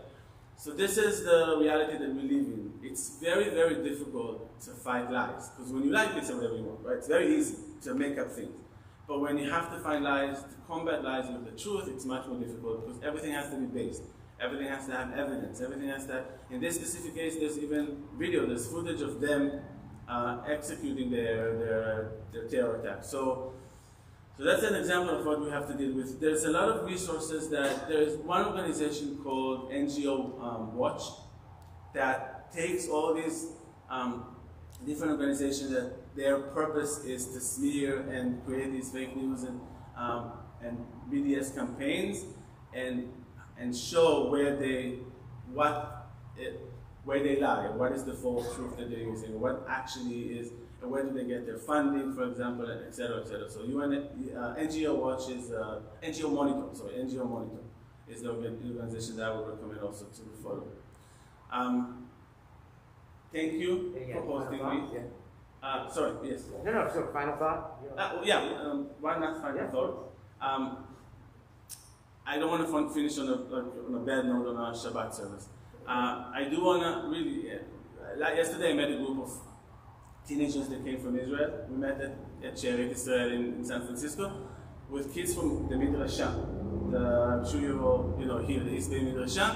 So this is the reality that we live in. It's very, very difficult to fight lies, because when you lie, you can say whatever you want, right? It's very easy to make up things. But when you have to find lies, to combat lies with the truth, it's much more difficult, because everything has to be based. Everything has to have evidence. Everything has to have, in this specific case, there's even video, there's footage of them executing their terror attack. So that's an example of what we have to deal with. There's a lot of resources there's one organization called NGO Watch that takes all these different organizations that their purpose is to smear and create these fake news and BDS campaigns and show where they lie, what is the false truth that they're using, what actually is, and where do they get their funding, for example, et cetera, et cetera. So NGO Watch is, NGO Monitor is the organization that I would recommend also to follow. Thank you for hosting me. Sorry, yes. No, so final thought? One last final thought. I don't want to finish on a bad note on our Shabbat service. I do want to really, like yesterday I met a group of teenagers that came from Israel. We met at Shearit Israel in San Francisco with kids from the Midrashah. I'm sure you all hear the East Bay Midrashah.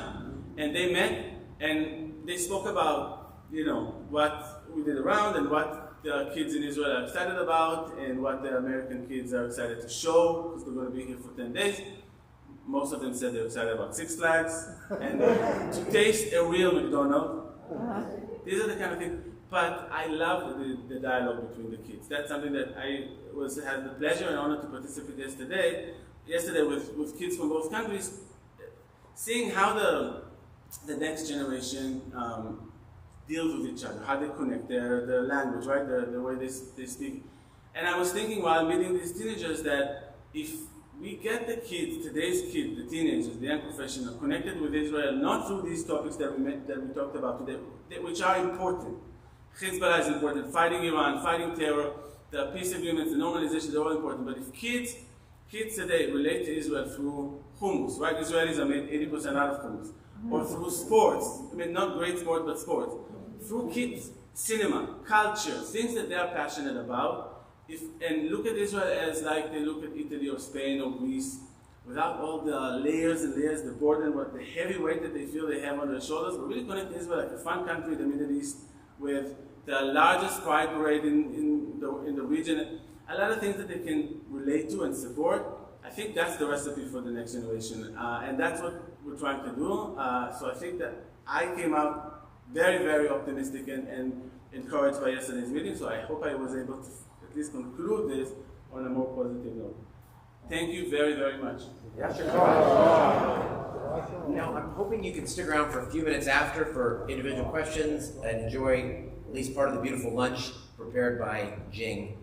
And they met and they spoke about, what we did around and what the kids in Israel are excited about and what the American kids are excited to show, because they're going to be here for 10 days. Most of them said they're excited about Six Flags and to taste a real McDonald's. These are the kind of things. But I love the dialogue between the kids. That's something that I had the pleasure and honor to participate yesterday with kids from both countries, seeing how the next generation deals with each other, how they connect, their language, right, the way they speak. And I was thinking while meeting these teenagers that if we get the kids, today's kids, the teenagers, the young professionals, connected with Israel, not through these topics that we talked about today, which are important. Hezbollah is important, fighting Iran, fighting terror, the peace agreements, the normalization, they're all important. But if kids today relate to Israel through hummus, right? Israelis are made 80% out of hummus. Or through sports, not great sport, but sports. Through kids, cinema, culture, things that they are passionate about. And look at Israel as like they look at Italy or Spain or Greece, without all the layers and layers, the burden, the heavy weight that they feel they have on their shoulders. But really connect Israel like a fun country in the Middle East with the largest pride parade in the region. A lot of things that they can relate to and support. I think that's the recipe for the next generation. And that's what we're trying to do. So I think that I came out very, very optimistic and encouraged by yesterday's meeting. So I hope I was able to at least conclude this on a more positive note. Thank you very, very much. Now, I'm hoping you can stick around for a few minutes after for individual questions and enjoy at least part of the beautiful lunch prepared by Jing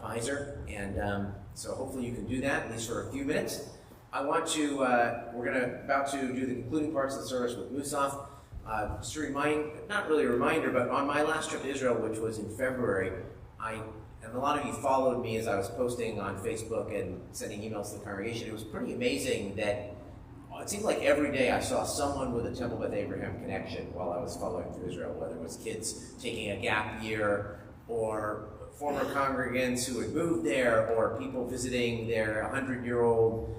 Pizer. And so hopefully you can do that, at least for a few minutes. I want to, we're about to do the concluding parts of the service with Musaf. Just a not really a reminder, but on my last trip to Israel, which was in February, and a lot of you followed me as I was posting on Facebook and sending emails to the congregation. It was pretty amazing that it seemed like every day I saw someone with a Temple Beth Abraham connection while I was following through Israel, whether it was kids taking a gap year or former congregants who had moved there or people visiting their 100-year-old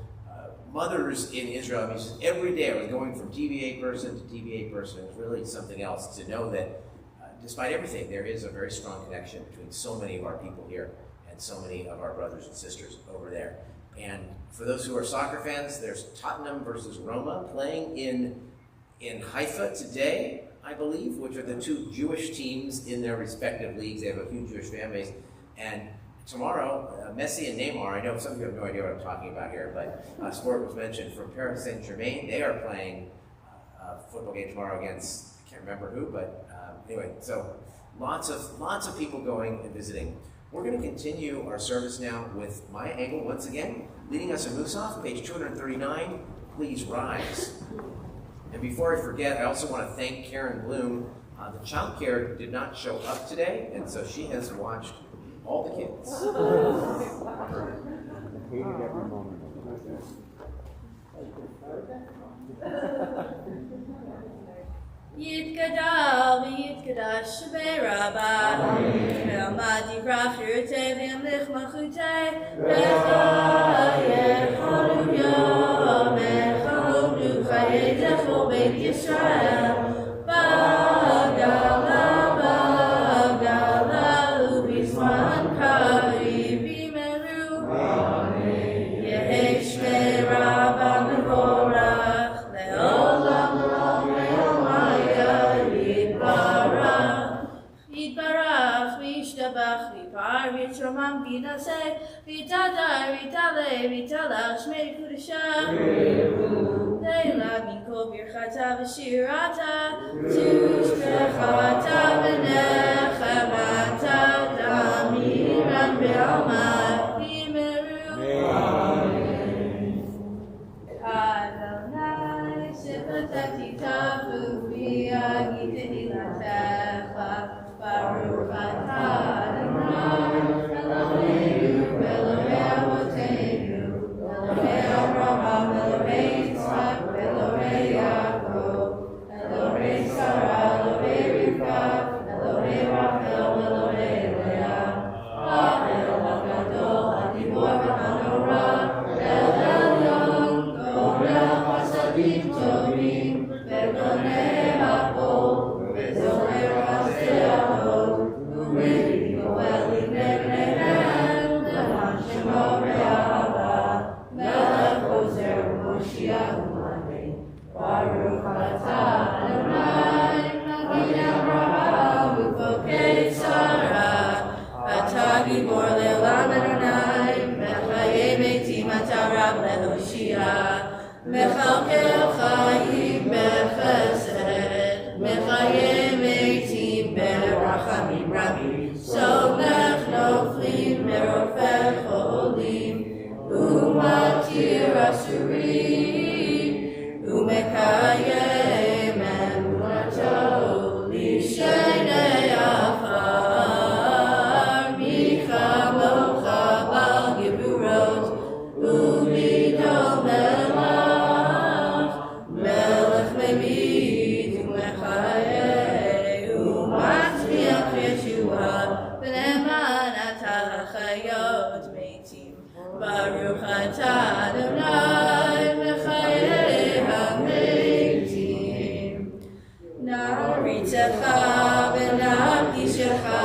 mothers in Israel. I mean, just every day I was going from TBA person to TBA person. It was really something else to know that despite everything, there is a very strong connection between so many of our people here and so many of our brothers and sisters over there. And for those who are soccer fans, there's Tottenham versus Roma playing in Haifa today, I believe, which are the two Jewish teams in their respective leagues. They have a huge Jewish fan base. And tomorrow, Messi and Neymar, I know some of you have no idea what I'm talking about here, but sport was mentioned, from Paris Saint-Germain. They are playing a football game tomorrow against, I can't remember who, but anyway, so lots of people going and visiting. We're going to continue our service now with Maya Engel once again, leading us in Musaf, page 239. Please rise. And before I forget, I also want to thank Karen Bloom. The child care did not show up today, and so she has watched all the kids. Hated every moment Yitgadal v'yitgadash she'berabah Ve'amadi prachirtei v'yamlich malchutei Recha yechonu yomech Chonu chayei zechol beit Yisrael Bagala ubizman kari v'meru Yehi she'berabah mevorach Le'olam Yitbarach, v'yishtabach, v'yipar, v'yitzromam, v'yinaseh, v'yitadar, v'yitaleh, v'yitalach, shmei kudashah. Leila minkol birchata v'shirata, tushbechata v'nechamata, damiran be'alma, v'yimeru. Adonai, shifatati tafu, v'yagite ilatecha, Baruch atah Adonai, Eloheinu, Elohei Avotenu, Elohei Avraham, Elohei Yitzchak, Elohei Yaakov, Elohei Sarah, Elohei Rivka, Elohei Rachel, Elohei Leah, Ha'el HaGadol, HaGibor v'Hanorah, El Elyon, Goreh Chasadim Tovim, Ve'gonei Hakol, Ve'zorer Haseh. Baruch atah Adonai, Magid Avraham u'pokei Sarah, atah gibor le'olam Adonai, mechayei metim atah rab le'hoshia, mechalkel chayim b'chesed, mechayei metim b'rachamim rabim, somech noflim berofech cholim, umatir asurim. Umekayem emunato lishenei afar michamocha bal geburot umido melech melech memid umechayei umatzliach Yeshua v'neman atah hachayot meitim Baruch atah Adonai mechayei Na'aritecha v'na'kishecha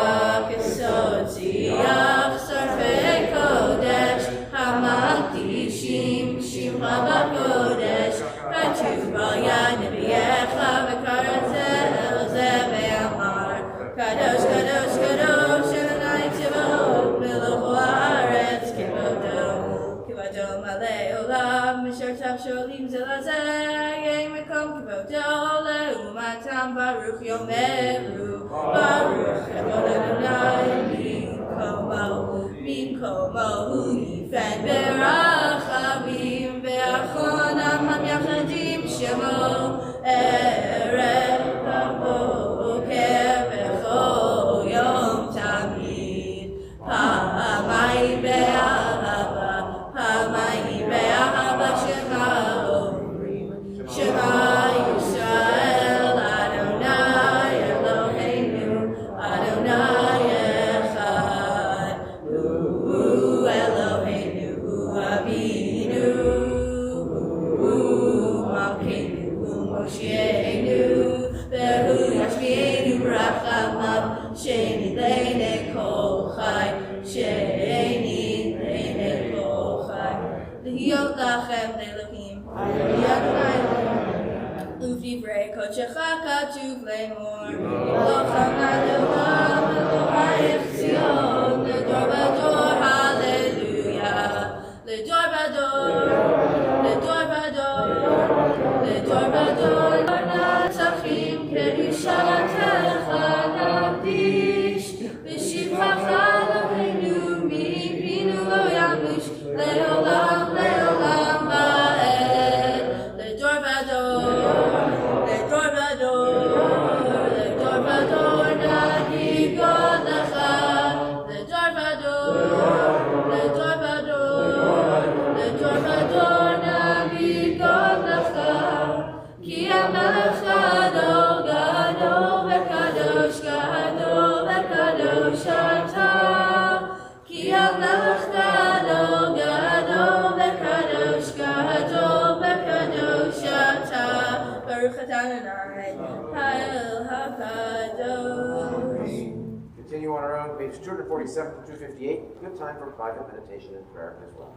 k'sotziach sarfei kodesh hamakdishim shimcha b'kodesh katuv b'al yad nebiecha v'karatel zeh ve'amar kadosh kadosh kadosh Adonai tzivot melech haaretz kivodo malei olam misher tav sholim zelazeh yei mekom kivodo le'umatam baruch yomeru baruch Adonai minkomo hu yifen berachamim ve'achonam hamyachadim shemo erev b'boker b'chol yom tamid pamayim be'ahava pamayim be'ahava shema omrim shema Yisrael Adonai Eloheinu Adonai Echad Hu Eloheinu Hu Avi Sheni leine kol chai, Sheni leine kol chai. L'hiyot lachem le'elohim, Adonai Uvdivrei kodshecha katuv lemor, Eloham Adonai Elohayich Zion, Ledor vador, Hallelujah, Ledor vador, Ledor vador, Ledor vador, Natzachim kedushatecha naqdish, V'shivchacha Eloheinu mipinu lo yamush, Leolam leolam ba'ed, Ledor vador, Ledor vador, Ledor vador nagid God lecha, Ledor vador, Ledor vador, Ledor vador nagid God lecha, Ki hamelech gadol gadol v'kadosh gadol v'kadosh ata, Ki hamelech gadol gadol v'kadosh gadol v'kadosh ata, Baruch atah Adonai Ha'el HaKadosh. Continue on our own, page 247 to 258. Good time for private meditation and prayer as well.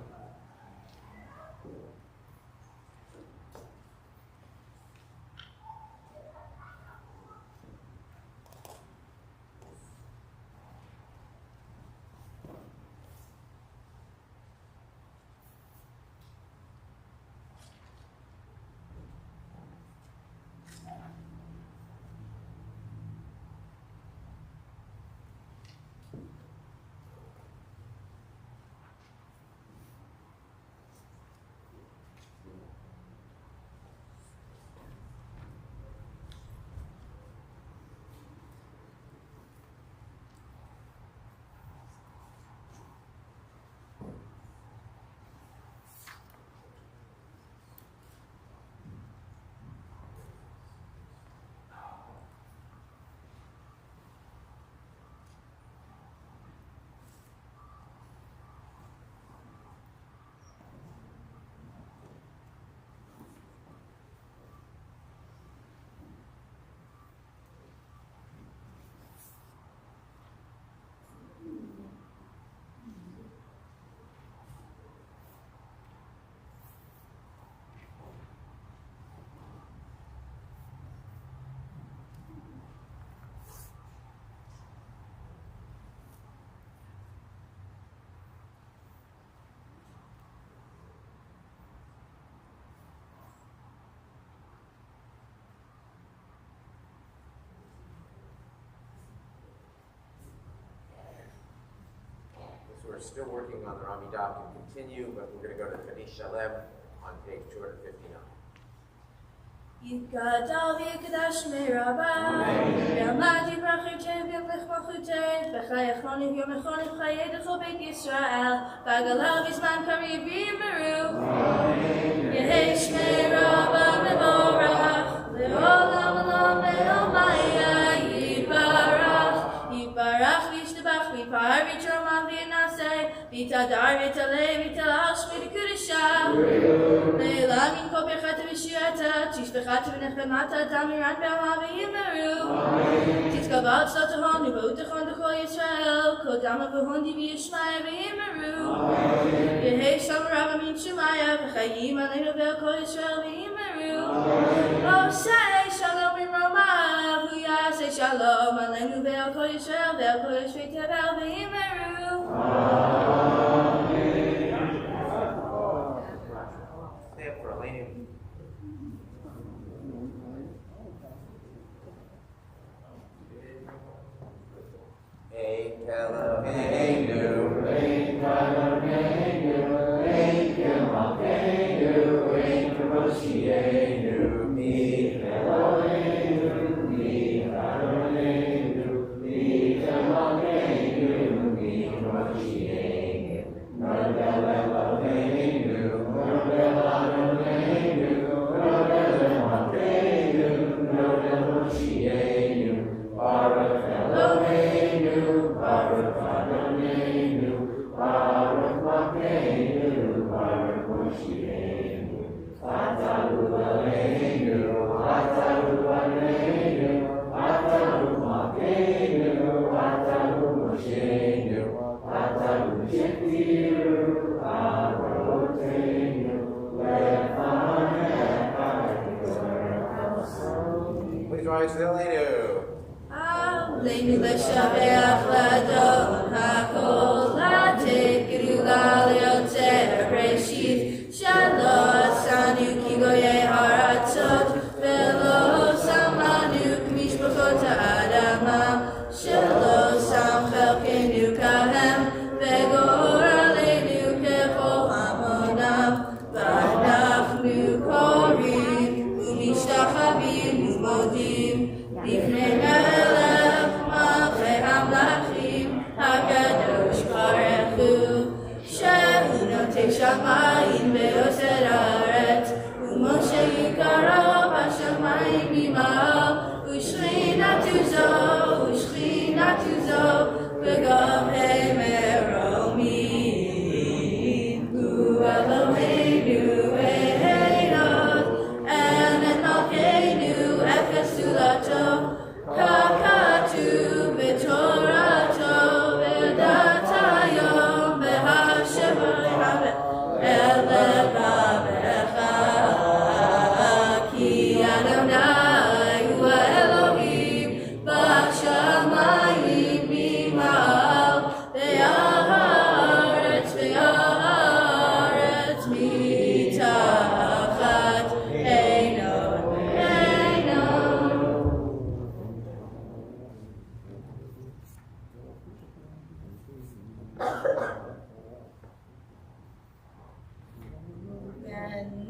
We're still working on the Amidah and continue, but we're going to go to Kanish Shalem on page 259. Yikadal v'yikadash me'rabah, v'yamad yibrach Yirteh v'yamlech malchuteh, v'chayachoniv yomechoniv chayedecho beit Yisrael, v'agalav v'zman kariv v'yimeru. Yehei shmei Rabbah mevorach, le'olam olam ve'omaya yibarach, yibarach v'yishtabach v'yipar v'yitromam v'yinaseh, v'yitadar v'yitaleh v'yitalach shmei v'kudesha. Le'elam yinkol birchata v'shirata, tishbechata v'nechbemata damiran be'alma v'yimeru. Titzkavah tzotahon v'utachon d'chol Yisrael, kol dama v'hondi v'yishmaya v'yimeru. Yehei sham Rabbah min Shemaya, v'chayim aleinu ve'al kol Yisrael v'yimeru. Osei shalom v'romav, v'yasei shalom aleinu ve'al kol Yisrael, ve'al kol Yishvei tevel v'yimeru. Stand for Eleni. Eloheinu, Eloheinu, Eloheinu, Eloheinu, Mi Eloheinu, Mi Eloheinu, Mi Eloheinu, Mi Eloheinu, Nodel Eloheinu, Nodel Adonenu, Nodel Eloheinu, Nodel Moshienu, Baruch Eloheinu, Baruch Adonai. joy Tfilinu. עלינו לשבח לאדון הכל, לתת גדולה ליוצר ראשית, שלא עשנו כגויי הארצות, ולא שמנו כמשפחות האדמה, שלא שם חלקנו כהם, וגורלנו ככל המוניו, ואנחנו קוראים ומשתחווים ומודים לפני מלך מלכי המלכים הקדוש ברוך הוא, שהוא נוטה שמיים ויוסד הארץ, ומשה יקרו בשמיים ממעל, ושכינתו זו וגם הם מרומים. הוא אלוהינו אחד, and מלכנו אפס זולתו, ככתוב בתורתו, ודעת היום בהשבוע אל לבבך, כי אדוני הוא האלוהים בשמיים ממעל, ועל הארץ מתחת עינו.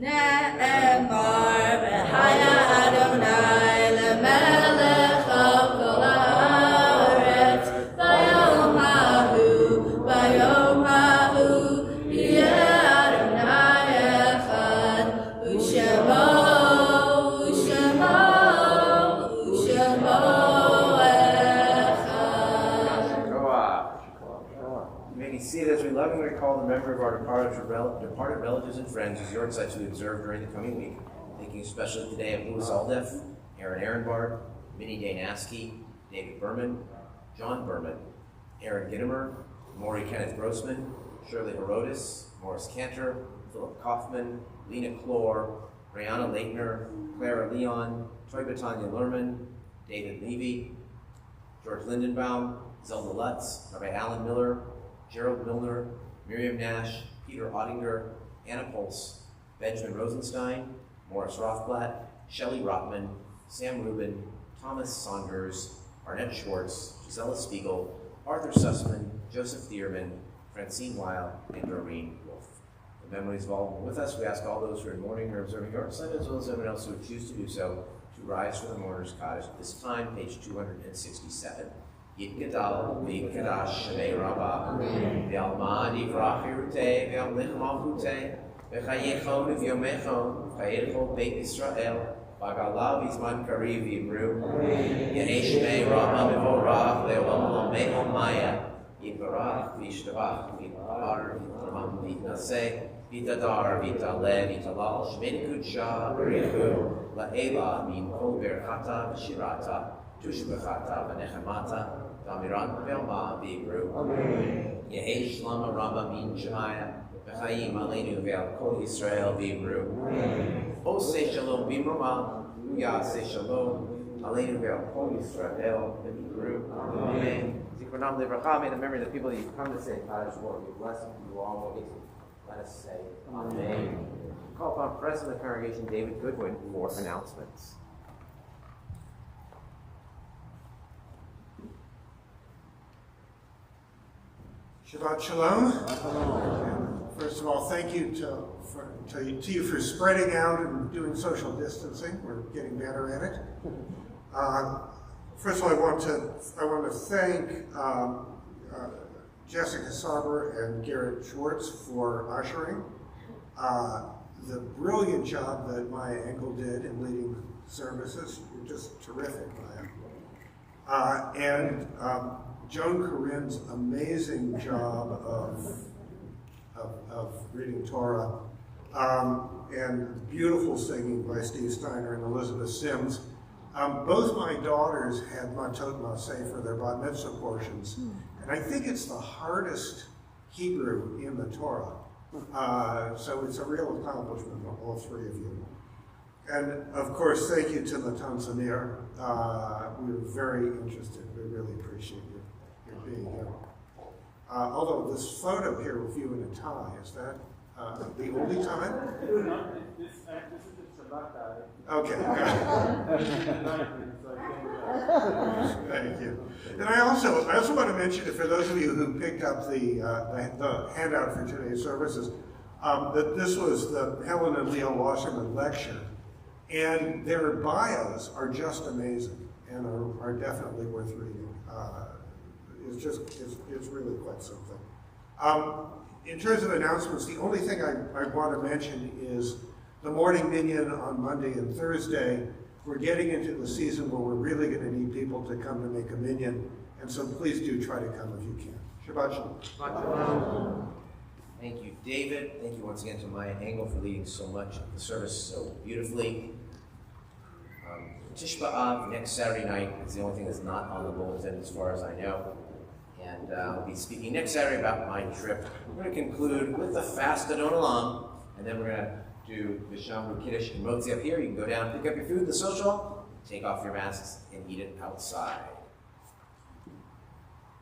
נאמר והיה אדוני למלך על כל הארץ, ביום ההוא יהיה אדוני אחד, ושמו אחד. You may be seated as we lovingly recall the memory of our departed relatives and friends whose yortsites we observe during the coming week, thinking especially today of Louis Aldef, Aaron Ehrenbard, Minnie Dane Askey, David Berman, John Berman, Aaron Gittimer, Maury Kenneth Grossman, Shirley Herodes, Morris Cantor, Philip Kaufman, Lena Clore, Brianna Leitner, Clara Leon, Troy Batanya Lerman, David Levy, George Lindenbaum, Zelda Lutz, Rabbi Alan Miller, Gerald Milner, Miriam Nash, Peter Ottinger, Anna Pulse, Benjamin Rosenstein, Morris Rothblatt, Shelley Rotman, Sam Rubin, Thomas Saunders, Arnett Schwartz, Gisela Spiegel, Arthur Sussman, Joseph Thierman, Francine Weil, and Doreen Wolf. The memories of all with us, we ask all those who are in mourning or observing Yortzeit, as well as everyone else who would choose to do so, to rise from the mourner's cottage at this time, page 267. Yitgadal v'yitgadash shemei Rabbah, v'alma divrach yirutei, v'amlich malchutei, v'chayechon v'yomechon, v'chayecho beit Yisrael, v'agalav v'zman kariv v'yimru, Yehei shemei Rabbah mevorach, le'olam olamei maya, yitbarach v'yishtabach, v'yitar v'yitramam v'yitnaseh, v'yitadar v'yitaleh v'yitalal, shemei nekudsha v'richu, la'ela min kol berchata v'shirata, tushbechata v'nechemata, Damiran ve'alma v'yibru. Yehei shlama rabba min shemaya, v'chayim aleinu ve'al kol Yisrael v'yibru. Oseh shalom b'imrama, u'yaseh shalom, aleinu ve'al kol Yisrael v'yibru. Amen. Zikronam livracha, may the memory of the people that you've come to say, Kaddish Lord, be blessed to you all. Let us say, Amen. Call upon President of the Congregation, David Goodwin, for announcements. Shabbat Shalom. First of all, thank you to you for spreading out and doing social distancing. We're getting better at it. First of all, I want to thank Jessica Sauber and Garrett Schwartz for ushering. The brilliant job that Maya Engel did in leading services, just terrific, Maya. And Joan Corinne's amazing job of reading Torah, and beautiful singing by Steve Steiner and Elizabeth Sims. Both my daughters had Matot Maseh for their bat mitzvah portions, and I think it's the hardest Hebrew in the Torah. So it's a real accomplishment of all three of you. And of course, thank you to the Tanzania. We were very interested. We really appreciate your being here. Although this photo here with you in a tie, is that the only time? No, this is the Shabbat tie. Okay. Thank you. And I also want to mention that for those of you who picked up the handout for today's services, that this was the Helen and Leo Wasserman lecture, and their bios are just amazing and are definitely worth reading. It's really quite something. In terms of announcements, the only thing I want to mention is the morning minyan on Monday and Thursday. We're getting into the season where we're really going to need people to come to make a minyan, and so please do try to come if you can. Shabbat shalom. Thank you, David. Thank you once again to Maya Engel for leading so much of the service so beautifully. Tish B'Av next Saturday night is the only thing that's not on the bulletin as far as I know. And I'll be speaking next Saturday about my trip. We're going to conclude with the fast Adon Olam, and then we're going to do Vishamru Kiddush and Motzi up here. You can go down, pick up your food, the social, take off your masks, and eat it outside.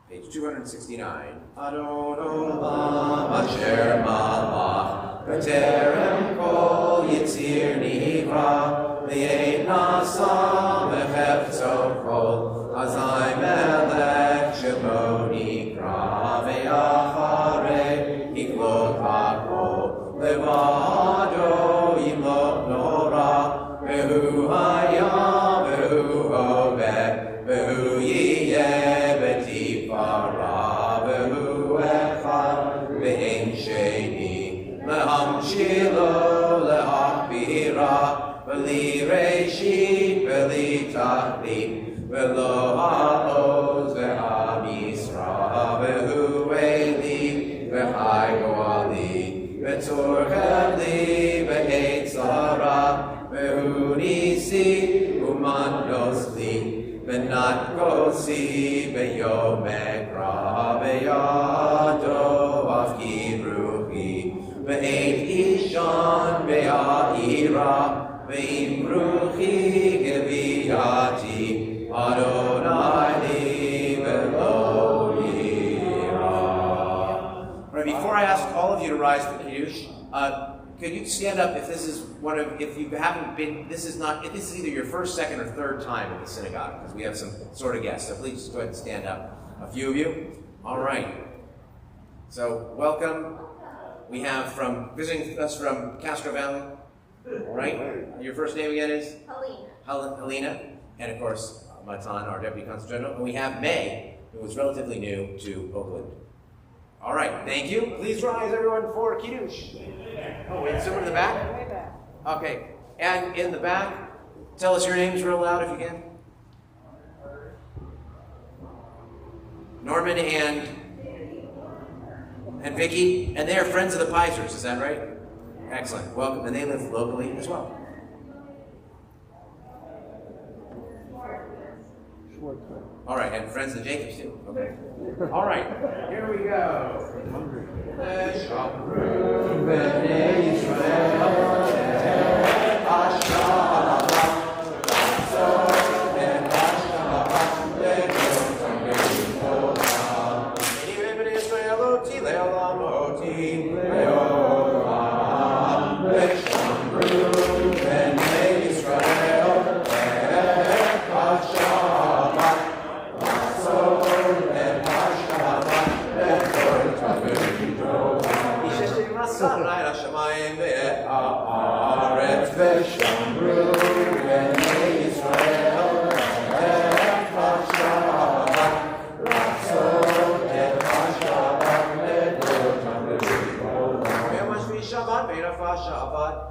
Page 269. Adon Olam Asher Malach B'terem Kol Yitzir Nivra V'yein Nasa V'chefzo Kol Azai Melech Shemo Nikra V'yacharei Yiklot HaKol Levado Yimlot Nora V'hu Hayam V'hu Hoveh V'hu Yiyeh B'tifara V'hu Echad V'ein Sheni Lehamshilo Le'achbira V'li Reshit V'li Tachlit V'lo Ha'oz V'ham Yisra V'hu Eli V'chai Goali V'tzor Cheli V'heit Zara V'hu Nisi Uman Nosli V'nat Kosi V'yom Ekra V'yado Afki Ruchi V'eit Ishan V'ya'ira V'im Ruchi Geviyati Adonai Li V'lo Yira. All right, before I ask all of you to rise for Kiddush, could you stand up if this is if you haven't been, if this is either your first, second, or third time at the synagogue, because we have some sort of guests, so please just go ahead and stand up. A few of you? All right. So, welcome. We have visiting us from Castro Valley, right? Your first name again is? Helena. And of course, Matan, our Deputy Consul General. And we have May, who is relatively new to Oakland. All right, thank you. Please rise, everyone, for Kiddush. Oh, wait, someone in the back? Way back. Okay, and in the back, tell us your names real loud if you can. Norman and Vicky, and they are friends of the Pisers, is that right? Excellent, welcome, and they live locally as well. All right, and friends of Jacobs too. Okay. All right, here we go. Shabbat